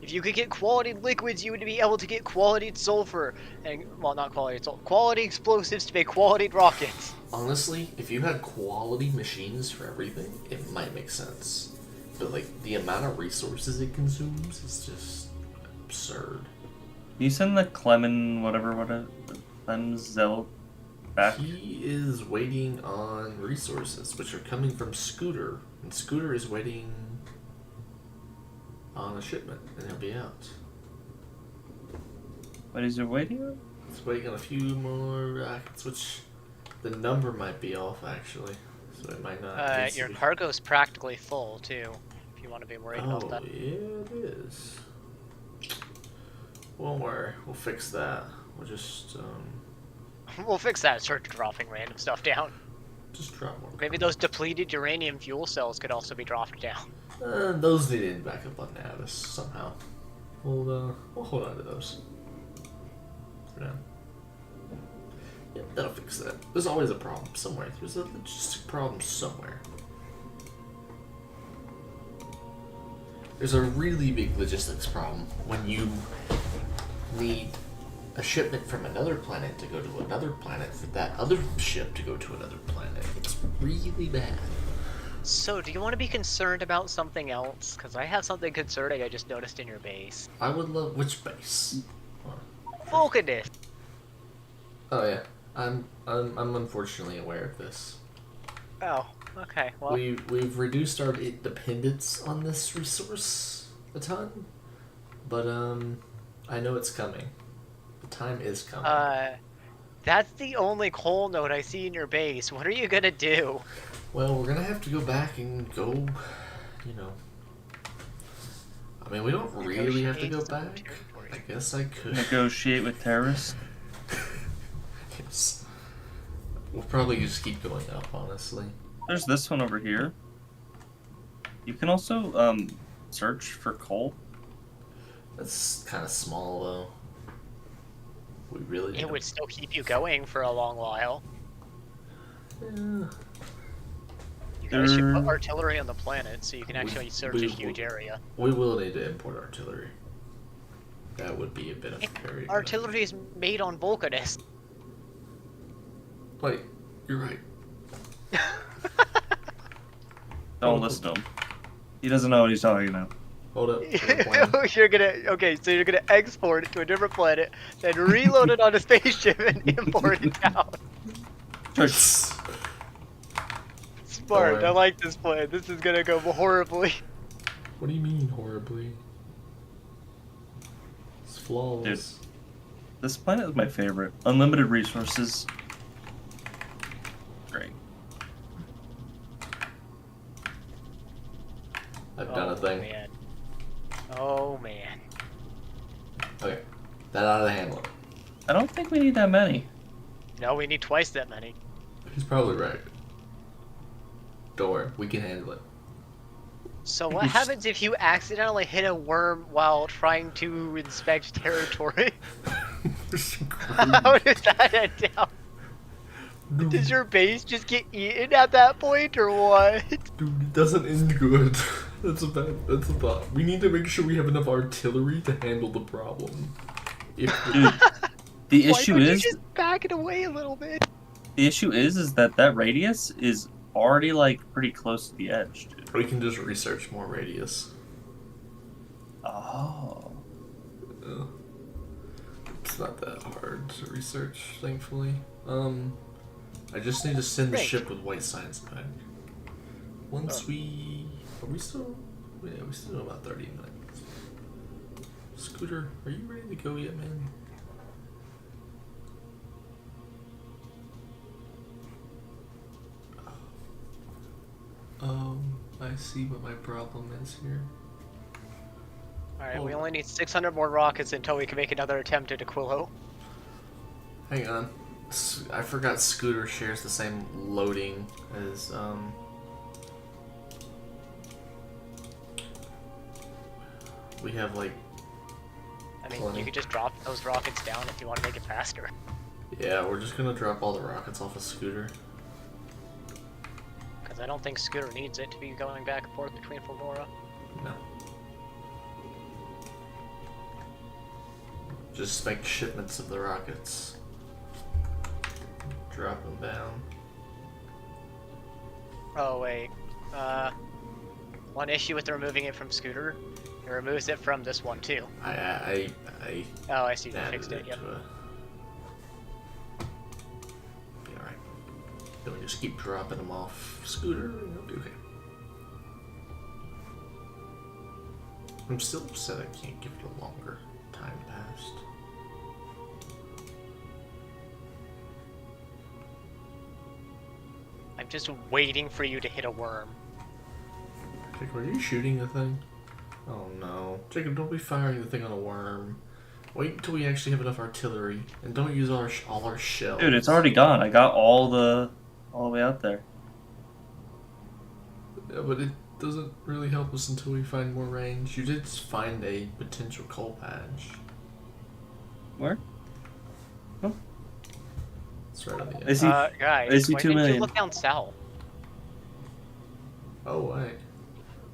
If you could get quality liquids, you would be able to get quality sulfur. And, well, not quality sulfur. Quality explosives to make quality rockets. Honestly, if you had quality machines for everything, it might make sense. But, like, the amount of resources it consumes is just absurd. You send the Clemzel back. He is waiting on resources, which are coming from Scooter, and Scooter is waiting on a shipment, and he'll be out. What is your waiting on? He's waiting on a few more rockets, which the number might be off actually, so it might not. Your cargo's practically full, too. If you want to be worried about Oh that. yeah, it is. Won't worry, we'll fix that. We'll just We'll fix that. Start dropping random stuff down. Just drop more. Maybe those depleted uranium fuel cells could also be dropped down. Those needed back up on Navis somehow. We'll hold on to those for now. Yep, that'll fix that. There's always a problem somewhere. There's a logistic problem somewhere. There's a really big logistics problem when you need a shipment from another planet to go to another planet for that other ship to go to another planet. It's really bad. So, do you want to be concerned about something else? Because I have something concerning I just noticed in your base. I would love which base? Vulcanist! Oh yeah, I'm unfortunately aware of this. Oh, okay, well... We've reduced our dependence on this resource a ton, but I know it's coming. The time is coming. That's the only coal node I see in your base. What are you gonna do? Well, we're gonna have to go back and go, you know. I mean, we don't really have to go back. I guess I could. Negotiate with terrorists. Yes. We'll probably just keep going up, honestly. There's this one over here. You can also search for coal. That's kind of small, though. We really. It would still keep you going for a long while. Yeah. You guys should put artillery on the planet so you can actually search a huge area. We will need to import artillery. That would be a bit of a very. Artillery is made on Vulcanist. Wait, you're right. Don't listen to him. He doesn't know what he's talking about. Hold up. You're gonna so you're gonna export it to a different planet, then reload it on a spaceship and import it down. Smart. Alright. I like this plan. This is gonna go horribly. What do you mean horribly? It's flawless. Dude. This planet is my favorite. Unlimited resources. Great. I've done a thing. Man. Oh man. Okay, that ought to handle it. I don't think we need that many. No, we need twice that many. He's probably right. Don't worry, we can handle it. So what happens if you accidentally hit a worm while trying to inspect territory? How does that end down? Does your base just get eaten at that point, or what? Dude, it doesn't end good. That's a thought. We need to make sure we have enough artillery to handle the problem. Dude, the issue Why don't is you just back it away a little bit? the issue is that radius is already like pretty close to the edge, dude. We can just research more radius. Oh. It's not that hard to research, thankfully. I just need to send the Great. ship with white science back. Once we... Are we still... Yeah, we still have about 30 minutes. Scooter, are you ready to go yet, man? I see what my problem is here. Alright, we only need 600 more rockets until we can make another attempt at Aquilo. Hang on. I forgot Scooter shares the same loading as, we have, like... I mean, plenty. you could just drop those rockets down if you want to make it faster. Yeah, we're just gonna drop all the rockets off of Scooter. Because I don't think Scooter needs it to be going back and forth between Flora. No. Just make shipments of the rockets. Drop them down. Oh, wait. One issue with removing it from Scooter, it removes it from this one too. I Oh, I see, you added fixed it, yep. to a... Be alright. Then we just keep dropping them off Scooter and it'll be okay. I'm still upset I can't give it a longer time passed. I'm just waiting for you to hit a worm. Jacob, are you shooting the thing? Oh no. Jacob, don't be firing the thing on a worm. Wait until we actually have enough artillery, and don't use all our shells. Dude, it's already gone. I got all the all the way out there. Yeah, but it doesn't really help us until we find more range. You did find a potential coal patch. Where? It's right on the I edge. see. Guys, I see why 2 didn't you million. look down south? Oh, wait.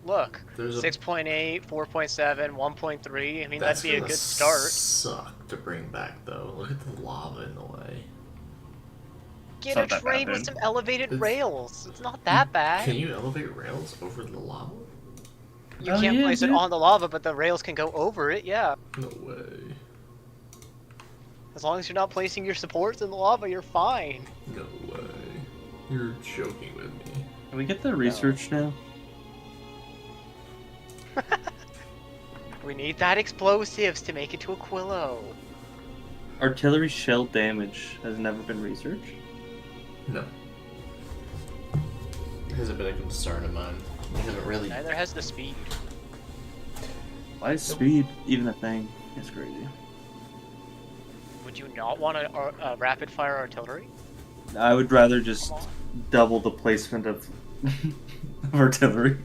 Look, There's a 6.8, 4.7, 1.3. I mean, That's that'd be a gonna good start. Suck to bring back though. Look at the lava in the way. Get not a that train bad, with dude. some elevated It's- rails. It's not that bad. Can you elevate rails over the lava? You Oh, can't yeah, place it dude. on the lava, but the rails can go over it, yeah. No way. As long as you're not placing your supports in the lava, you're fine. No way. You're joking with me. Can we get the research now? We need that explosives to make it to Aquilo. Artillery shell damage has never been researched. No. It hasn't been a concern of mine. We haven't really. Neither has the speed. Why is speed even a thing? It's crazy. Would you not want a rapid fire artillery? I would rather just Come on. double the placement of, of artillery.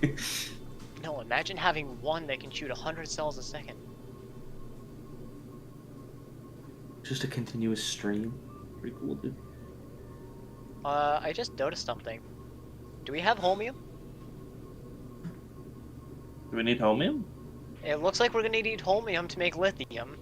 No, imagine having one that can shoot 100 cells a second. Just a continuous stream. Pretty cool, dude. I just noticed something. Do we have holmium? Do we need homium? It looks like we're gonna need holmium to make lithium.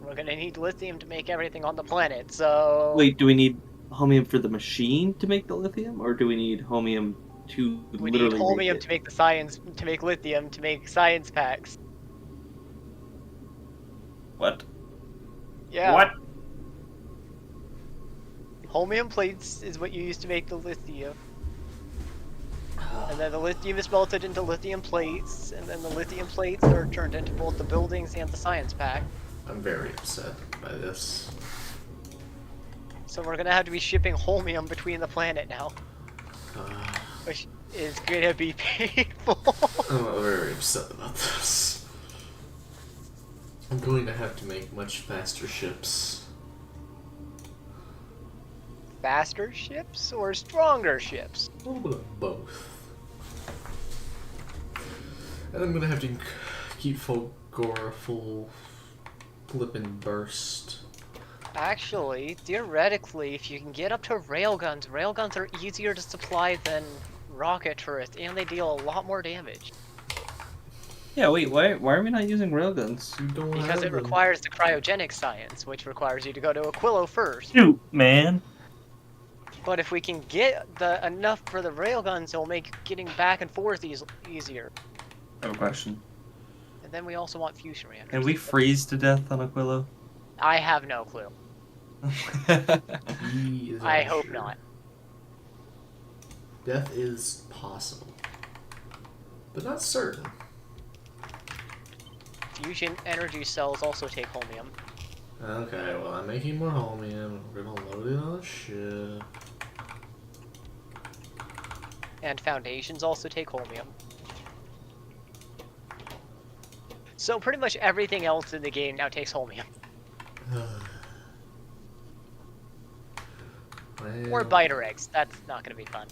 We're gonna need lithium to make everything on the planet, so... Wait, do we need homium for the machine to make the lithium, or do we need homium to We need literally holmium make to make the science, to make lithium, to make science packs. What? Yeah. What? Holmium plates is what you use to make the lithium. And then the lithium is melted into lithium plates, and then the lithium plates are turned into both the buildings and the science pack. I'm very upset by this. So we're gonna have to be shipping holmium between the planet now, which is gonna be painful. I'm very upset about this. I'm going to have to make much faster ships. Faster ships or stronger ships? A little bit of both. And I'm gonna have to keep Fulgora full flip and burst. Actually, theoretically, if you can get up to railguns are easier to supply than rocket turrets, and they deal a lot more damage. Yeah, wait, why are we not using railguns? You don't Because have it them. requires the cryogenic science, which requires you to go to Aquilo first. Shoot, man. But if we can get enough for the railguns, it'll make getting back and forth easier. I have a question. And then we also want fusion reactors. Can we freeze to death on Aquilo? I have no clue. He is I unsure. hope not. Death is possible, but not certain. Fusion energy cells also take holmium. Okay, well, I'm making more holmium. We're gonna load it on a ship. And foundations also take holmium. So pretty much everything else in the game now takes holmium. Or Well, biter eggs. That's not gonna be fun.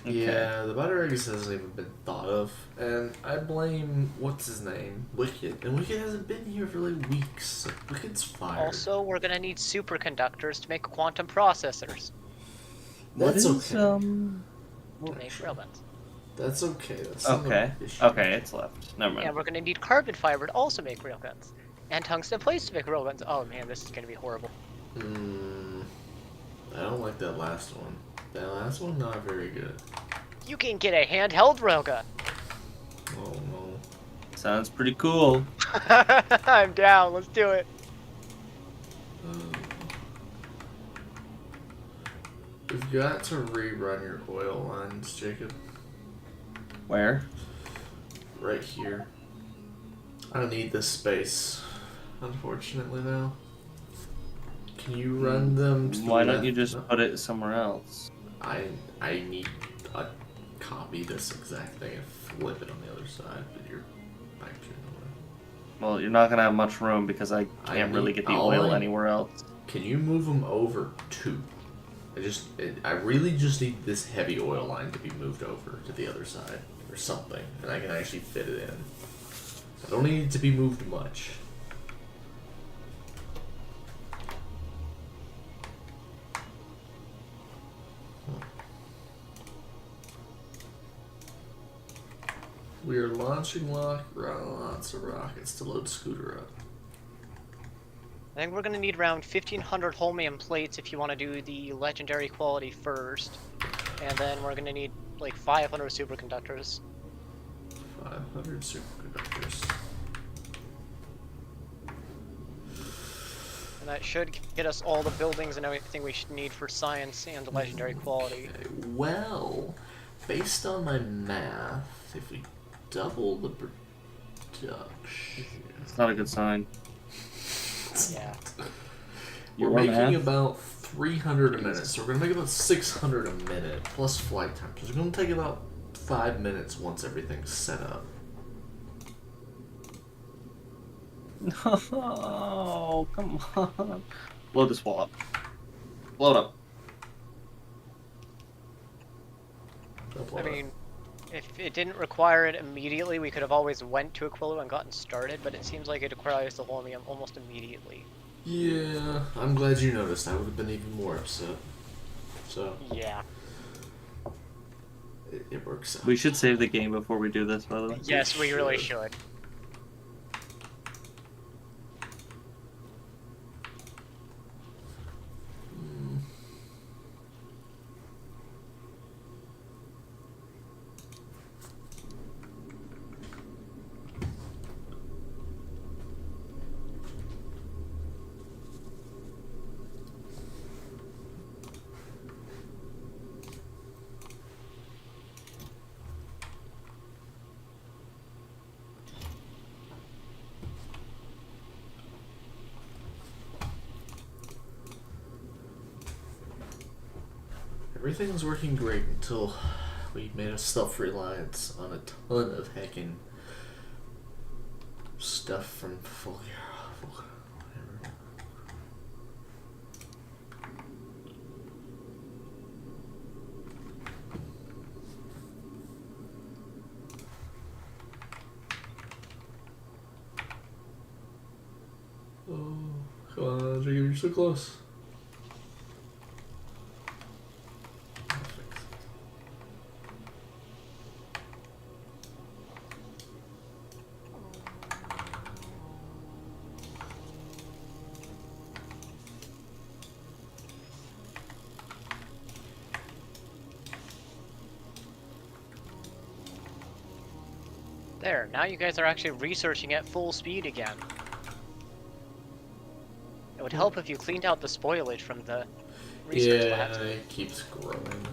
Yeah, the butter eggs hasn't even been thought of, and I blame what's his name, Wicked, and Wicked hasn't been here for like weeks. Wicked's fired. Also, we're gonna need superconductors to make quantum processors. That's What is, okay. To make railguns. That's okay. That's not Okay. an issue. Okay, it's left. Never mind. And we're gonna need carbon fiber to also make railguns. And tungsten plates to make railguns. Oh man, this is gonna be horrible. I don't like that last one. That last one, not very good. You can get a handheld railgun. Oh no. Sounds pretty cool. I'm down. Let's do it. We've got to rerun your oil lines, Jacob. Where? Right here. I don't need this space, unfortunately, now. Can you run them to the Why don't left? you just No. put it somewhere else? I need a copy this exact thing and flip it on the other side, but you're back to nowhere. Well, you're not gonna have much room because I can't really get the oil anywhere else. Can you move them over 2? I really just need this heavy oil line to be moved over to the other side or something, and I can actually fit it in. I don't need it to be moved much. We are launching lots of rockets to load Scooter up. I think we're gonna need around 1,500 holmium plates if you want to do the legendary quality first, and then we're gonna need like 500 superconductors. 500 superconductors. And that should get us all the buildings and everything we should need for science and the legendary quality. Okay, well, based on my math, if we double the production... It's not a good sign. Yeah. We're making about 300 a minute, so we're going to make about 600 a minute, plus flight time. So it's going to take about 5 minutes once everything's set up. No, come on. Blow this wall up. Blow it up. I mean, if it didn't require it immediately, we could have always went to Aquilo and gotten started, but it seems like it requires the holmium almost immediately. Yeah, I'm glad you noticed. I would have been even more upset. So, Yeah. it works out. We should save the game before we do this, by the way. Yes, we really should. Everything was working great until we made a self-reliance on a ton of heckin' stuff from Fulgura. Whatever. Oh, come on, Jacob, you're so close. There, now you guys are actually researching at full speed again. It would help if you cleaned out the spoilage from the research labs. Yeah, it keeps growing.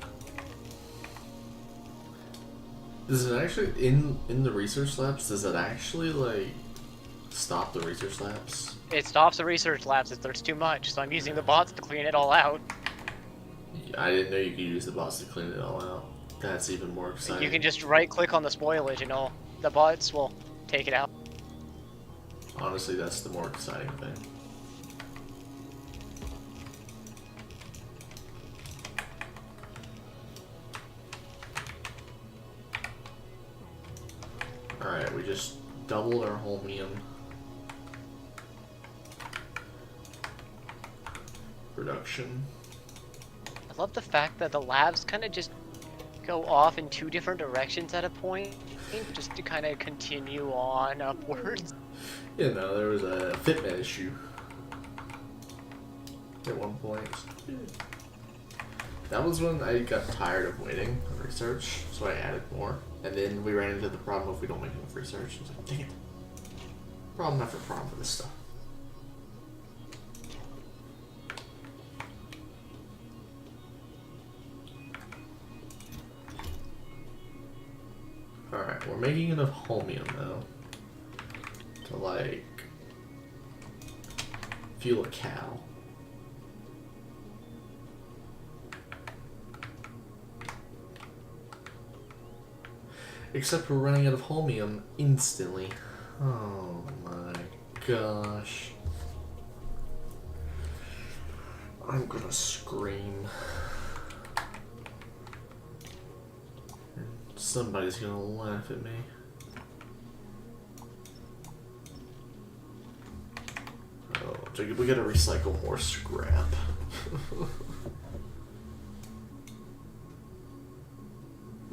Does it actually, in the research labs, does it actually, like, stop the research labs? It stops the research labs if there's too much, so I'm using the bots to clean it all out. I didn't know you could use the bots to clean it all out. That's even more exciting. You can just right-click on the spoilage and the bots will take it out. Honestly, that's the more exciting thing. Alright, we just doubled our holmium production. I love the fact that the labs kind of just go off in 2 different directions at a point, just to kind of continue on upwards. You know, there was a fitment issue at one point. That was when I got tired of waiting on research, so I added more. And then we ran into the problem if we don't make enough research. I was like, dang it. Problem after problem with this stuff. Alright, we're making enough holmium now to, like, fuel a cow. Except we're running out of holmium instantly. Oh my gosh. I'm gonna scream. And somebody's gonna laugh at me. Oh, Jacob, we gotta recycle more scrap.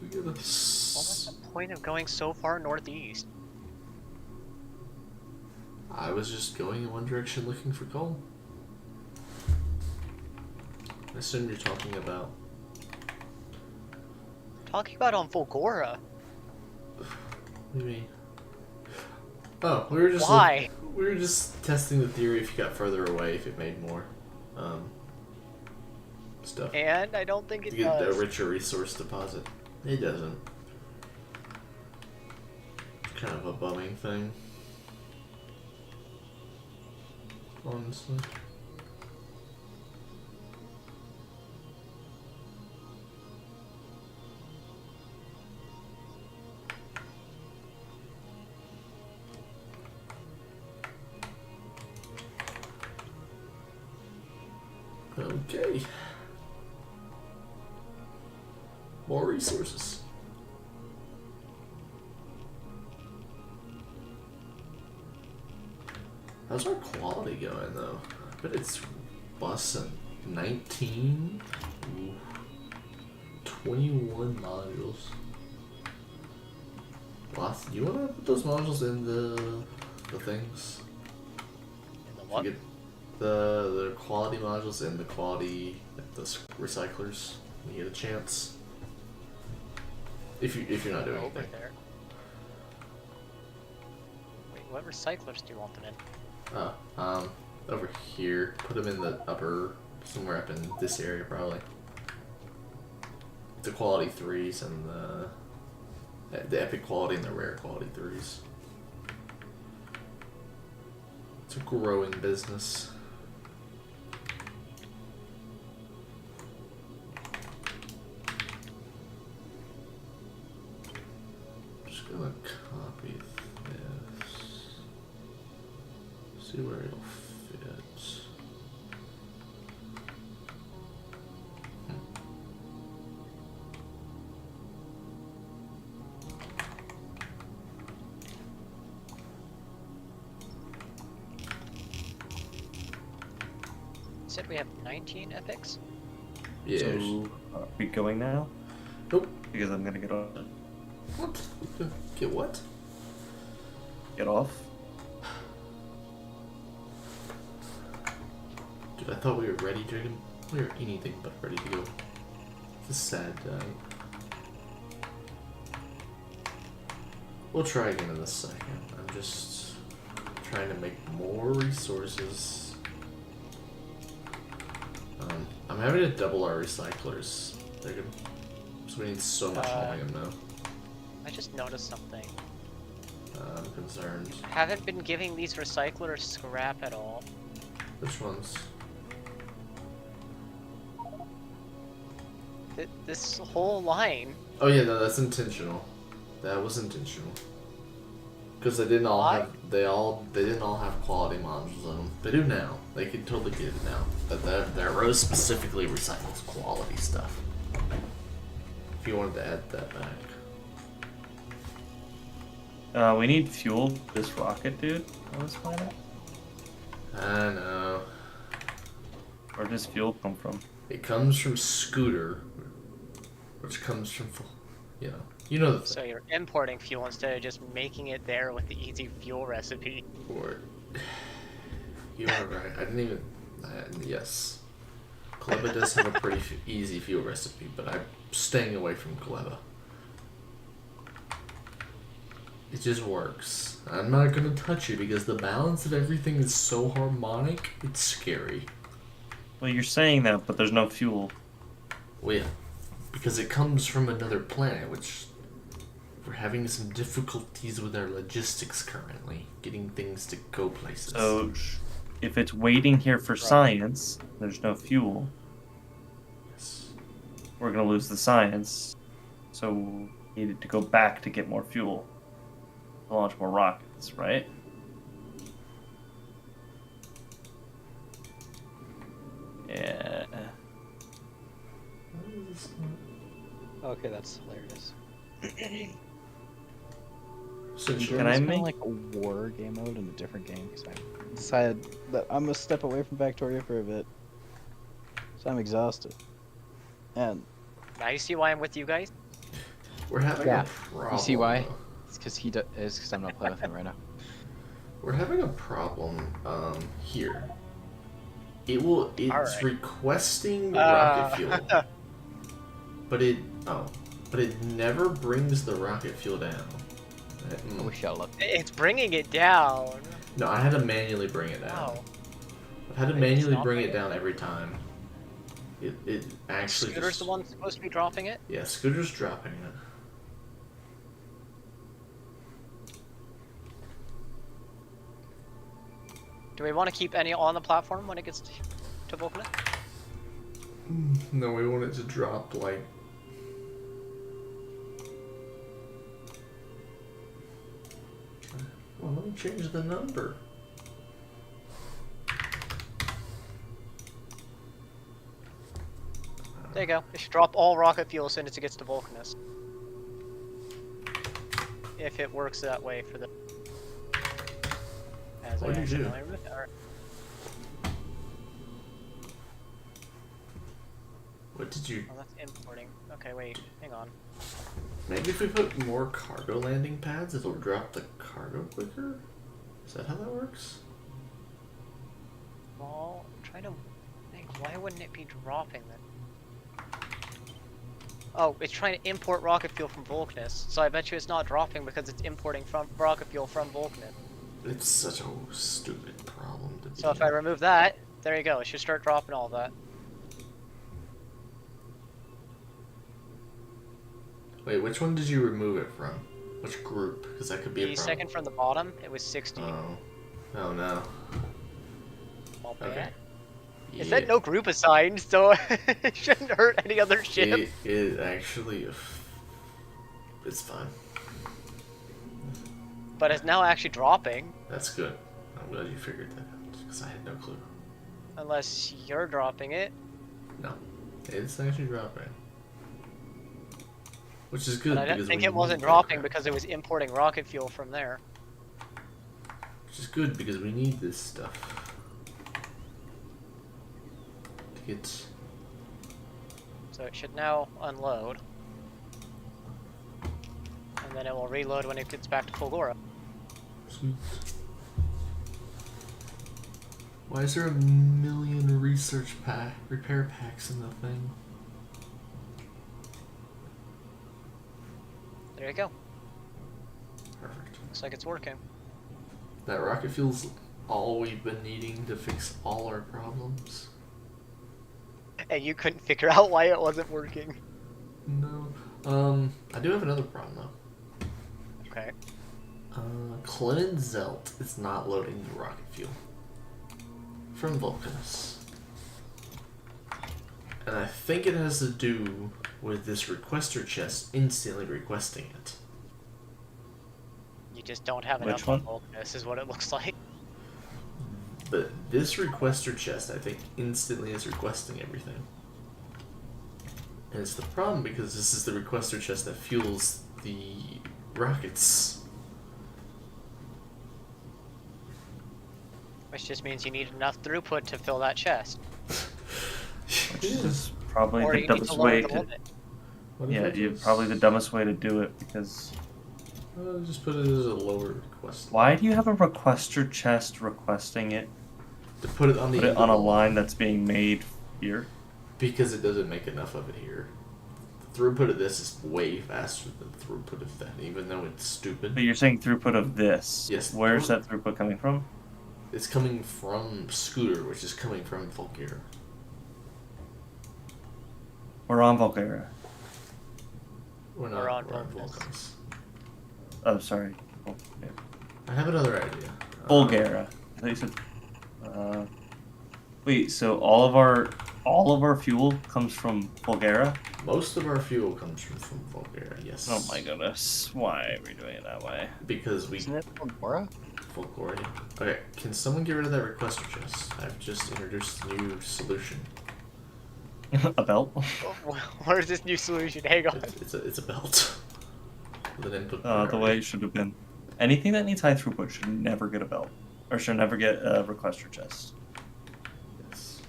We gotta. What was the point of going so far northeast? I was just going in one direction looking for coal. I assume you're talking about. Talking about on Volgora. What do you mean? Oh, we were just. Why? We were just testing the theory if you got further away, if it made more stuff. And I don't think it To get a does. richer resource deposit. It doesn't. It's kind of a bumming thing. Honestly. Okay. More resources. How's our quality going though? I bet it's bussin'. 19? Ooh. 21 modules. Lots. Do you wanna put those modules in the things? In the what? You get the quality modules and the quality recyclers when you get a chance. If you're not doing Over anything. there. Wait, what recyclers do you want them in? Over here. Put them in the upper, somewhere up in this area probably. The quality 3s and the epic quality and the rare quality 3s. It's a growing business. Just gonna copy this. See where it'll fit. Said we have 19 epics? Yeah. So, are we going now? Nope. Because I'm gonna get off. What? Get what? Get off. Dude, I thought we were ready, Dragon. We were anything but ready to go. It's a sad day. We'll try again in a second. I'm just trying to make more resources. I'm having to double our recyclers. They're good. So we need so much volume now. I just noticed something. I'm concerned. Haven't been giving these recyclers scrap at all. Which ones? This whole line. Oh yeah, no, that's intentional. That was intentional. Because they didn't all Why? have they didn't all have quality modules on them. They do now. They can totally get it now. But that row specifically recycles quality stuff. If you wanted to add that back. We need fuel for this rocket, dude, on this planet. I know. Where does fuel come from? It comes from Scooter, which comes from, you know the thing. So you're importing fuel instead of just making it there with the easy fuel recipe. Or you are right. I didn't even. Yes, Gleba does have a pretty easy fuel recipe, but I'm staying away from Gleba. It just works. I'm not gonna touch it because the balance of everything is so harmonic. It's scary. Well, you're saying that, but there's no fuel. Well, yeah, because it comes from another planet, which we're having some difficulties with our logistics currently, getting things to go places. So, if it's waiting here for science, there's no fuel. Yes. We're gonna lose the science. So, we needed to go back to get more fuel. to launch more rockets, right? Yeah. Why is this not- Okay, that's hilarious. So Can sure. I It's make- kinda like a war game mode in a different game because I decided that I'm gonna step away from Factoria for a bit. So I'm exhausted. And Now you see why I'm with you guys? We're having Yeah. a problem. You see why? though. It's because I'm not playing with him right now. We're having a problem here. It's Alright. requesting rocket fuel. But it never brings the rocket fuel down. I wish I looked. It's bringing it down. No, I had to manually bring it down. Oh, I've had to Wait, manually it's bring not it down every time. It actually Scooter's just, the one supposed to be dropping it. Yeah, Scooter's dropping it. Do we want to keep any on the platform when it gets to Vulcanus? No, we want it to drop like. Well, let me change the number. There you go. It should drop all rocket fuel as soon as it gets to Vulcanus. If it works that way for the. As What'd you do? accidentally removed it. Alright. What did you? Oh, that's importing. Okay, wait. Hang on. Maybe if we put more cargo landing pads, it'll drop the cargo quicker? Is that how that works? Well, I'm trying to think. Why wouldn't it be dropping then? Oh, it's trying to import rocket fuel from Vulcanus. So I bet you it's not dropping because it's importing from rocket fuel from Vulcanus. It's such a stupid problem to be. So if I remove that, there you go. It should start dropping all that. Wait, which one did you remove it from? Which group? Because that could be a The problem. second from the bottom, it was 60. Oh. Oh no. Small Okay. bad. It Yeah, said no group assigned, so it shouldn't hurt any other ship. It actually. It's fine. But it's now actually dropping. That's good. I'm glad you figured that out because I had no clue. Unless you're dropping it. No, it's actually dropping. Which is good But I because didn't think we it wasn't need that dropping crap. because it was importing rocket fuel from there. Which is good because we need this stuff to get. So it should now unload. And then it will reload when it gets back to Fulgora. Sweet. Why is there a million repair packs in the thing? There you go. Perfect. Looks like it's working. That rocket fuel's all we've been needing to fix all our problems. And you couldn't figure out why it wasn't working. No. I do have another problem though. Okay. Clement Zelt is not loading the rocket fuel from Vulcanus. And I think it has to do with this requester chest instantly requesting it. You just don't have Which enough one? on Vulcanus is what it looks like. But this requester chest, I think, instantly is requesting everything. And it's the problem because this is the requester chest that fuels the rockets. Which just means you need enough throughput to fill that chest. Which is probably Or the you need to dumbest lower way the to. limit. What if Yeah, I probably the dumbest way to do it because just put it as a lower request. why do you have a requester chest requesting it? To put it on the Put it end on a of the line that's being made here. Because it doesn't make enough of it here. The throughput of this is way faster than the throughput of that, even though it's stupid. But you're saying throughput of this. Yes. Where's that throughput coming from? It's coming from Scooter, which is coming from Volkir. We're on Vulgaria. We're We're on we're on Vulcanus. Vulcanus. Oh, sorry. I have another idea. Bulgaria. I thought you said. Wait, so all of our all of our fuel comes from Bulgaria? Most of our fuel comes from Bulgaria, yes. Oh my goodness. Why are we doing it that way? Because we... Isn't it Pandora? Fulgoria. Okay, can someone get rid of that requester chest? I've just introduced a new solution. A belt? Where's this new solution? Hang on. It's a belt. With an input The priority. way it should have been. Anything that needs high throughput should never get a belt. Or should never get a requester chest. Yes.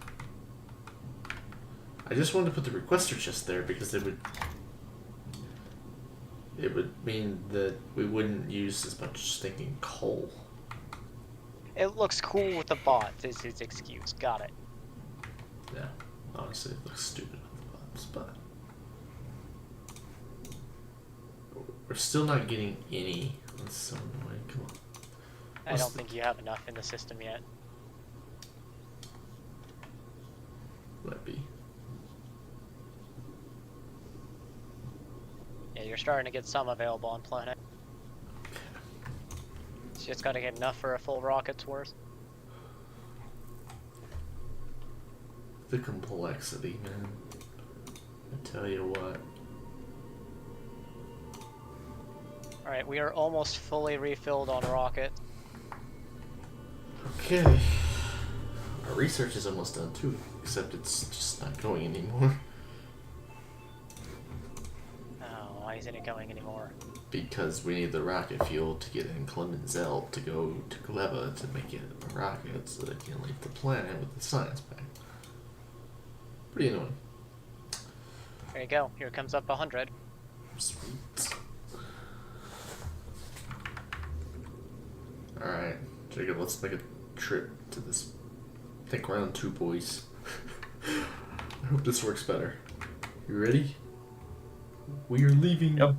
I just wanted to put the requester chest there because it would mean that we wouldn't use as much stinking coal. It looks cool with the bots, is his excuse. Got it. Yeah. Honestly, it looks stupid with the bots, but we're still not getting any. That's so annoying. Come on. I don't think you have enough in the system yet. Might be. Yeah, you're starting to get some available on planet. It's just gotta get enough for a full rocket's worth. The complexity, man. I tell you what. Alright, we are almost fully refilled on rocket. Okay. Our research is almost done too, except it's just not going anymore. Oh, why isn't it going anymore? Because we need the rocket fuel to get in Clemenzel to go to Gleba to make it a rocket so they can leave the planet with the science pack. Pretty annoying. There you go. Here comes up 100. Sweet. Alright, Jacob, let's make a trip to this. Think round 2, boys. I hope this works better. You ready? We are leaving. Yep.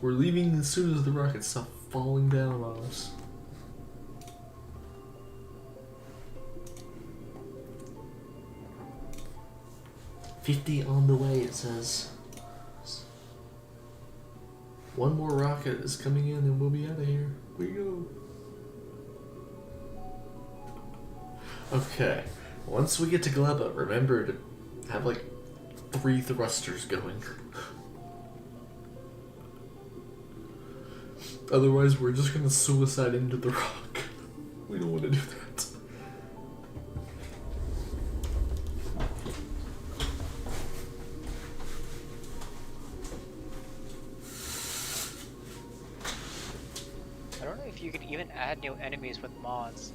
We're leaving as soon as the rockets stop falling down on us. $50 on the way, it says. One more rocket is coming in and we'll be out of here. We go. Okay. Once we get to Gleba, remember to have like 3 thrusters going. Otherwise, we're just gonna suicide into the rock. We don't want to do that. I don't know if you could even add new enemies with mods.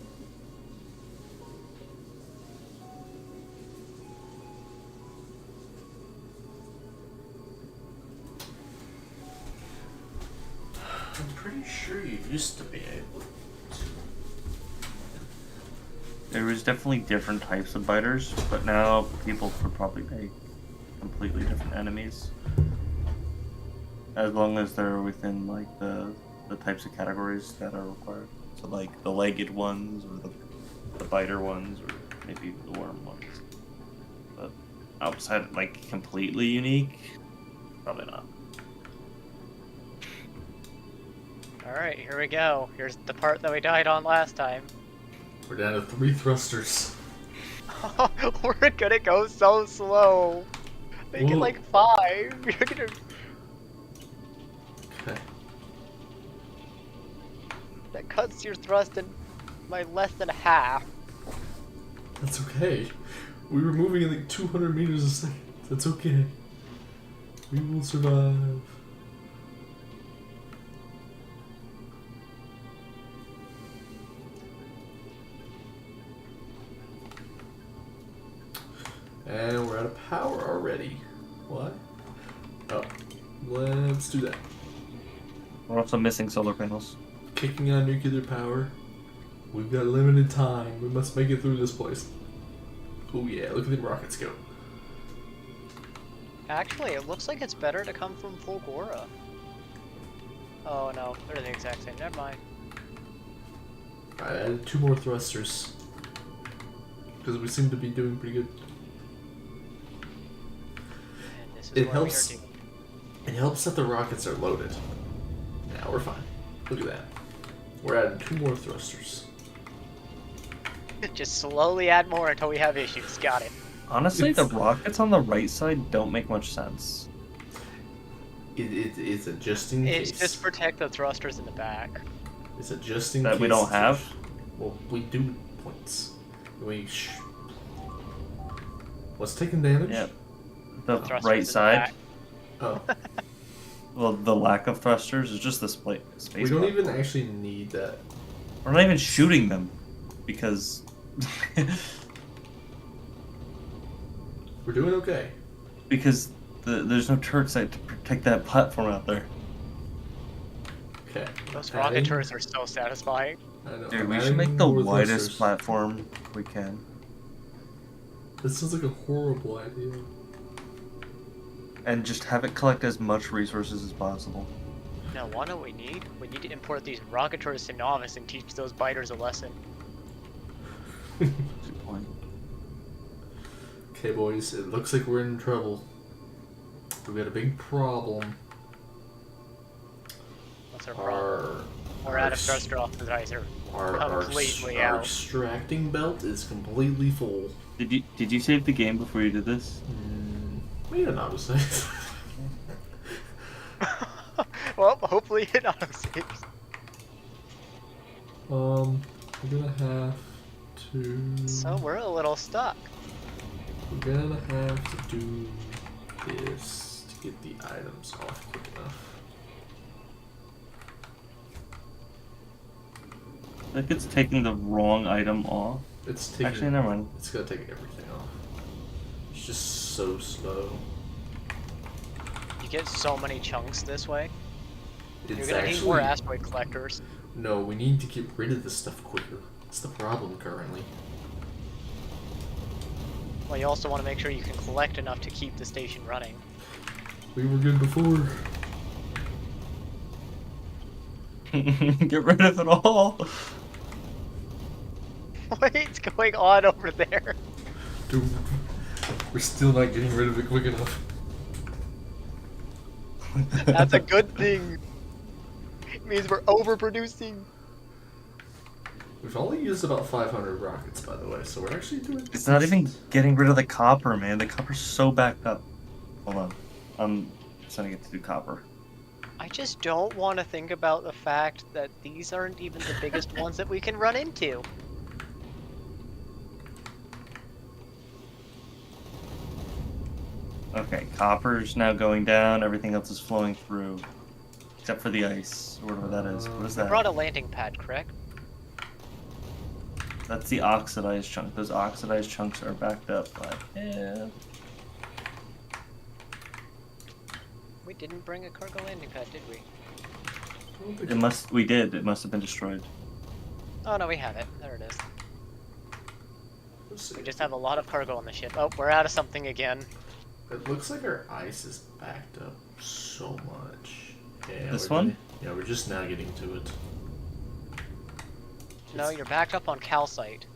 I'm pretty sure you used to be able to. There was definitely different types of biters, but now people could probably make completely different enemies. As long as they're within like the types of categories that are required. So like the legged ones or the biter ones or maybe the worm ones. But outside like completely unique, probably not. Alright, here we go. Here's the part that we died on last time. We're down to 3 thrusters. We're gonna go so slow. Make it Whoa. like 5. You're gonna... Okay. That cuts your thrust in by less than half. That's okay. We were moving at like 200 meters a second. That's okay. We will survive. And we're out of power already. What? Oh, let's do that. We're also missing solar panels. Kicking on nuclear power. We've got limited time. We must make it through this place. Oh yeah, look at the rockets go. Actually, it looks like it's better to come from Fulgora. Oh no, they're the exact same. Never mind. I added 2 more thrusters. Because we seem to be doing pretty good. And this is It where helps. we are doing. It helps that the rockets are loaded. Now we're fine. Look at that. We're adding 2 more thrusters. Just slowly add more until we have issues. Got it. Honestly, the It's- rockets on the right side don't make much sense. It's a just in It's case. just protect the thrusters in the back. It's a just in That case. we don't have? Well, we do points. What's taking damage? Yeah. The Thrusters in right the side, back. Oh, well, the lack of thrusters is just the space. we don't bar. even actually need that. We're not even shooting them because We're doing okay. there's no turret site to protect that platform out there. Okay. Those Adding- rocket turrets are so satisfying. I know, Dude, I'm we should adding make the more widest thrusters. platform we can. This sounds like a horrible idea. And just have it collect as much resources as possible. No, what do we need? We need to import these rocket turrets to Novice and teach those biters a lesson. Good point. Okay, boys, it looks like we're in trouble. We got a big problem. What's our problem? We're out of thruster authorizer. Our Completely our out. extracting belt is completely full. Did you save the game before you did this? We didn't know say. Well, hopefully it auto-saves. We're gonna have to. So we're a little stuck. We're gonna have to do this to get the items off quick enough. Like it's taking the wrong item off. It's taking. Actually, never mind. It's gonna take everything off. It's just so slow. You get so many chunks this way. It's You're gonna need more asteroid collectors. No, we need to get rid of this stuff quicker. It's the problem currently. Well, you also want to make sure you can collect enough to keep the station running. We were good before. Get rid of it all. What's going on over there? Dude, we're still not getting rid of it quick enough. That's a good thing. It means we're overproducing. We've only used about 500 rockets, by the way, so we're actually doing. It's not even getting rid of the copper, man. The copper's so backed up. Hold on. I'm sending it to do copper. I just don't want to think about the fact that these aren't even the biggest ones that we can run into. Okay, copper's now going down. Everything else is flowing through. Except for the ice, or whatever that is. What is I that? brought a landing pad, correct? That's the oxidized chunk. Those oxidized chunks are backed up. But, yeah. We didn't bring a cargo landing pad, did we? It must. We did. It must have been destroyed. Oh no, we have it. There it is. Let's see. We just have a lot of cargo on the ship. Oh, we're out of something again. It looks like our ice is backed up so much. Yeah, This we're one? getting- yeah, we're just now getting to it. No, you're backed up on calcite.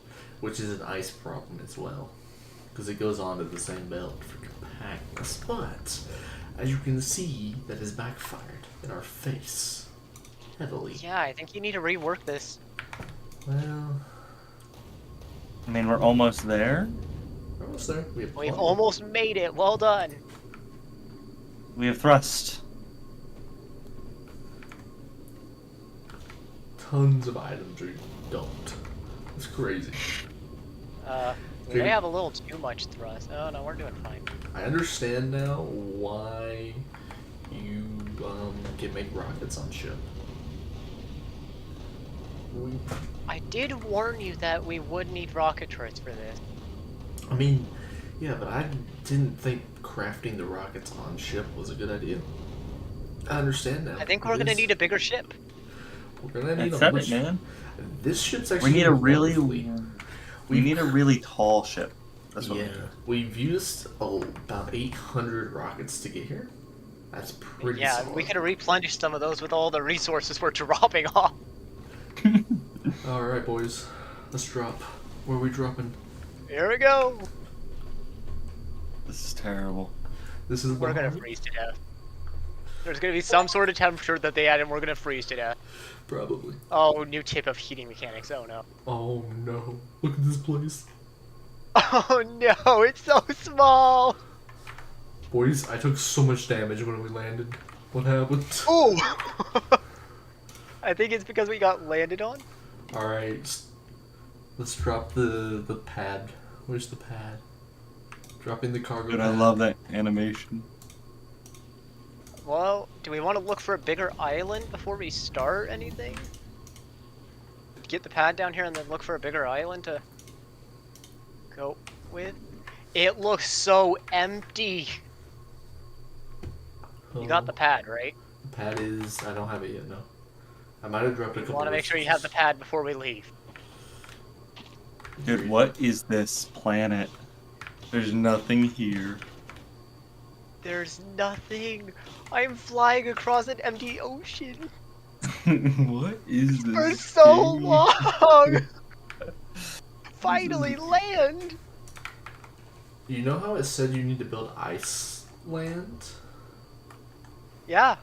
Which is an ice problem as well. Because it goes onto the same belt for compactness. But, as you can see, that has backfired in our face. Heavily. Yeah, I think you need to rework this. Well, I mean, we're almost there. we're almost there. We have We've plenty. almost made it. Well done. We have thrust. Tons of items we don't. It's crazy. We may have a little too much thrust. Oh no, we're doing fine. I understand now why you can make rockets on ship. I did warn you that we would need rocket turrets for this. I mean, yeah, but I didn't think crafting the rockets on ship was a good idea. I understand now. I think we're It gonna is. need a bigger ship. We're gonna need That's a it, much. man. This ship's We actually. need a really. wonderfully- We need a really tall ship. That's what we Yeah, need. we've used about 800 rockets to get here. That's pretty. Yeah, solid. we could have replenished some of those with all the resources we're dropping off. All right, boys, let's drop. Where are we dropping? Here we go. This is terrible. This is. We're gonna Bahamut? freeze to death. There's gonna be some sort of temperature that they add and we're gonna freeze to death. Probably. Oh, new tip of heating mechanics. Oh no. Oh no. Look at this place. Oh no, it's so small! Boys, I took so much damage when we landed. What happened? Ooh! I think it's because we got landed on. Alright. Let's drop the pad. Where's the pad? Dropping the cargo Dude, pad. I love that animation. Well, do we want to look for a bigger island before we start anything? Get the pad down here and then look for a bigger island to go with? It looks so empty! You got the pad, right? The pad is... I don't have it yet, no. I might have dropped a You couple want to make sure you have the pad before we leave. Dude, what is this planet? There's nothing here. There's nothing! I'm flying across an empty ocean What is this? for so game? long! Finally land! You know how it said you need to build Iceland? Yeah.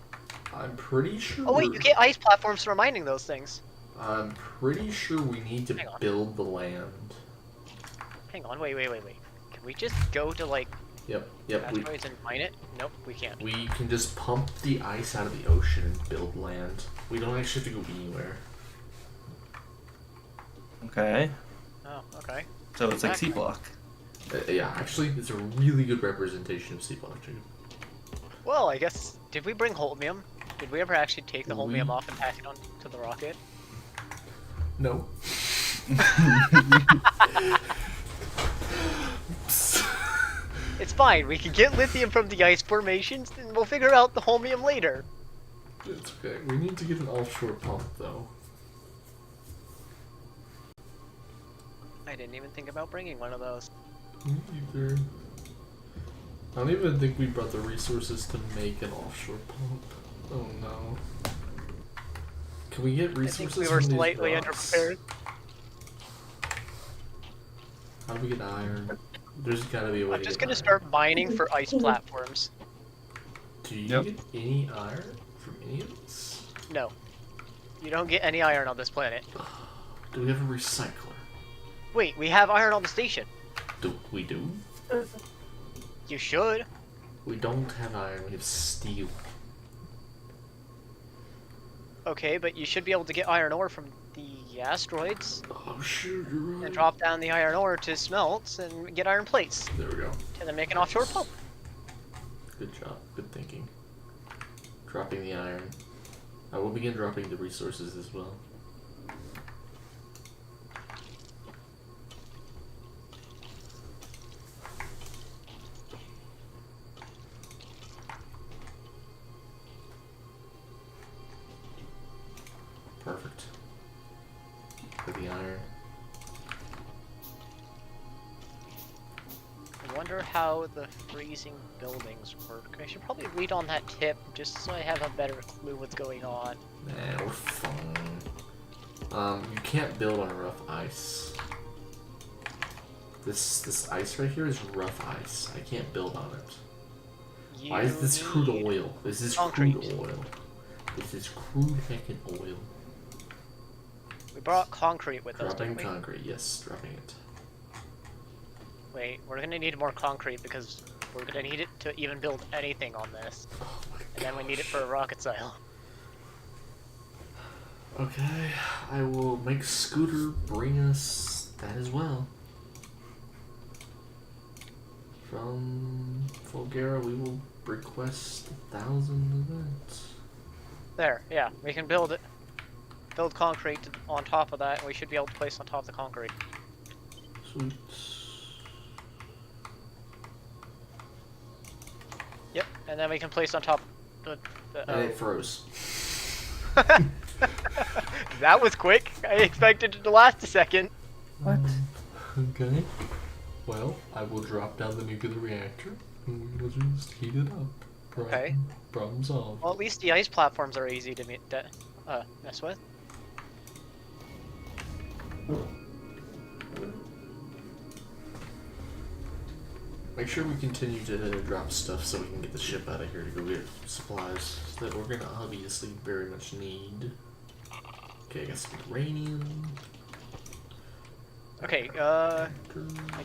I'm pretty sure... Oh wait, you get ice platforms for mining those things. I'm pretty sure we need to Hang on. build the land. Hang on, wait. Can we just go to like Yep. asteroids and mine it? Nope, we can't. We can just pump the ice out of the ocean and build land. We don't actually have to go anywhere. Okay, Oh, okay. so it's like Exactly. C-Block. Yeah, actually, it's a really good representation of C-Block, too. Well, I guess, did we bring holmium? Did we ever actually take the holmium We- off and pack it onto the rocket? No. It's fine, we can get lithium from the ice formations and we'll figure out the holmium later. It's okay. We need to get an offshore pump, though. I didn't even think about bringing one of those. Me either. I don't even think we brought the resources to make an offshore pump. Oh no. Can we get I resources think we were from these slightly rocks? underprepared. How do we get iron? There's gotta be a way I'm to just get gonna iron. start mining for ice platforms. Do you Yep. get any iron from any of this? No. You don't get any iron on this planet. Do we have a recycler? Wait, we have iron on the station. Do we do? You should. We don't have iron, we have steel. Okay, but you should be able to get iron ore from the asteroids Oh shoot, you're right. and drop down the iron ore to smelts and get iron plates There we go. and then make an offshore pump. Good job. Good thinking. Dropping the iron. I will begin dropping the resources as well. Perfect. For the iron. I wonder how the freezing buildings work. I should probably read on that tip just so I have a better clue what's going on. Nah, we're fine. You can't build on rough ice. This ice right here is rough ice. I can't build on it. Why is this crude need- oil? This is concrete. crude oil. This is crude heckin' oil. We brought concrete with us, Dropping didn't we? concrete, yes, dropping it. Wait, we're gonna need more concrete because we're gonna need it to even build anything on this. Oh my And then we need it gosh. for a rocket sail. Okay, I will make Scooter bring us that as well. From Fulgara, we will request 1,000 events. There, yeah, we can build it. Build concrete on top of that, and we should be able to place on top of the concrete. Sweet. Yep, and then we can place on top the. And it froze. That was quick. I expected it to last a second. What? Okay. Well, I will drop down the nuclear reactor, and we will just heat it up. Okay. Problem solved. Well, at least the ice platforms are easy to mess with. Make sure we continue to drop stuff so we can get the ship out of here to go get supplies that we're gonna obviously very much need. Okay, I got some uranium. Okay, I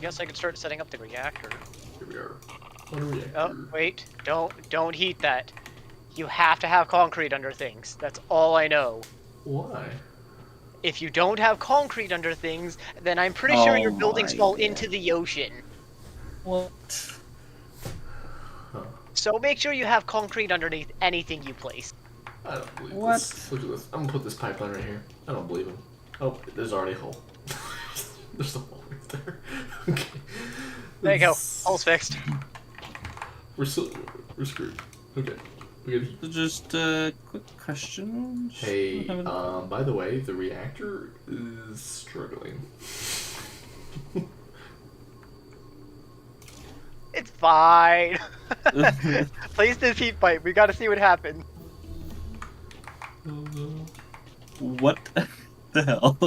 guess I could start setting up the reactor. Here we are. On a reactor. Oh, wait, don't heat that. You have to have concrete under things. That's all I know. Why? If you don't have concrete under things, then I'm pretty sure your Oh buildings my fall God. into the ocean. What? Huh. So make sure you have concrete underneath anything you place. I don't believe What? this. Look at this. I'm gonna put this pipeline right here. I don't believe him. Oh, there's already a hole. There's a hole right there. Okay. There you go. This- Hole's fixed. We're screwed. Okay. We gotta Just a quick question. Hey, by the way, the reactor is struggling. It's fine. Place this heat pipe. We gotta see what happens. Oh no. What the hell?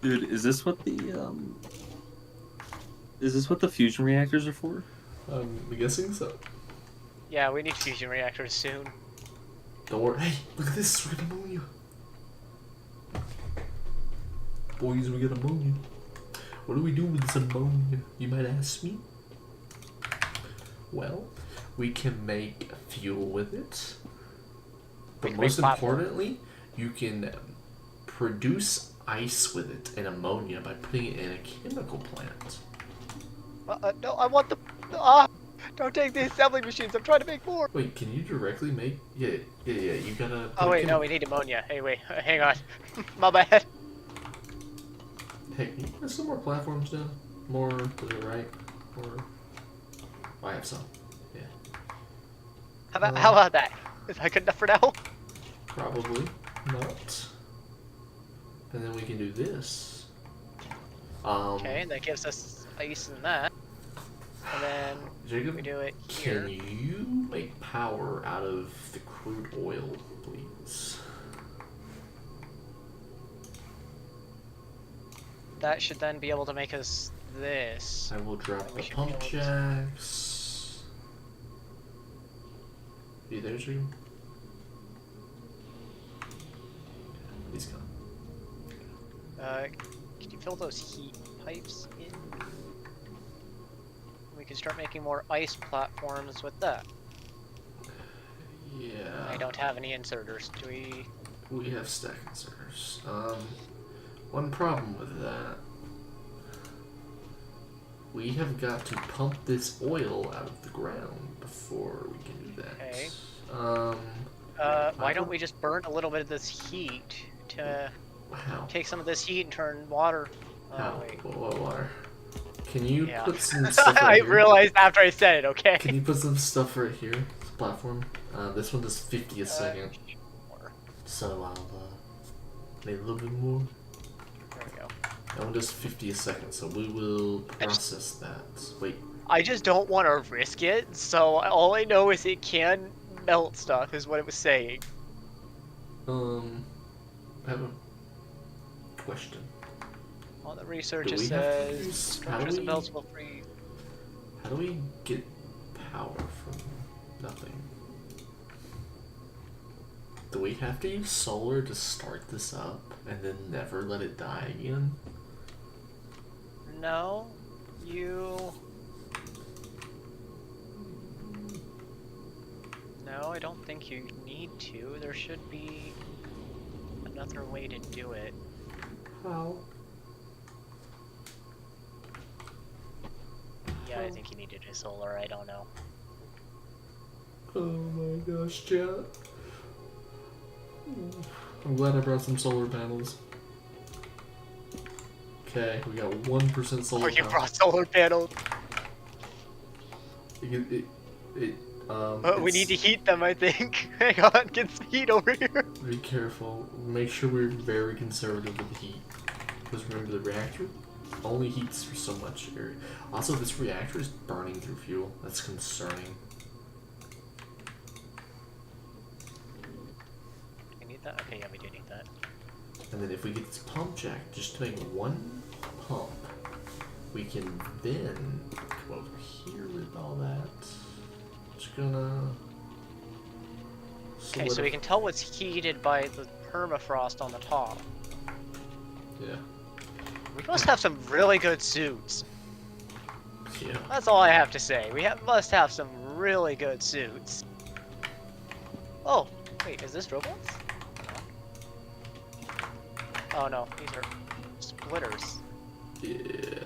Dude, is this what the fusion reactors are for? I'm guessing so. Yeah, we need fusion reactors soon. Don't worry. Hey, look at this. We got ammonia. Boys, we got ammonia. What do we do with this ammonia? You might ask me. Well, we can make fuel with it. We But can most make platform. importantly, you can produce ice with it and ammonia by putting it in a chemical plant. No, I want the. Ah! Don't take the assembly machines. I'm trying to make more. Wait, can you directly make? Yeah. You gotta. put Oh a wait, no, chemi- we need ammonia. Hey, wait, hang on. My bad. Hey, can you put some more platforms down? More to the right, or I have some. Yeah, How about that? Is that good enough for now? probably not. And then we can do this. Okay, that gives us ice in that. And then Jacob, we do it here. can you make power out of the crude oil, please? That should then be able to make us this. I will drop We the should pump be able to- jacks. You there, Jacob? He's gone. Can you fill those heat pipes in? We can start making more ice platforms with that. Yeah. I don't have any inserters. Do we? We have stack inserters. One problem with that. We have got to pump this oil out of the ground before we can do that. Okay. Why don't we just burn a little bit of this heat to How? take some of this heat and turn water? How? Wait. What water? Can you Yeah. put some stuff right I here? realized after I said it. Okay. Can you put some stuff right here? This platform. This one does 50 a second. Sure. So I'll make a little bit more. There we go. That one does 50 a second, so we will process that. Wait, I just don't want to risk it, so all I know is it can melt stuff, is what it was saying. I have a question. On the research Do it we have to says use- how structures do and we- belts will free. How do we get power from nothing? Do we have to use solar to start this up and then never let it die again? No, you. No, I don't think you need to. There should be another way to do it. How? Yeah, I think you need to do solar. I don't know. Oh my gosh, chat. I'm glad I brought some solar panels. Okay, we got 1% solar Oh, you panels. brought solar panels. We We need to heat them, I think. Hang on, get some heat over here. Be careful. Make sure we're very conservative with the heat. Because remember, the reactor only heats for so much area. Also, this reactor is burning through fuel. That's concerning. Do we need that? Okay, yeah, we do need that. And then if we get this pump jack, just to make one pump, we can then come over here with all that. Just gonna. Okay, so we can tell what's heated by the permafrost on the top. Yeah. We must have some really good suits. Yeah. That's all I have to say. Must have some really good suits. Oh, wait, is this robots? Oh no, these are splitters. Yeah.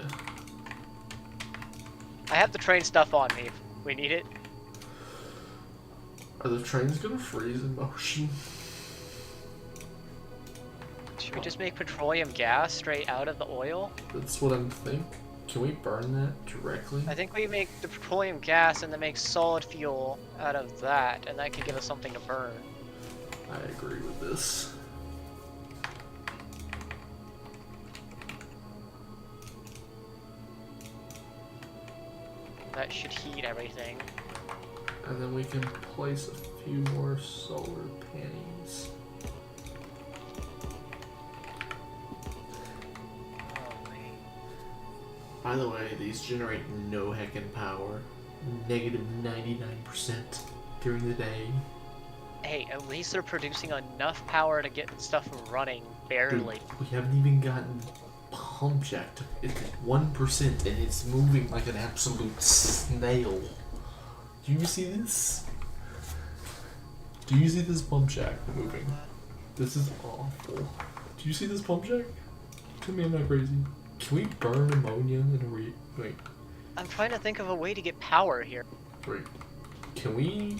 I have the train stuff on me if we need it. Are the trains gonna freeze in motion? Should we just make petroleum gas straight out of the oil? That's what I'm thinking. Can we burn that directly? I think we make the petroleum gas and then make solid fuel out of that, and that can give us something to burn. I agree with this. That should heat everything. And then we can place a few more solar panels. Oh, man. By the way, these generate no heckin' power. Negative 99% during the day. Hey, at least they're producing enough power to get stuff running, barely. Dude, we haven't even gotten pump jack to 1% and it's moving like an absolute snail. Do you see this? Do you see this pump jack moving? This is awful. Do you see this pump jack? Tell me I'm not crazy. Can we burn ammonia in a wait. I'm trying to think of a way to get power here. Wait. Can we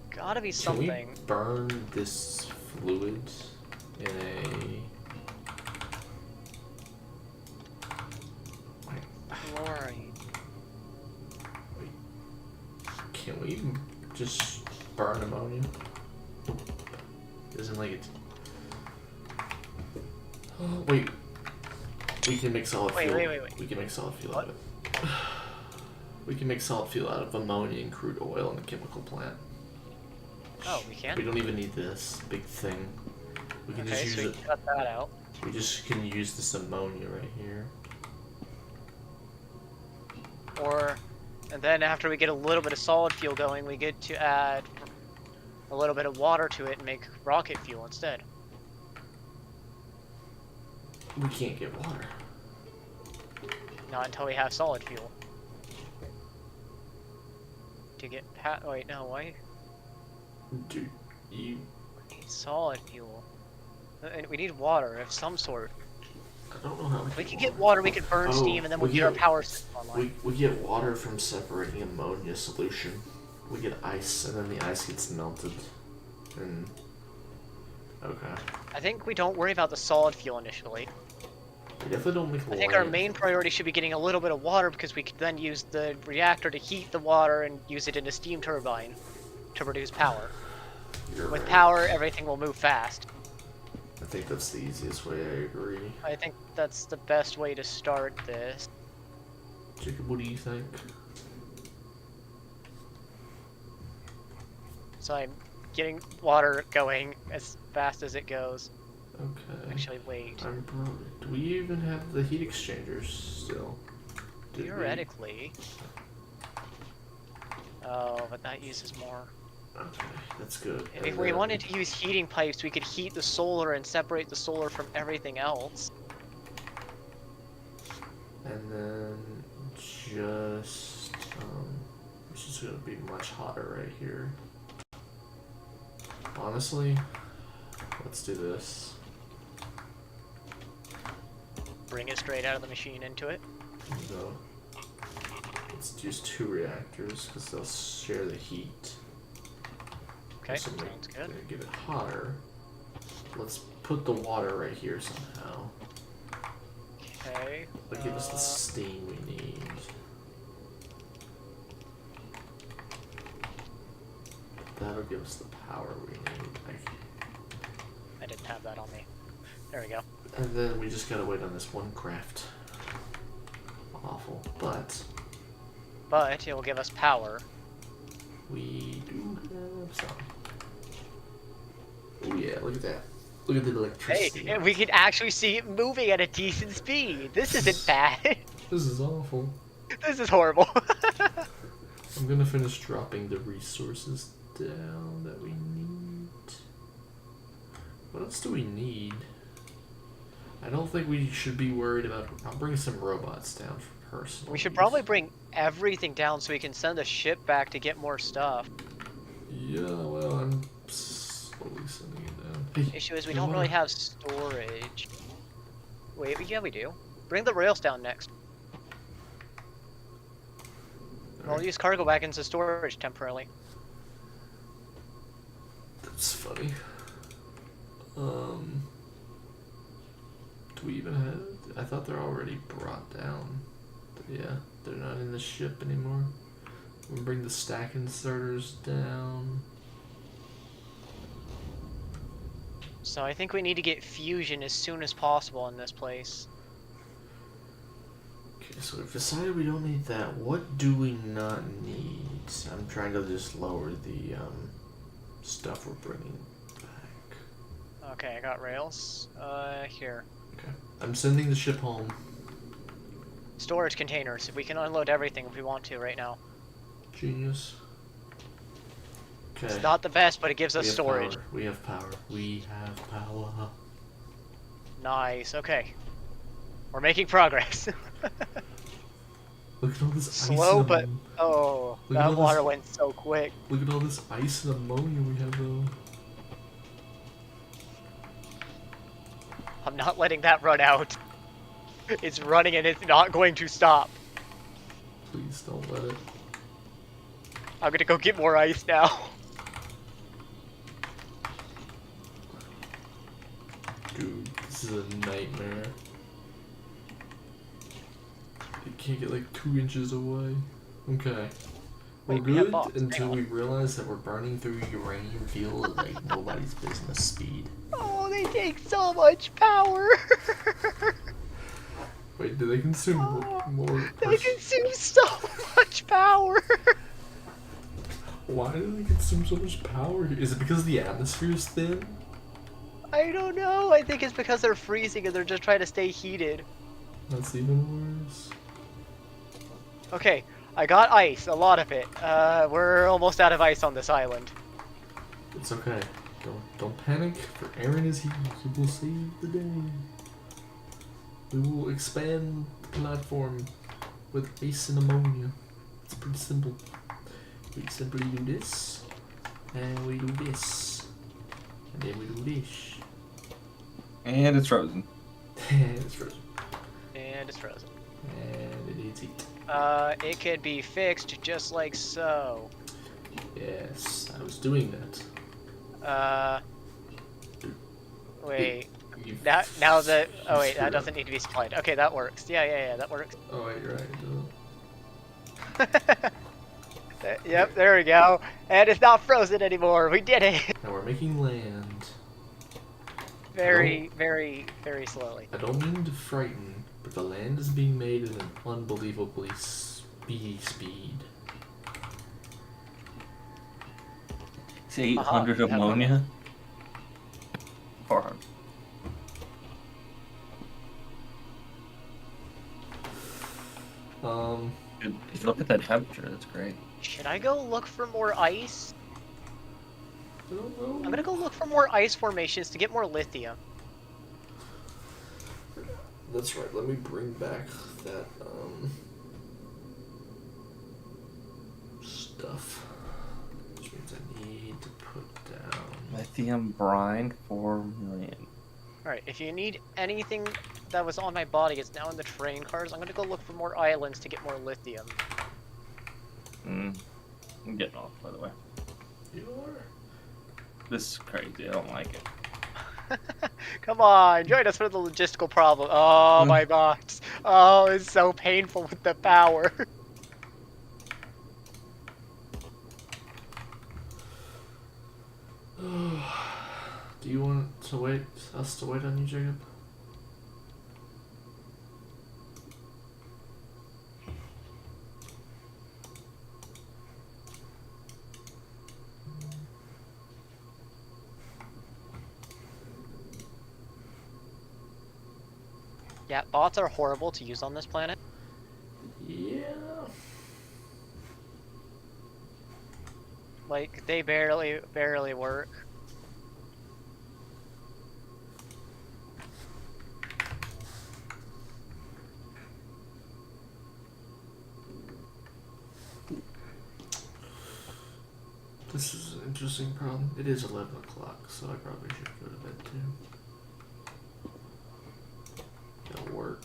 Gotta be Can something. we burn this fluid in a... Chlorine. Can we just burn ammonia? Isn't like it... Oh, wait. We can make solid fuel. Wait. We can make solid fuel out of it. We can make solid fuel out of ammonia and crude oil in a chemical plant. Oh, we can? We don't even need this big thing. We can Okay, just so use we it. can cut that out. We just can use this ammonia right here. And then after we get a little bit of solid fuel going, we get to add a little bit of water to it and make rocket fuel instead. We can't get water. Not until we have solid fuel. To get wait, no, why? Dude, you... We need solid fuel. And we need water of some sort. I don't know how If we can get water, we can burn Oh, steam, and then we we'll get our get- power system online. We get water from separating ammonia solution. We get ice, and then the ice gets melted. And... Okay. I think we don't worry about the solid fuel initially. We definitely don't make I think our light. main priority should be getting a little bit of water because we can then use the reactor to heat the water and use it in a steam turbine to produce power. You're With right. power, everything will move fast. I think that's the easiest way, I agree. I think that's the best way to start this. Jacob, what do you think? So I'm getting water going as fast as it goes. Okay. Actually, wait. Do we even have the heat exchangers still? Did we? Theoretically. Oh, but that uses more. Okay, that's good. If And we then- wanted to use heating pipes, we could heat the solar and separate the solar from everything else. And then just it's just gonna be much hotter right here. Honestly, let's do this. Bring it straight out of the machine into it. So let's use 2 reactors because they'll share the heat. Okay, So we're sounds good. gonna get it hotter. Let's put the water right here somehow. Okay. That'll give us the steam we need. That'll give us the power we need. I didn't have that on me. There we go. And then we just gotta wait on this one craft. Awful, but But it will give us power. we do have some. Oh yeah, look at that. Look at the Hey, electricity. we can actually see it moving at a decent speed. This isn't bad. This is awful. This is horrible. I'm gonna finish dropping the resources down that we need. What else do we need? I don't think we should be worried about... I'll bring some robots down for personal We should use. probably bring everything down so we can send a ship back to get more stuff. Yeah, well, I'm slowly sending it down. Hey, Issue is we you don't wanna- really have storage. Wait, yeah, we do. Bring the rails down next. I'll Alright, use cargo wagons as storage temporarily. that's funny. Do we even have... I thought they're already brought down. But yeah, they're not in the ship anymore. We'll bring the stack inserters down. So I think we need to get fusion as soon as possible in this place. Okay, so we've decided we don't need that. What do we not need? I'm trying to just lower the stuff we're bringing back. Okay, I got rails. Here. Okay, I'm sending the ship home. Storage containers. We can unload everything if we want to right now. Genius. Okay. It's not the best, but it gives we us have storage. Power. We have power. We have power. Nice, okay. We're making progress. Look at all this ice Slow, and but... ammonia. Oh, Look at all that this- water went so quick. Look at all this ice and ammonia we have though. I'm not letting that run out. It's running and it's not going to stop. Please don't let it. I'm gonna go get more ice now. Dude, this is a nightmare. You can't get like 2 inches away. Okay. We're Wait, we have good bots. Hang until on. we realize that we're burning through uranium fuel at like nobody's business speed. Oh, they take so much power. Wait, do they consume more? They consume so much power. Why do they consume so much power? Is it because the atmosphere is thin? I don't know. I think it's because they're freezing and they're just trying to stay heated. That's even worse. Okay, I got ice, a lot of it. We're almost out of ice on this island. It's okay. Don't panic, for Aaron is here. He will save the day. We will expand the platform with ice and ammonia. It's pretty simple. We simply do this, and we do this, and then we do this. And it's frozen. And it's frozen. And it's frozen. And it needs heat. It could be fixed just like so. Yes, I was doing that. Wait. You- Now the... Oh you wait, screwed that up. doesn't need to be supplied. Okay, that works. Yeah, that works. Oh wait, you're right. It doesn't. Yep, there we go. And it's not frozen anymore. We did it. Now we're making land. Very, very, very slowly. I don't mean to frighten, but the land is being made at an unbelievably speed. It's 800 Uh-huh. ammonia. 400. Dude, if you look at that temperature, that's great. Should I go look for more ice? I don't know. I'm gonna go look for more ice formations to get more lithium. That's right. Let me bring back that stuff, which means I need to put down. Lithium brine, 4 million. Alright, if you need anything that was on my body, it's now in the train cars. I'm gonna go look for more islands to get more lithium. I'm getting off, by the way. You are. This is crazy. I don't like it. Come on, join us for the logistical problem. Oh, my box. Oh, it's so painful with the power. Do you want us to wait on you, Jacob? Yeah, bots are horrible to use on this planet. Yeah. Like, they barely work. This is an interesting problem. It is 11 o'clock, so I probably should go to bed too. It'll work.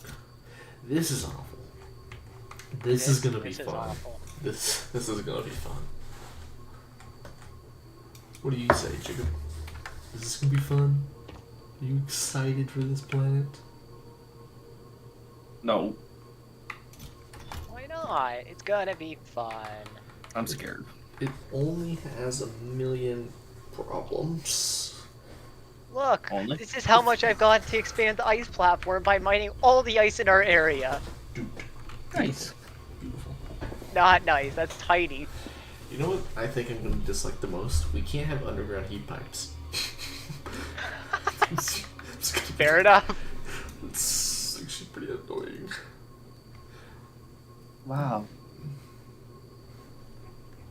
This is awful. This is gonna be This is fun. awful. This is gonna be fun. What do you say, Jacob? Is this gonna be fun? Are you excited for this planet? No, Why not? It's gonna be fun. I'm scared. It only has 1,000,000 problems. Look, Only? this is how much I've got to expand the ice platform by mining all the ice in our area. Dude, Nice. beautiful. Not nice, that's tiny. You know what I think I'm gonna dislike the most? We can't have underground heat pipes. It's gonna be- Fair enough. It's actually pretty annoying. Wow.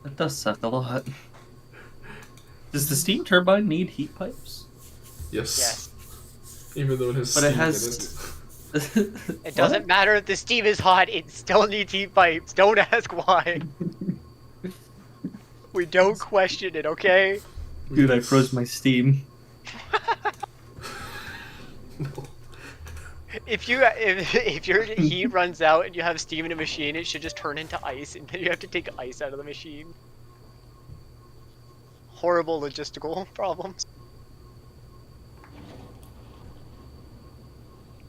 That does suck a lot. Does the steam turbine need heat pipes? Yes. Yes. Even though it has But it steam has- in it. It doesn't matter if the steam is hot, it still needs heat pipes. Don't ask why. We don't question it, okay? Dude, I froze my steam. No. If your heat runs out and you have steam in a machine, it should just turn into ice, and then you have to take ice out of the machine. Horrible logistical problems.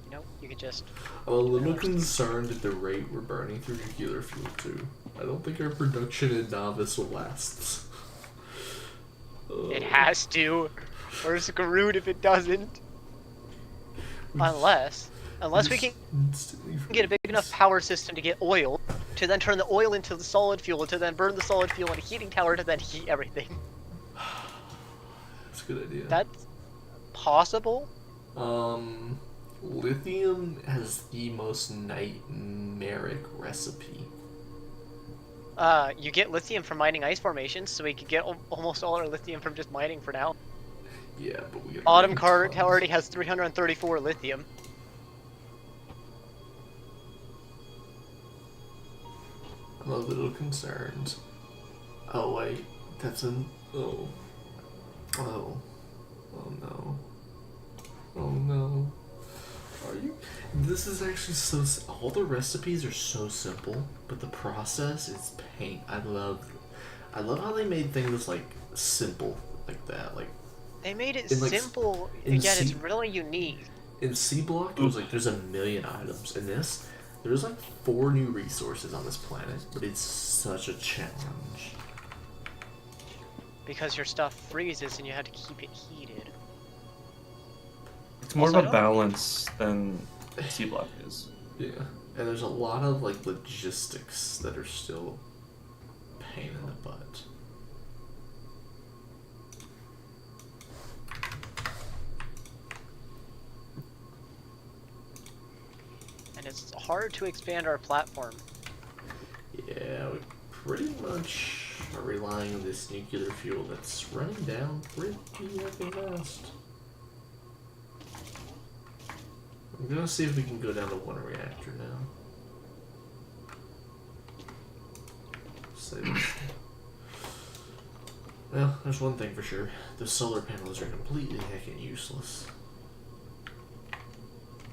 You know, you could just. I'm a little concerned at the rate we're burning through nuclear fuel too. I don't think our production in Novice will last. It has to. We're screwed if it doesn't. Unless we can get a big enough power system to get oil, to then turn the oil into the solid fuel, to then burn the solid fuel in a heating tower, to then heat everything. That's a good idea. That's possible. Lithium has the most nightmaric recipe. You get lithium from mining ice formations, so we could get almost all our lithium from just mining for now. Yeah, but we gotta Autumn make Card tons. already has 334 lithium. I'm a little concerned. Oh wait, that's an oh. Oh. Oh no. Oh no. Are you? This is actually so. All the recipes are so simple, but the process is pain. I love how they made things like simple like that. Like They made it In, like, simple, in yet it's C- really unique. in C Block, it was like there's 1,000,000 items. In this, there's like 4 new resources on this planet, but it's such a challenge. Because your stuff freezes and you have to keep it heated. It's more Also, of a balance than C Block is. Yeah, and there's a lot of like logistics that are still pain in the butt. And it's hard to expand our platform. Yeah, we pretty much are relying on this nuclear fuel that's running down pretty fucking fast. I'm gonna see if we can go down to 1 reactor now. Save it. Well, there's one thing for sure. The solar panels are completely heckin' useless.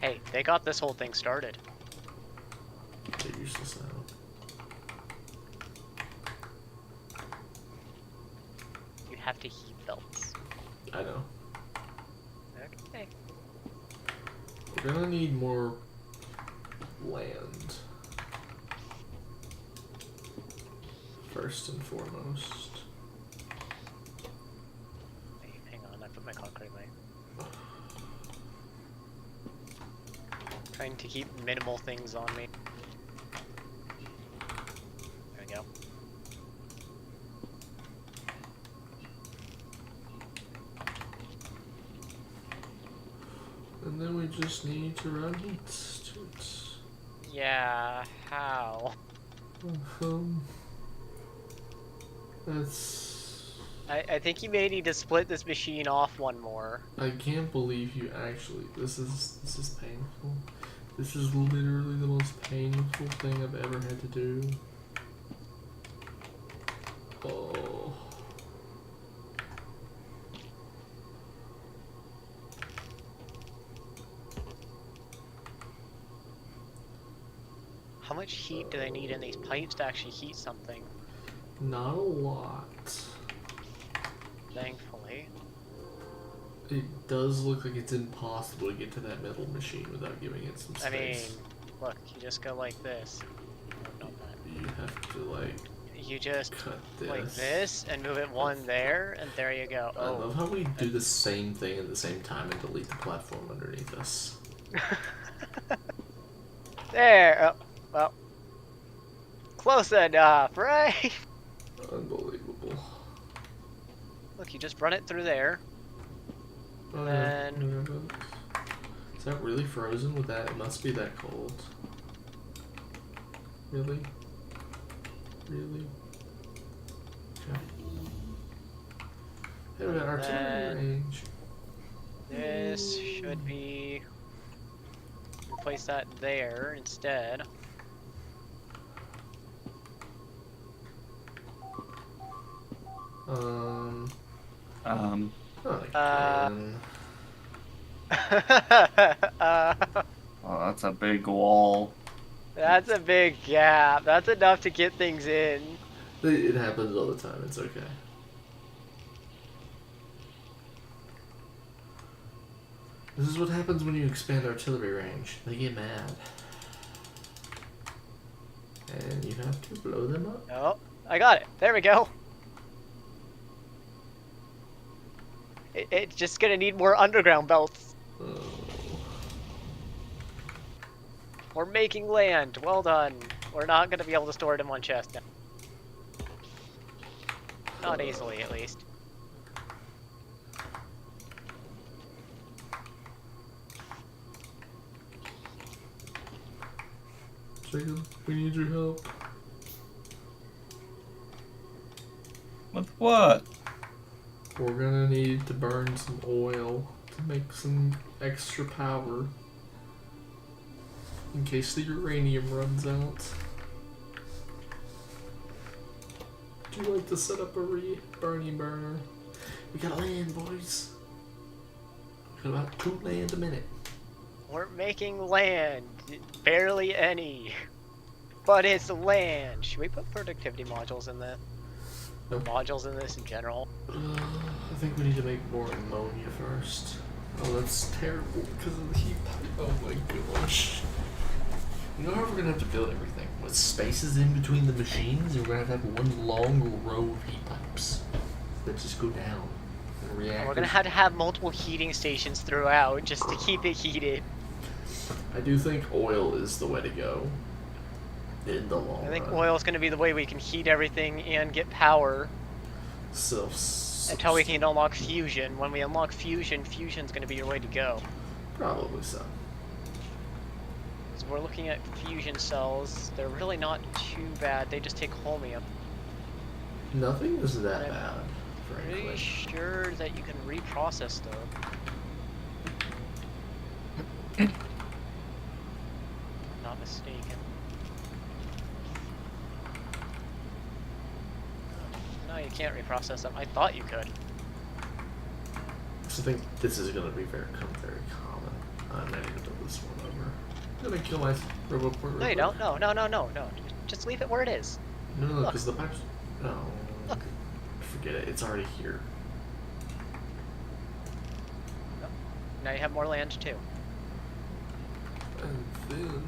Hey, they got this whole thing started. They're useless now. You have to heat belts. I know. Okay. We're gonna need more land. First and foremost. Hey, hang on, I put my concrete away. Trying to keep minimal things on me. There we go. And then we just need to run heat to it. Yeah, how? Um, that's. I think you may need to split this machine off one more. I can't believe you actually. This is painful. This is literally the most painful thing I've ever had to do. Oh. How much heat do they need in these pipes to actually heat something? Not a lot. Thankfully. It does look like it's impossible to get to that metal machine without giving it some I mean, space. look, you just go like this. No, not that. You have to like You just cut this. like this and move it one there, and there you go. I love Oh, how we do the same thing at the same time and delete the platform underneath us. there. Oh, well, close enough, right? Unbelievable. Look, you just run it through there. Oh, And- yeah. Is that really frozen with that? It must be that cold. Really? Really? Okay. Hey, we got artillery then- range. This should be. Replace that there instead. Um. Um, Oh, Uh, again. oh, that's a big wall. That's a big gap. That's enough to get things in. It happens all the time. It's okay. This is what happens when you expand artillery range. They get mad. And you have to blow them up. Oh, I got it. There we go. It's just gonna need more underground belts. Oh. We're making land. Well done. We're not gonna be able to store it in one chest now. Not easily, at least. Jacob, we need your help. With what? We're gonna need to burn some oil to make some extra power in case the uranium runs out. Would you like to set up a burning burner? We got land, boys. We got about 2 land a minute. We're making land. Barely any. But it's land. Should we put productivity modules in this? Nope. Modules in this in general? I think we need to make more ammonia first. Oh, that's terrible because of the heat pipe. Oh my gosh. You know how we're gonna have to build everything? With spaces in between the machines, and we're gonna have one long row of heat pipes that just go down. And reactors. We're gonna have to have multiple heating stations throughout just to keep it heated. I do think oil is the way to go. In the long I think run. oil is gonna be the way we can heat everything and get power until we can unlock fusion. When we unlock fusion, fusion's gonna be your way to go. Probably so. So we're looking at fusion cells. They're really not too bad. They just take holmium. Nothing is that I'm bad, frankly. Pretty sure that you can reprocess though. Not mistaken. No, you can't reprocess them. I thought you could. So I think this is gonna be very common. I'm not gonna build this one over. I'm gonna kill my RoboPort. No, you don't. No, no, no, no, no. Just leave it where it is. No, Look. because the pipes. No. Look. Forget it. It's already here. Now you have more land too. And then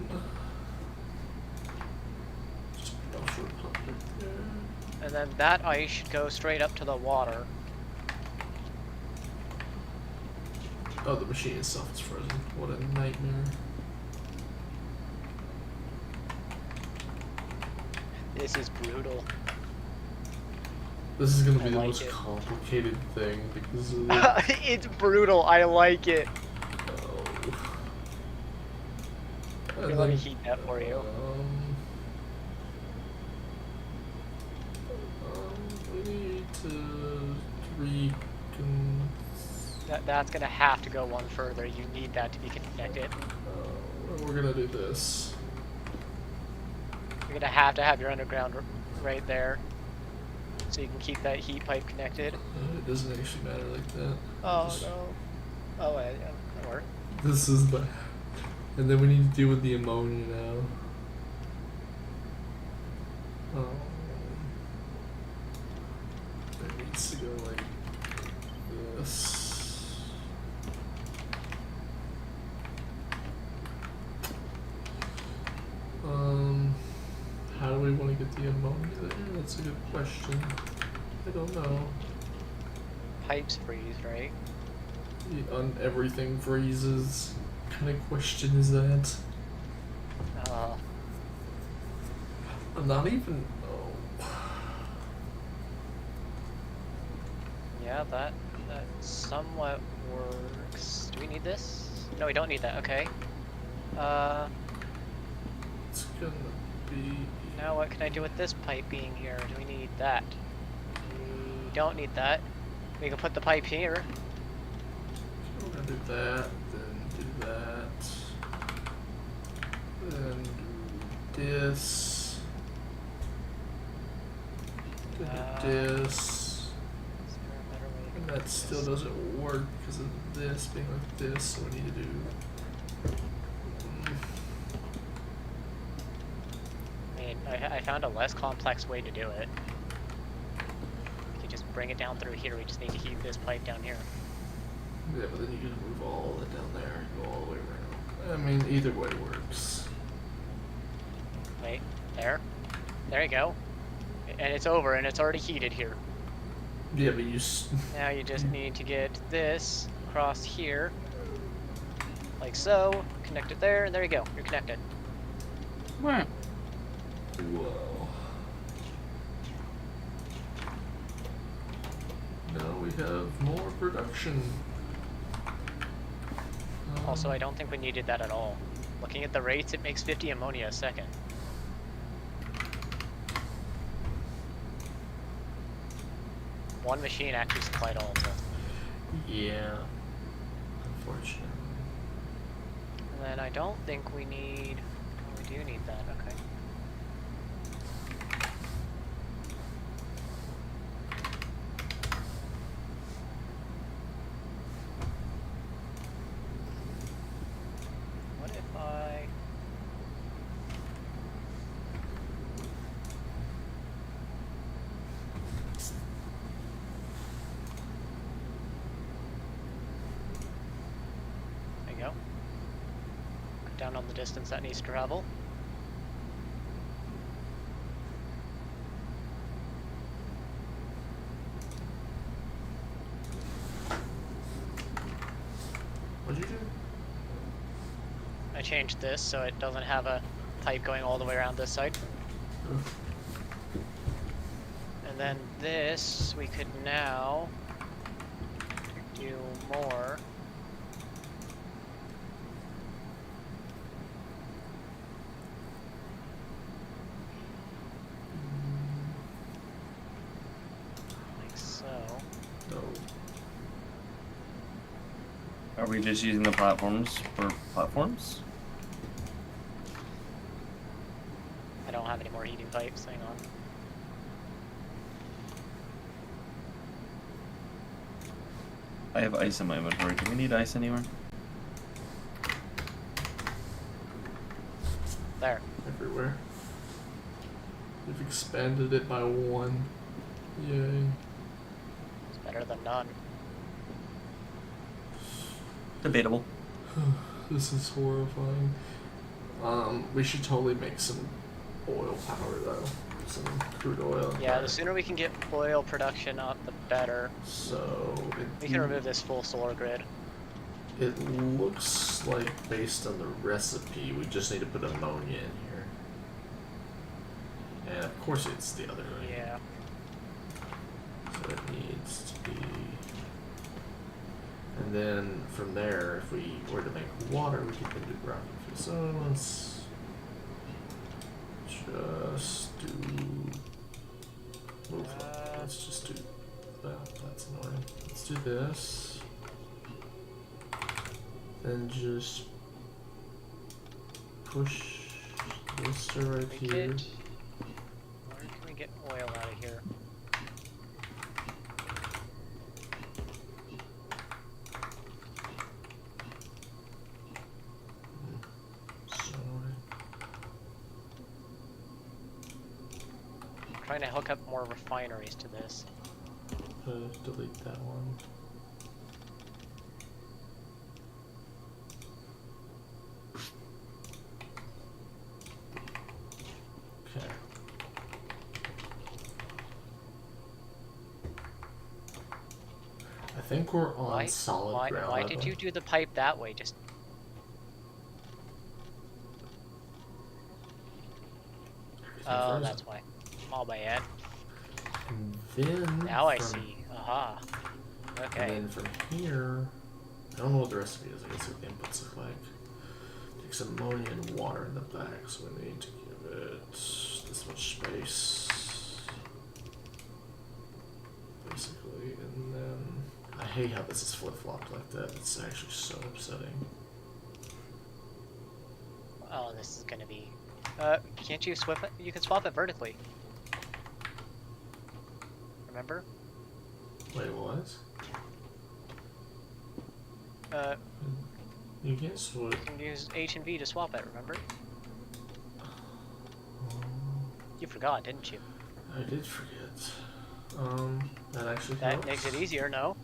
just buffer pump it there. And then that ice should go straight up to the water. Oh, the machine itself is frozen. What a nightmare. This is brutal. This is gonna I be the like most it. complicated thing because of It's brutal. I like it. oh. And let me then, heat that for you. We need to recon. That's gonna have to go one further. You need that to be connected. We're gonna do this. You're gonna have to have your underground right there, so you can keep that heat pipe connected. It doesn't actually matter like that. Oh Just- no. Oh yeah, that'll work. This is bad. And then we need to deal with the ammonia now. It needs to go like this. How do we want to get the ammonia there? That's a good question. I don't know. Pipes freeze, right? On everything freezes. What kind of question is that? I'm not even. Oh. Yeah, that somewhat works. Do we need this? No, we don't need that. Okay. It's gonna be. Now what can I do with this pipe being here? Do we need that? We don't need that. We can put the pipe here. We're gonna do that, then do that, then do this, then do this, Is there a better way to and do that this? still doesn't work because of this being like this, so we need to do. I mean, I found a less complex way to do it. We can just bring it down through here. We just need to heat this pipe down here. Yeah, but then you can move all that down there and go all the way around. I mean, either way works. Wait, there. There you go. And it's over, and it's already heated here. Yeah, but you. Now you just need to get this across here. Like so. Connect it there, and there you go. You're connected. Whoa. Now we have more production. Also, I don't think we needed that at all. Looking at the rates, it makes 50 ammonia a second. One machine actually supplied all of this. Yeah. Unfortunately. And then I don't think we need... oh, we do need that, okay. What if I... there you go. Cut down on the distance that needs to travel. What'd you do? I changed this so it doesn't have a pipe going all the way around this side. And then this, we could now do more. Like so. No. Are we just using the platforms for platforms? I don't have any more heating pipes, hang on. I have ice in my inventory. Do we need ice anywhere? There. Everywhere. They've expanded it by 1. Yay. It's better than none. Debatable. This is horrifying. We should totally make some oil power though. Some crude oil. Yeah, the sooner we can get oil production up, the better. So We can remove this full solar grid. It looks like based on the recipe, we just need to put ammonia in here. And of course it's the other way. Yeah. So it needs to be. And then from there, if we were to make water, we could then do rocket fuel. So let's just do move. Let's just do that. That's annoying. Let's do this, and just push this to right here. Where can we get oil out of here? Trying to hook up more refineries to this. Delete that one. Okay. I think we're on solid ground. Why did you do the pipe that way? Just oh, that's why. All by Ed. And then Now I see. Aha. Okay. And then from here, I don't know what the recipe is. I guess what the inputs look like. Take some ammonia and water in the back, so we need to give it this much space, basically. And then I hate how this is flip-flopped like that. It's actually so upsetting. Oh, this is gonna be. Can't you swap it? You can swap it vertically. Remember? Wait, what? You can't switch. You can use H and V to swap it. Remember? You forgot, didn't you? I did forget. That actually That helps. makes it easier, no?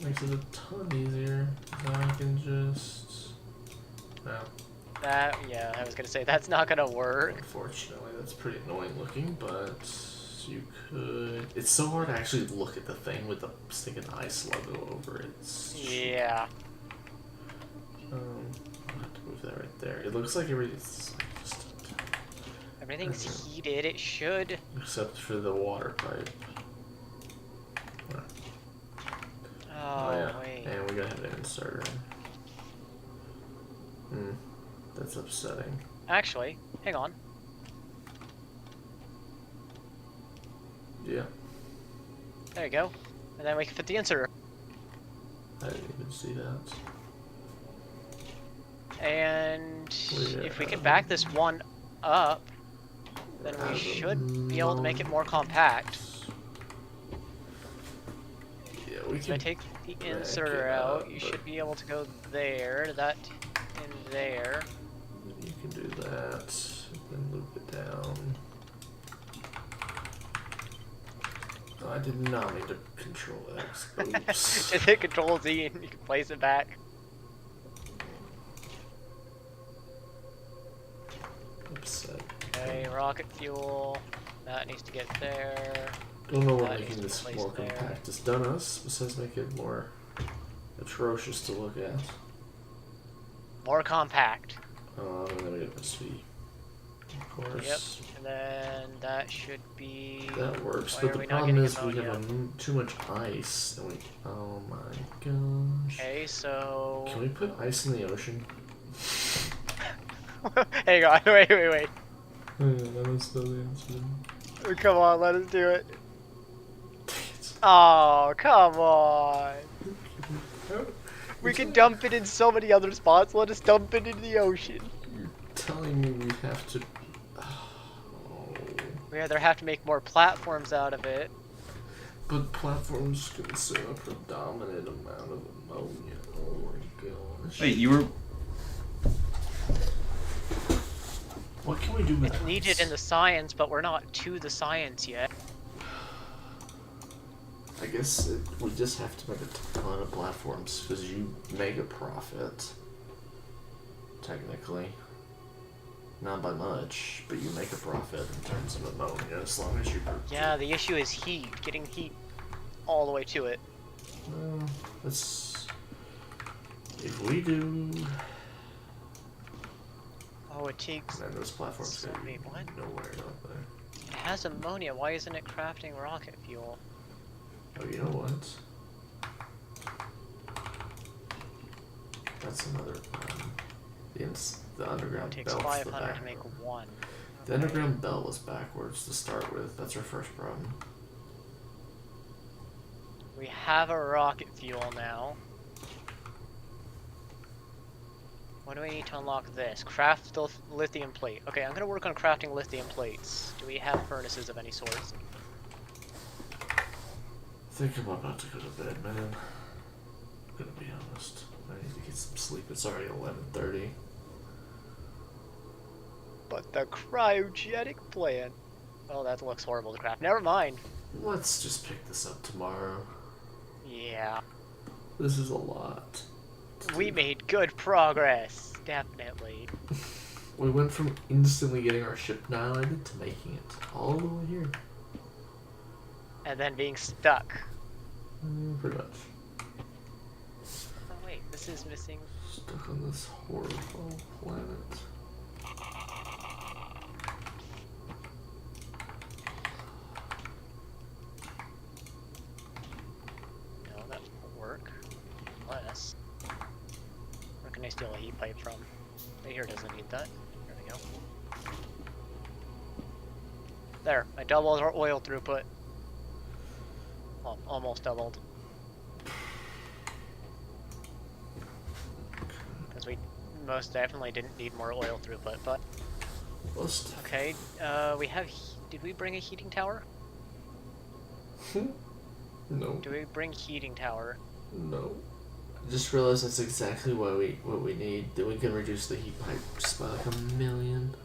Makes it a ton easier. Now I can just. No. That, yeah, I was gonna say that's not gonna work. Unfortunately, that's pretty annoying looking, but you could. It's so hard to actually look at the thing with the stinking ice logo over it. Yeah. I'll have to move that right there. It looks like everything's like just. Everything's heated. It should. Except for the water pipe. Oh, Yeah. wait. And we gotta have an inserter. That's upsetting. Actually, hang on. Yeah. There you go. And then we can fit the inserter. I didn't even see that. And Yeah. if we can back this one up, then we should be able to make it more compact. Yeah, we So I can. take the back inserter it out, up, you but- should be able to go there, that in there. You can do that, and then loop it down. Oh, I did not mean to control X. Oops. Just hit Control Z and you can place it back. Upset. Okay, rocket fuel. That needs to get there. Don't know what That making needs to this be more placed there. compact has done us, besides make it more atrocious to look at. More compact. And then we get recipe. Of course. Yep. And then that should be. That works, Why but are the we not problem getting is we have ammonia? too much ice, and we. Oh my gosh. Okay, so. Can we put ice in the ocean? Hang on, wait. Yeah, that was the answer. Come on, let us do it. Oh, come on. We can dump it in so many other spots. Let us dump it in the ocean. Telling me we have to. Oh. We either have to make more platforms out of it. But platforms consume a predominant amount of ammonia. Oh my gosh. Wait, you were. What can we do with It's needed in the science, but we're not to the science yet. I guess we just have to make a ton of platforms because you make a profit. Technically. Not by much, but you make a profit in terms of ammonia as long as you. Yeah, the issue is heat. Getting heat all the way to it. Well, let's. If we do. Oh, it takes. Then those platforms So, go wait, what? nowhere, don't they? It has ammonia. Why isn't it crafting rocket fuel? Oh, you know what? That's another the underground It takes belt's the 500 to back. make one. This The underground belt was backwards to start with. That's our first problem. We have a rocket fuel now. What do we need to unlock this? Craft the lithium plate. Okay, I'm gonna work on crafting lithium plates. Do we have furnaces of any sort? I think I'm about to go to bed, man. I'm gonna be honest. I need to get some sleep. It's already 11:30. But the cryogenic plant. Oh, that looks horrible to craft. Never mind. Let's just pick this up tomorrow. Yeah. This is a lot. We made good progress. Definitely. We went from instantly getting our ship annihilated to making it all the way here. And then being stuck. Pretty much. Oh wait, this is missing. Stuck on this horrible planet. No, that won't work. Unless... Where can I steal a heat pipe from? Right here doesn't need that. There we go. There, I doubled our oil throughput. Well, almost doubled. Because we most definitely didn't need more oil throughput, but... Most. Okay, we have... Did we bring a heating tower? No. Do we bring heating tower? No. I just realized that's exactly what we need. That we can reduce the heat pipe just by like 1,000,000.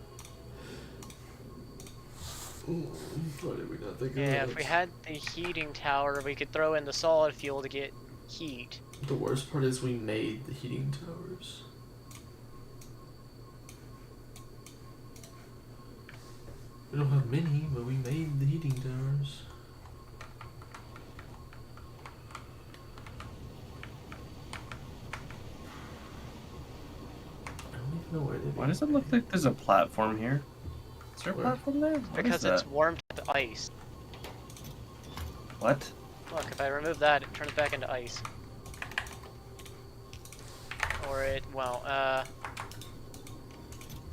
Why did we not think of Yeah, that? if we had the heating tower, we could throw in the solid fuel to get heat. The worst part is we made the heating towers. We don't have many, but we made the heating towers. I don't even know where they Why does it look like there's a platform here? Is there a Where? platform there? What Because is it's that? warmed with ice. What? Look, if I remove that, it turns back into ice. Or it, well,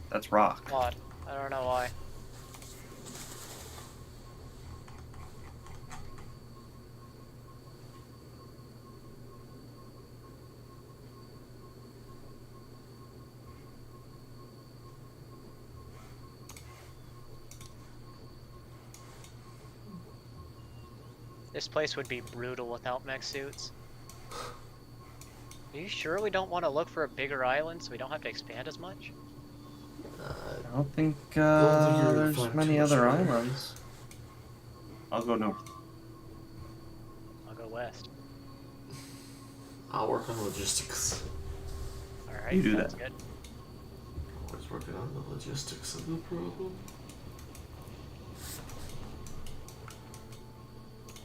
That's rock. odd. I don't know why. This place would be brutal without mech suits. Are you sure we don't want to look for a bigger island so we don't have to expand as much? I don't think you're there's fine many too, other sure. islands. I'll go north. I'll go west. I'll work on logistics. Alright, You do that's that. good. Always working on the logistics of the problem.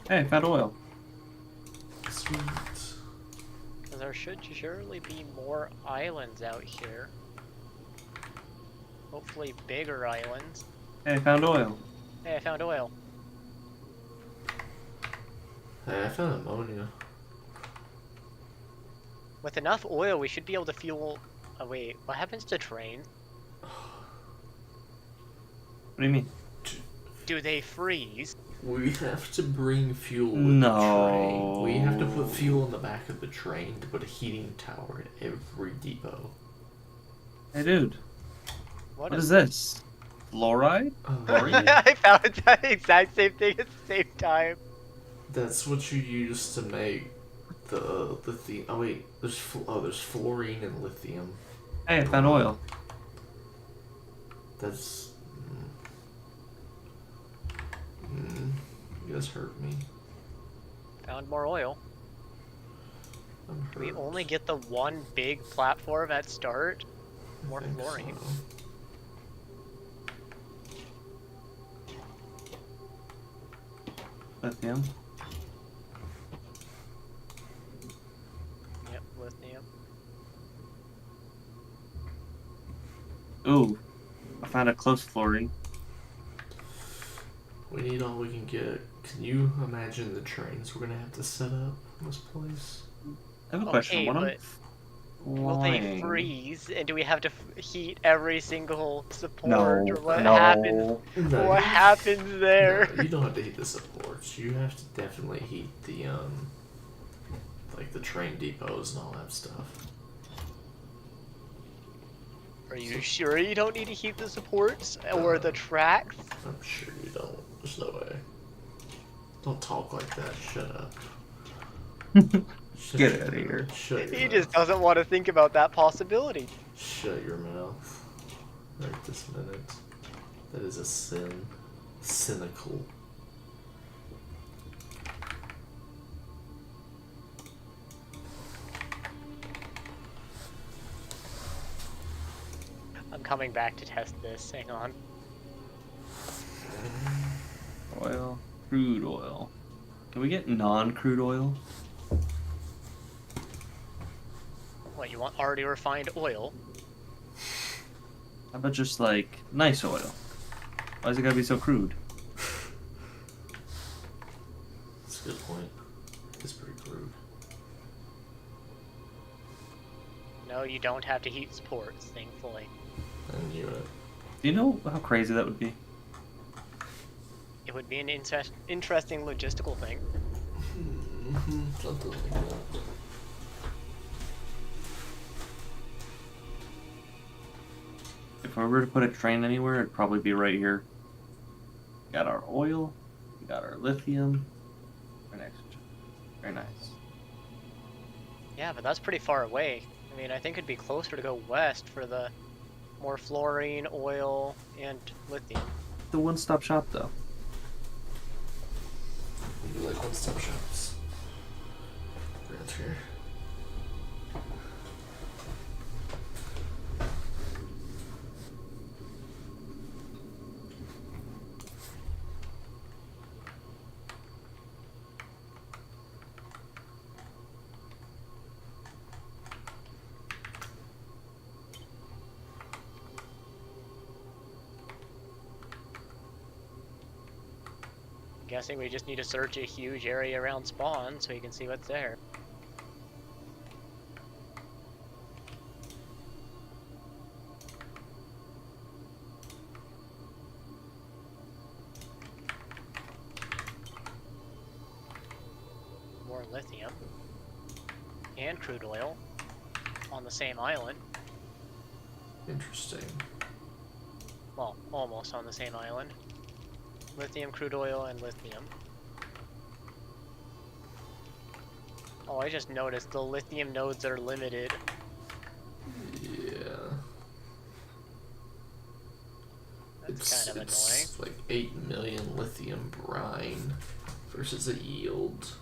Hey, found oil. Sweet. Because there should surely be more islands out here. Hopefully bigger islands. Hey, found oil. Hey, I found oil. Hey, I found ammonia. With enough oil, we should be able to fuel... Oh wait, what happens to trains? What do you mean? Do they freeze? We have to bring fuel with No. the train. We have to put fuel in the back of the train to put a heating tower at every depot. Hey, dude. What What is this? Fluoride? I found the exact same thing at the same time. That's what you use to make the lithium. Oh wait, there's fluorine and lithium. Hey, I found oil. That's. You guys hurt me. Found more oil. I'm hurt. Do we only get the one big platform at start? I More think fluorine. so. Lithium. Yep, lithium. Ooh. I found a close fluorine. We need all we can get. Can you imagine the trains we're gonna have to set up in this place? I have a Okay, question. Will they flying. freeze? And do we have to heat every single No, support? Or what no. happens? No, What happens there? No, you don't have to heat the supports. You have to definitely heat the like the train depots and all that stuff. Are you sure you don't need to heat the supports or the tracks? I'm sure you don't. There's no way. Don't talk like that. Shut up. Shut Get your outta here. mouth. Shut your He mouth. just doesn't want to think about that possibility. Shut your mouth. Right this minute. That is a sin. Cynical. I'm coming back to test this. Hang on. Oil, crude oil. Can we get non-crude oil? What, you want already refined oil? How about just like nice oil? Why is it gotta be so crude? That's a good point. It's pretty crude. No, you don't have to heat supports, thankfully. I knew it. Do you know how crazy that would be? It would be an interesting logistical thing. Something like that. If I were to put a train anywhere, it'd probably be right here. We got our oil, we got our lithium. Very nice. Very nice. Yeah, but that's pretty far away. I mean, I think it'd be closer to go west for the more fluorine, oil, and lithium. The one-stop shop, though. You like one-stop shops. Grant's here. Guessing we just need to search a huge area around spawn so we can see what's there. More lithium and crude oil on the same island. Interesting. Well, almost on the same island. Lithium, crude oil, and lithium. Oh, I just noticed the lithium nodes are limited. Yeah. That's kind of it's like 8 million lithium brine versus a yield.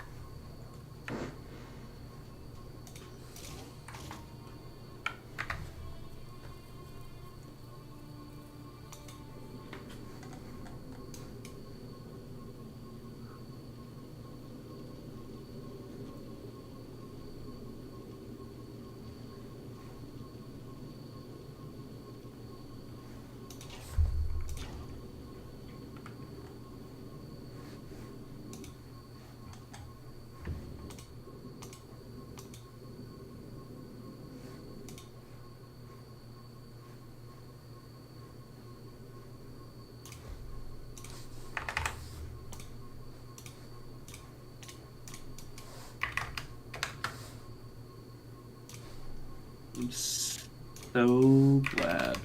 I'm so glad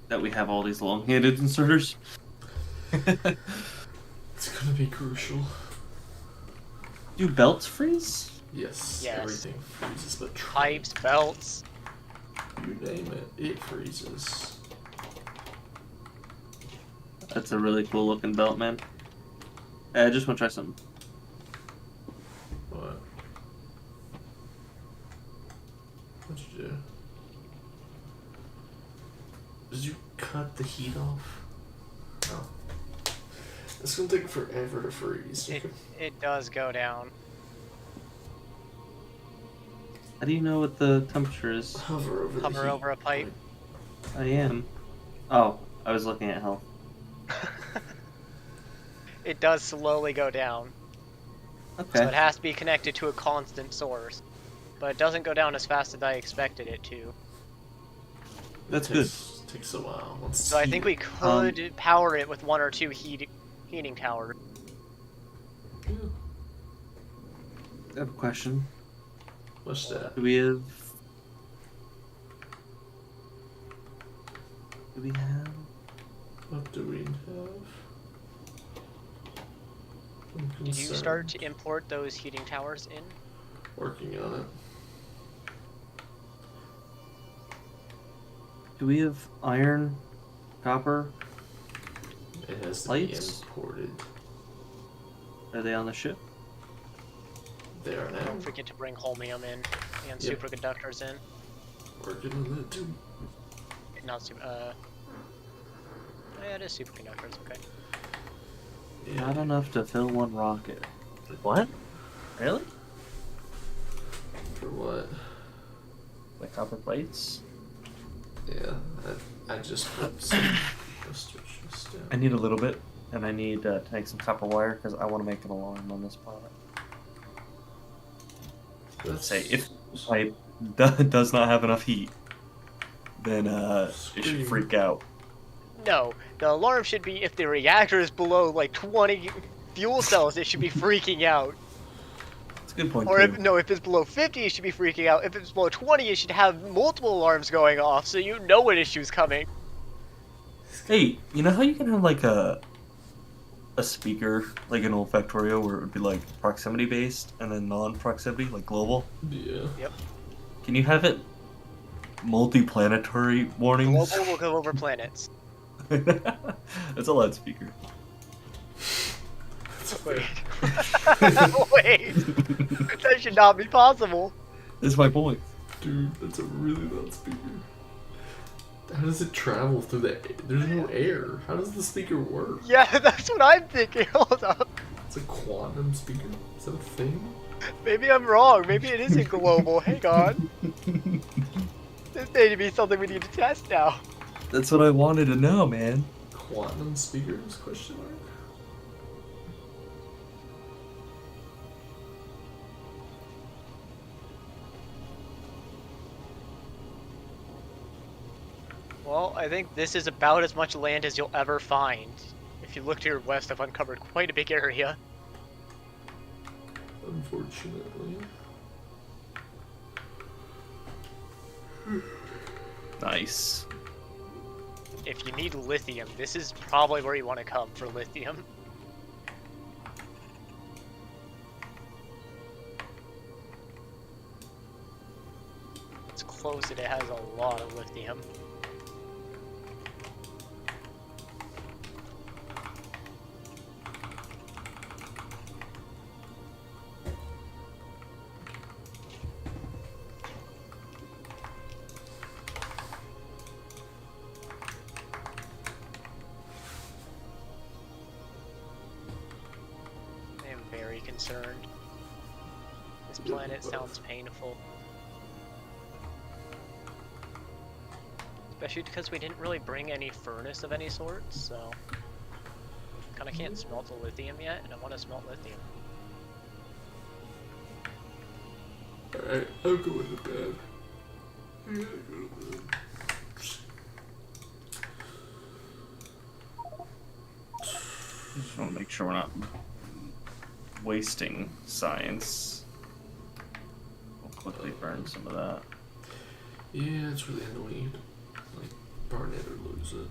that we have all these long-handed inserters. It's gonna be crucial. Do belts freeze? Yes, Yes. everything freezes but Pipes, belts. you name it freezes. That's a really cool looking belt, man. I just want to try something. What? What'd you do? Did you cut the heat off? No. It's gonna take forever to freeze. It does go down. How do you know what the temperature is? Hover over the Hover heat over a pipe. I am. Oh, I was looking at health. It does slowly go down. Okay. So it has to be connected to a constant source. But it doesn't go down as fast as I expected it to. That's good. Takes a while. Let's So I see. think we could power it with 1 or 2 heating towers. Yeah. I have a question. What's that? Do we have? Do we have? What do we have? I'm Did you concerned. start to import those heating towers in? Working on it. Do we have iron, copper? It has to Lights? be imported. Are they on the ship? They are now. Don't forget to bring holmium in and Yep. superconductors in. Working on it too. Not super. Yeah, it is superconductors. Okay. Yeah. Not enough to fill one rocket. What? Really? For what? Like copper plates? Yeah. I just put some postage just I need a little bit, and I need to make some copper wire because I want to make an alarm on this planet. Let's Say if the pipe does not have enough heat, then it Scream. should freak out. No, the alarm should be if the reactor is below like 20 fuel cells, it should be freaking out. That's a good point. Or too. if it's below 50, it should be freaking out. If it's below 20, it should have multiple alarms going off, so you know an issue's coming. Hey, you know how you can have like a speaker, like an old Factorio, where it would be like proximity based and then non-proximity, like global? Yeah. Can you have it multi-planetary warnings? Global will go over planets. That's a loudspeaker. Wait. Wait. That should not be possible. That's my point. Dude, that's a really loud speaker. How does it travel through the air? There's no air. How does the speaker work? Yeah, that's what I'm thinking. Hold up. It's a quantum speaker? Is that a thing? Maybe I'm wrong. Maybe it isn't global. Hang on. This may be something we need to test now. That's what I wanted to know, man. Quantum speakers? Question mark? Well, I think this is about as much land as you'll ever find. If you look to your west, I've uncovered quite a big area. Unfortunately. Nice. If you need lithium, this is probably where you want to come for lithium. It's close and it has a lot of lithium. I am very concerned. This planet sounds painful. Especially because we didn't really bring any furnace of any sort, so... Kinda can't smelt the lithium yet, and I want to smelt lithium. Alright, I'll go into bed. I gotta go to bed. Just want to make sure we're not wasting science. We'll quickly burn some of that. Yeah, it's really annoying. Like, burn it or lose it.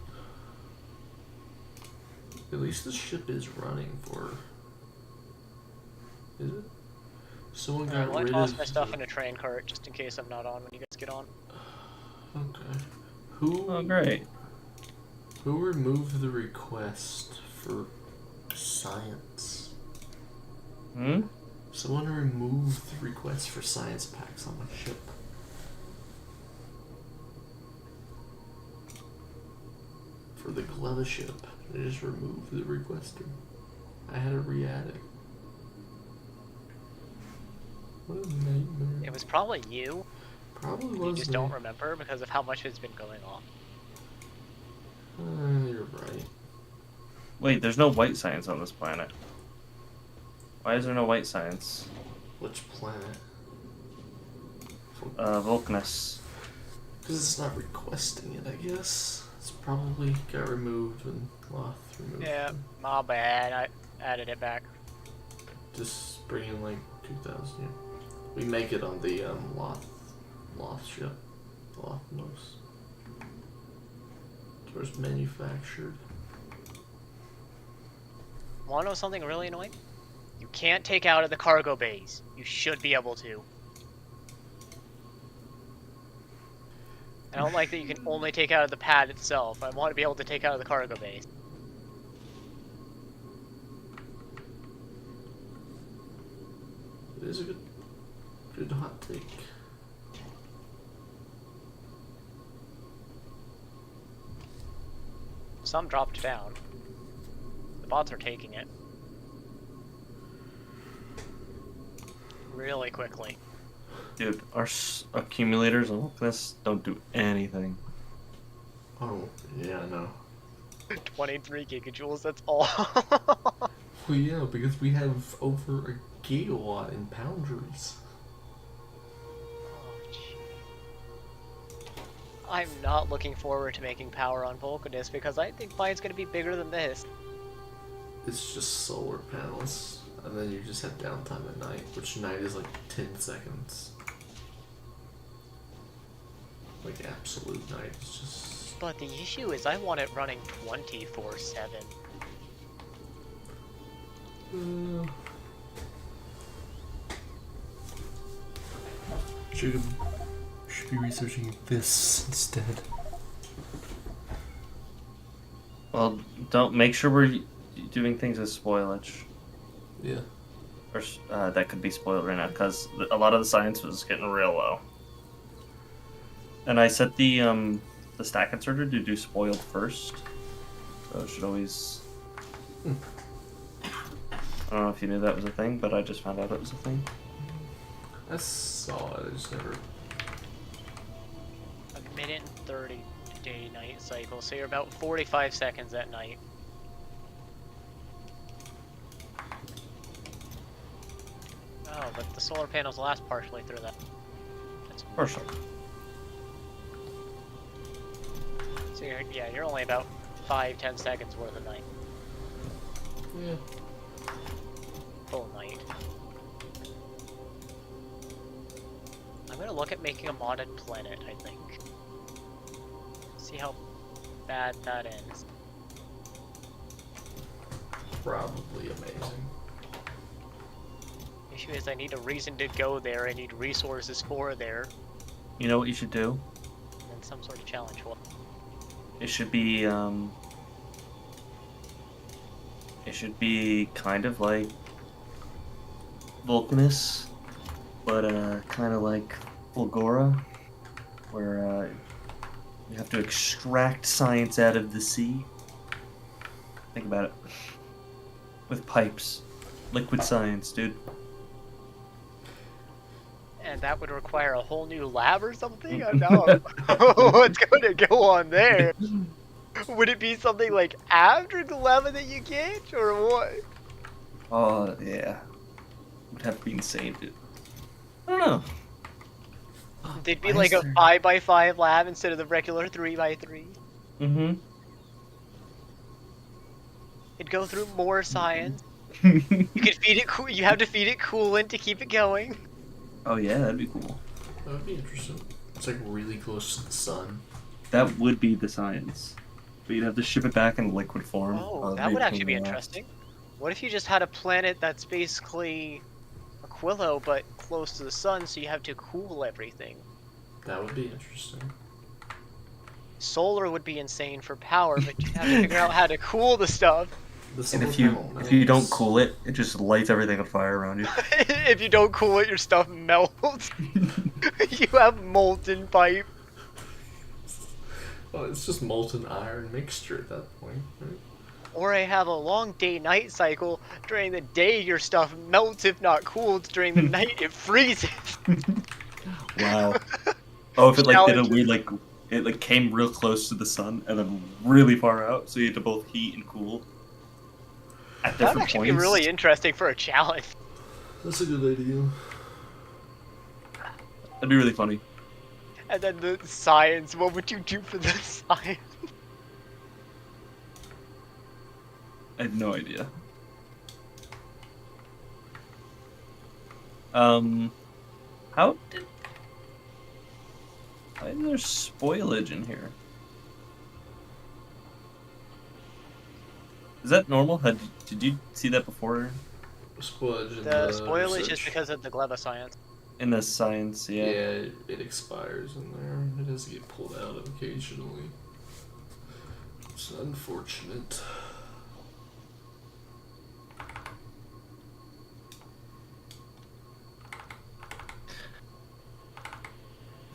At least the ship is running for... Is it? Someone got I'll rid toss of... my stuff in a train cart just in case I'm not on when you guys get on. Okay. Who... Oh, great. Who removed the request for science? Hmm? Someone removed the request for science packs on my ship. For the Gleva ship. They just removed the requester. I had to re-add it. What a nightmare. It was probably you. Probably You was just me. don't remember because of how much has been going on. You're right. Wait, there's no white science on this planet. Why is there no white science? Which planet? Vulcanus. Because it's not requesting it, I guess. It's probably got removed when Loth removed Yeah, it. my bad. I added it back. Just bring in like 2,000. Yeah. We make it on the Loth ship. The Lothmos. Where it's manufactured. Wanna know something really annoying? You can't take out of the cargo bays. You should be able to. I don't like that you can only take out of the pad itself. I want to be able to take out of the cargo bays. It is a good hot take. Some dropped down. The bots are taking it. Really quickly. Dude, our accumulators on Vulcanus don't do anything. Oh, yeah, I know. 23 gigajoules, that's all. Well, yeah, because we have over a gigawatt in Poundries. Oh, gee. I'm not looking forward to making power on Vulcanus because I think mine's gonna be bigger than this. It's just solar panels, and then you just have downtime at night, which night is like 10 seconds. Like absolute night. It's just. But the issue is I want it running 24/7. Should be researching this instead. Well, don't make sure we're doing things as spoilage. Yeah. Or that could be spoiled right now because a lot of the science was getting real low. And I set the stack inserter to do spoiled first, so it should always. I don't know if you knew that was a thing, but I just found out it was a thing. I saw it, I just never. A minute and 30 day-night cycle, so you're about 45 seconds at night. Oh, but the solar panels last partially through that. That's Partial. So you're only about 5-10 seconds worth of night. Yeah. Full night. I'm gonna look at making a modded planet, I think. See how bad that ends. Probably amazing. Issue is I need a reason to go there, I need resources for there, You know what you should do? and some sort of challenge. Well, It should be kind of like Vulcanus, but kind of like Fulgora, where you have to extract science out of the sea. Think about it. With pipes. Liquid science, dude. and that would require a whole new lab or something? I know. What's going to go on there? Would it be something like after the lava that you get, or what? Oh, yeah. Would have to be insane, dude. I don't know. They'd be Why like is a there- 5x5 lab instead of the regular 3x3. Mm-hmm. It'd go through more science. You could feed it. You have to feed it coolant to keep it going. Oh, yeah, that'd be cool. That would be interesting. It's like really close to the sun. That would be the science. But you'd have to ship it back in liquid form. Oh, that'd that would a actually be pain in the ass. interesting. What if you just had a planet that's basically Aquilo but close to the sun, so you have to cool everything? That would be interesting. Solar would be insane for power, but you have to figure out how to cool the stuff. The And solar if you panel don't melts. cool it, it just lights everything on fire around you. If you don't cool it, your stuff melts. You have molten pipe. Well, it's just molten iron mixture at that point, right? Or I have a long day-night cycle. During the day, your stuff melts if not cooled. During the night, it freezes. Wow. Oh, if it like did a Challenge. weird like it like came real close to the sun and then really far out, so you had to both heat and cool at That would different actually points. be really interesting for a challenge. That's a good idea. That'd be really funny. And then the science, what would you do for the science? I have no idea. How did... Why is there spoilage in here? Is that normal? Did you see that before Spoilage in The spoilage is research. because of the Gleba science. in the science? Yeah, Yeah. it expires in there. It has to get pulled out of occasionally. It's unfortunate.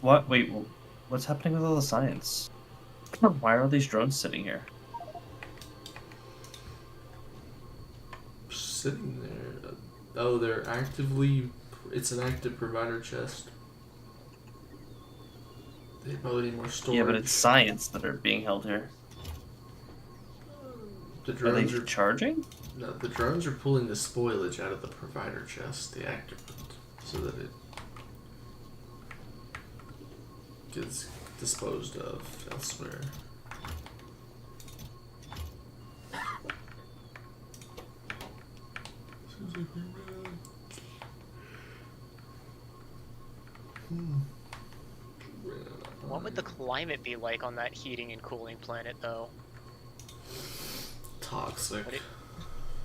What? Wait, what's happening with all the science? Why are these drones sitting here? Sitting there. Oh, they're actively. It's an active provider chest. They probably need more storage. Yeah, but it's science that are being held here. The Are drones they are charging? no, the drones are pulling the spoilage out of the provider chest, the active, so that it gets disposed of elsewhere. Seems like we ran. Ran out of What would the iron. climate be like on that heating and cooling planet, though? Toxic? Would it-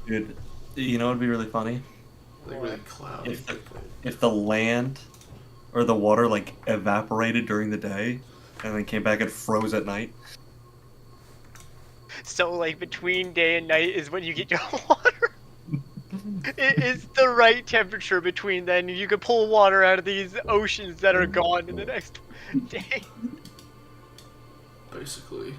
Dude, you know what would be really funny? Like really cloudy. If the land or the water like evaporated during the day and then came back and froze at night. So, like, between day and night is when you get your water? It is the right temperature between then. You can pull water out of these oceans that are gone in the next day. Basically.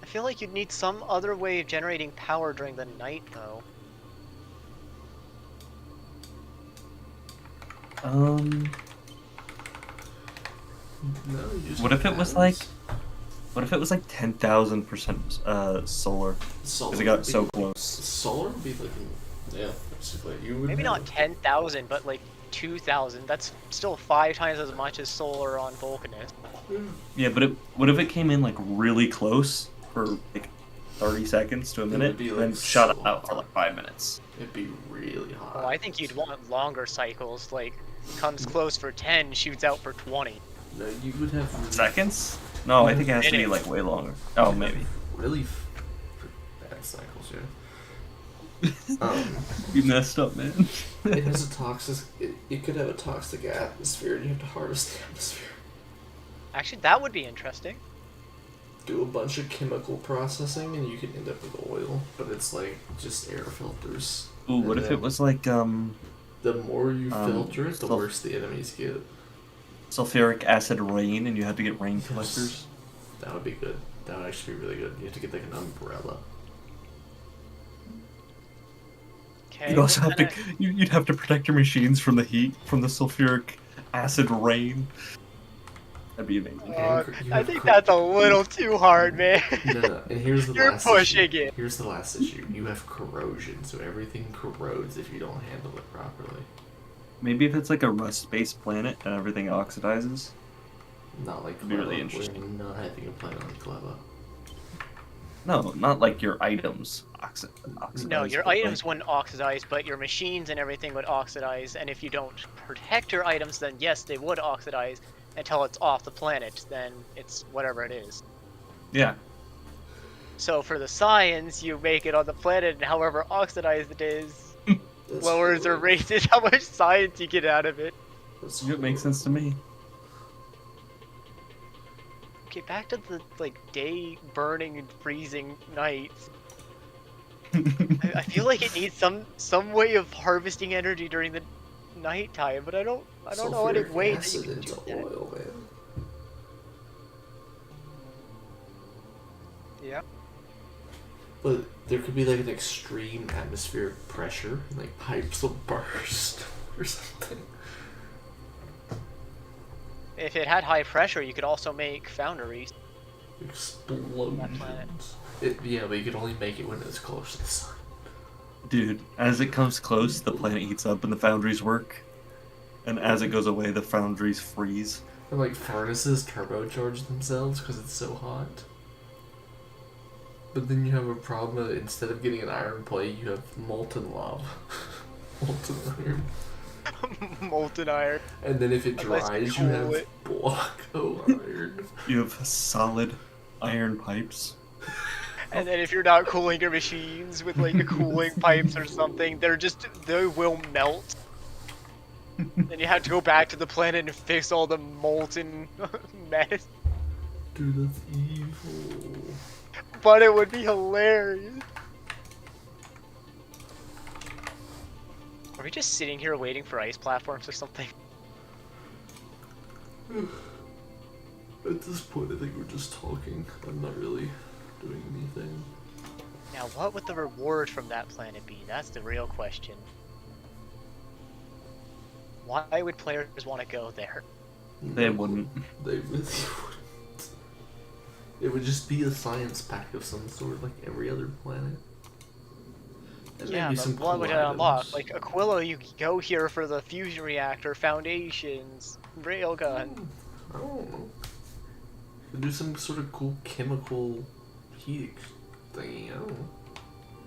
I feel like you'd need some other way of generating power during the night, though. No, you just What if it was like patterns. what if it was like 10,000% solar? Solar Because it got would be- so close. Solar would be like, yeah, basically. You would Maybe have- not 10,000, but like 2,000. That's still 5 times as much as solar on Vulcanus. Yeah, but what if it came in like really close for like 30 seconds to a would minute, be, like, then shut so out for hot. like 5 minutes? It'd be really hot. Well, I think you'd want longer cycles, like comes close for 10, shoots out for 20. No, you would have Seconds? No, I think it has to be Minutes. like way longer. Oh, maybe. really bad cycles, yeah. You messed up, man. It has a toxic. It could have a toxic atmosphere, and you have to harvest the atmosphere. Actually, that would be interesting. Do a bunch of chemical processing, and you can end up with oil. But it's like just air filters. Ooh, what And if then it was like The more you filter it, the sulf- worse the enemies get. sulfuric acid rain and you had to get rain Yes. collectors? That would be good. That would actually be really good. You have to get like an umbrella. Okay. You'd also have what to kinda- you'd have to protect your machines from the heat from the sulfuric acid rain. That'd be amazing. You I have think cor- that's a little too hard, man. No, and here's the You're last pushing issue. it. Here's the last issue. You have corrosion, so everything corrodes if you don't handle it properly. Maybe if it's like a rust-based planet and everything oxidizes. Not like It'd be really Cleva. interesting. We're not having a planet like Cleva. No, not like your items oxidized. No, your but, like- items wouldn't oxidize, but your machines and everything would oxidize. And if you don't protect your items, then yes, they would oxidize until it's off the planet. Then it's whatever it is. Yeah. So for the science, you make it on the planet, and however oxidized it is, That's lowers or horrible. raises how much science you get out of it. That's It makes sense to me. Okay, back to the like day burning and freezing nights. I feel like it needs some way of harvesting energy during the nighttime, but I don't know any Sulfuric way that you acid can do into that. oil, man. Yeah. But there could be like an extreme atmospheric pressure, and like pipes will burst or something. If it had high pressure, you could also make foundries. Explosions. planet. Yeah, but you can only make it when it's close to the sun. Dude, as it comes close, the planet heats up and the foundries work. And as it goes away, the foundries freeze. And like furnaces turbocharge themselves because it's so hot. But then you have a problem that instead of getting an iron plate, you have molten lava. Molten iron. Molten iron. And then if it Unless you dries, you have cool it. block iron. You have solid iron pipes. And then if you're not cooling your machines with like the cooling pipes or something, they will melt. Then you have to go back to the planet and fix all the molten mess. Dude, that's evil. But it would be hilarious. Are we just sitting here waiting for ice platforms or something? At this point, I think we're just talking. I'm not really doing anything. Now, what would the reward from that planet be? That's the real question. Why would players want to go there? They wouldn't. They really wouldn't. It would just be a science pack of some sort, like every other planet. And Yeah, maybe but some what cool would it unlock? items. Like Aquila, you go here for the fusion reactor, foundations, railgun. I don't know. Could do some sort of cool chemical heat thingy. I don't know.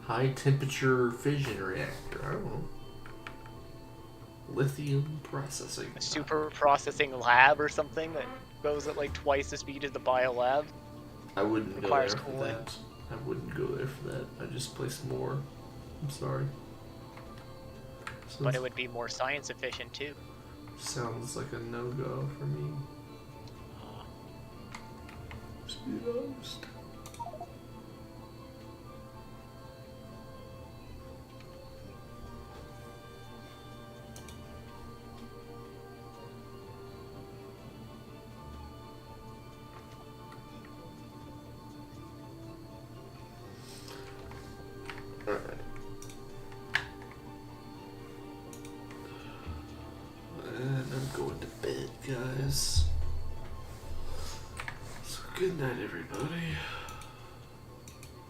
High temperature fission reactor. I don't know. Lithium processing. A super processing lab or something that goes at like twice the speed of the bio lab. I wouldn't go there requires for cooling. that. I wouldn't go there for that. I just place more. I'm sorry. But it would be more science efficient too. Sounds like a no-go for me. Just be honest. Alright. And I'm going to bed, guys. So good night, everybody.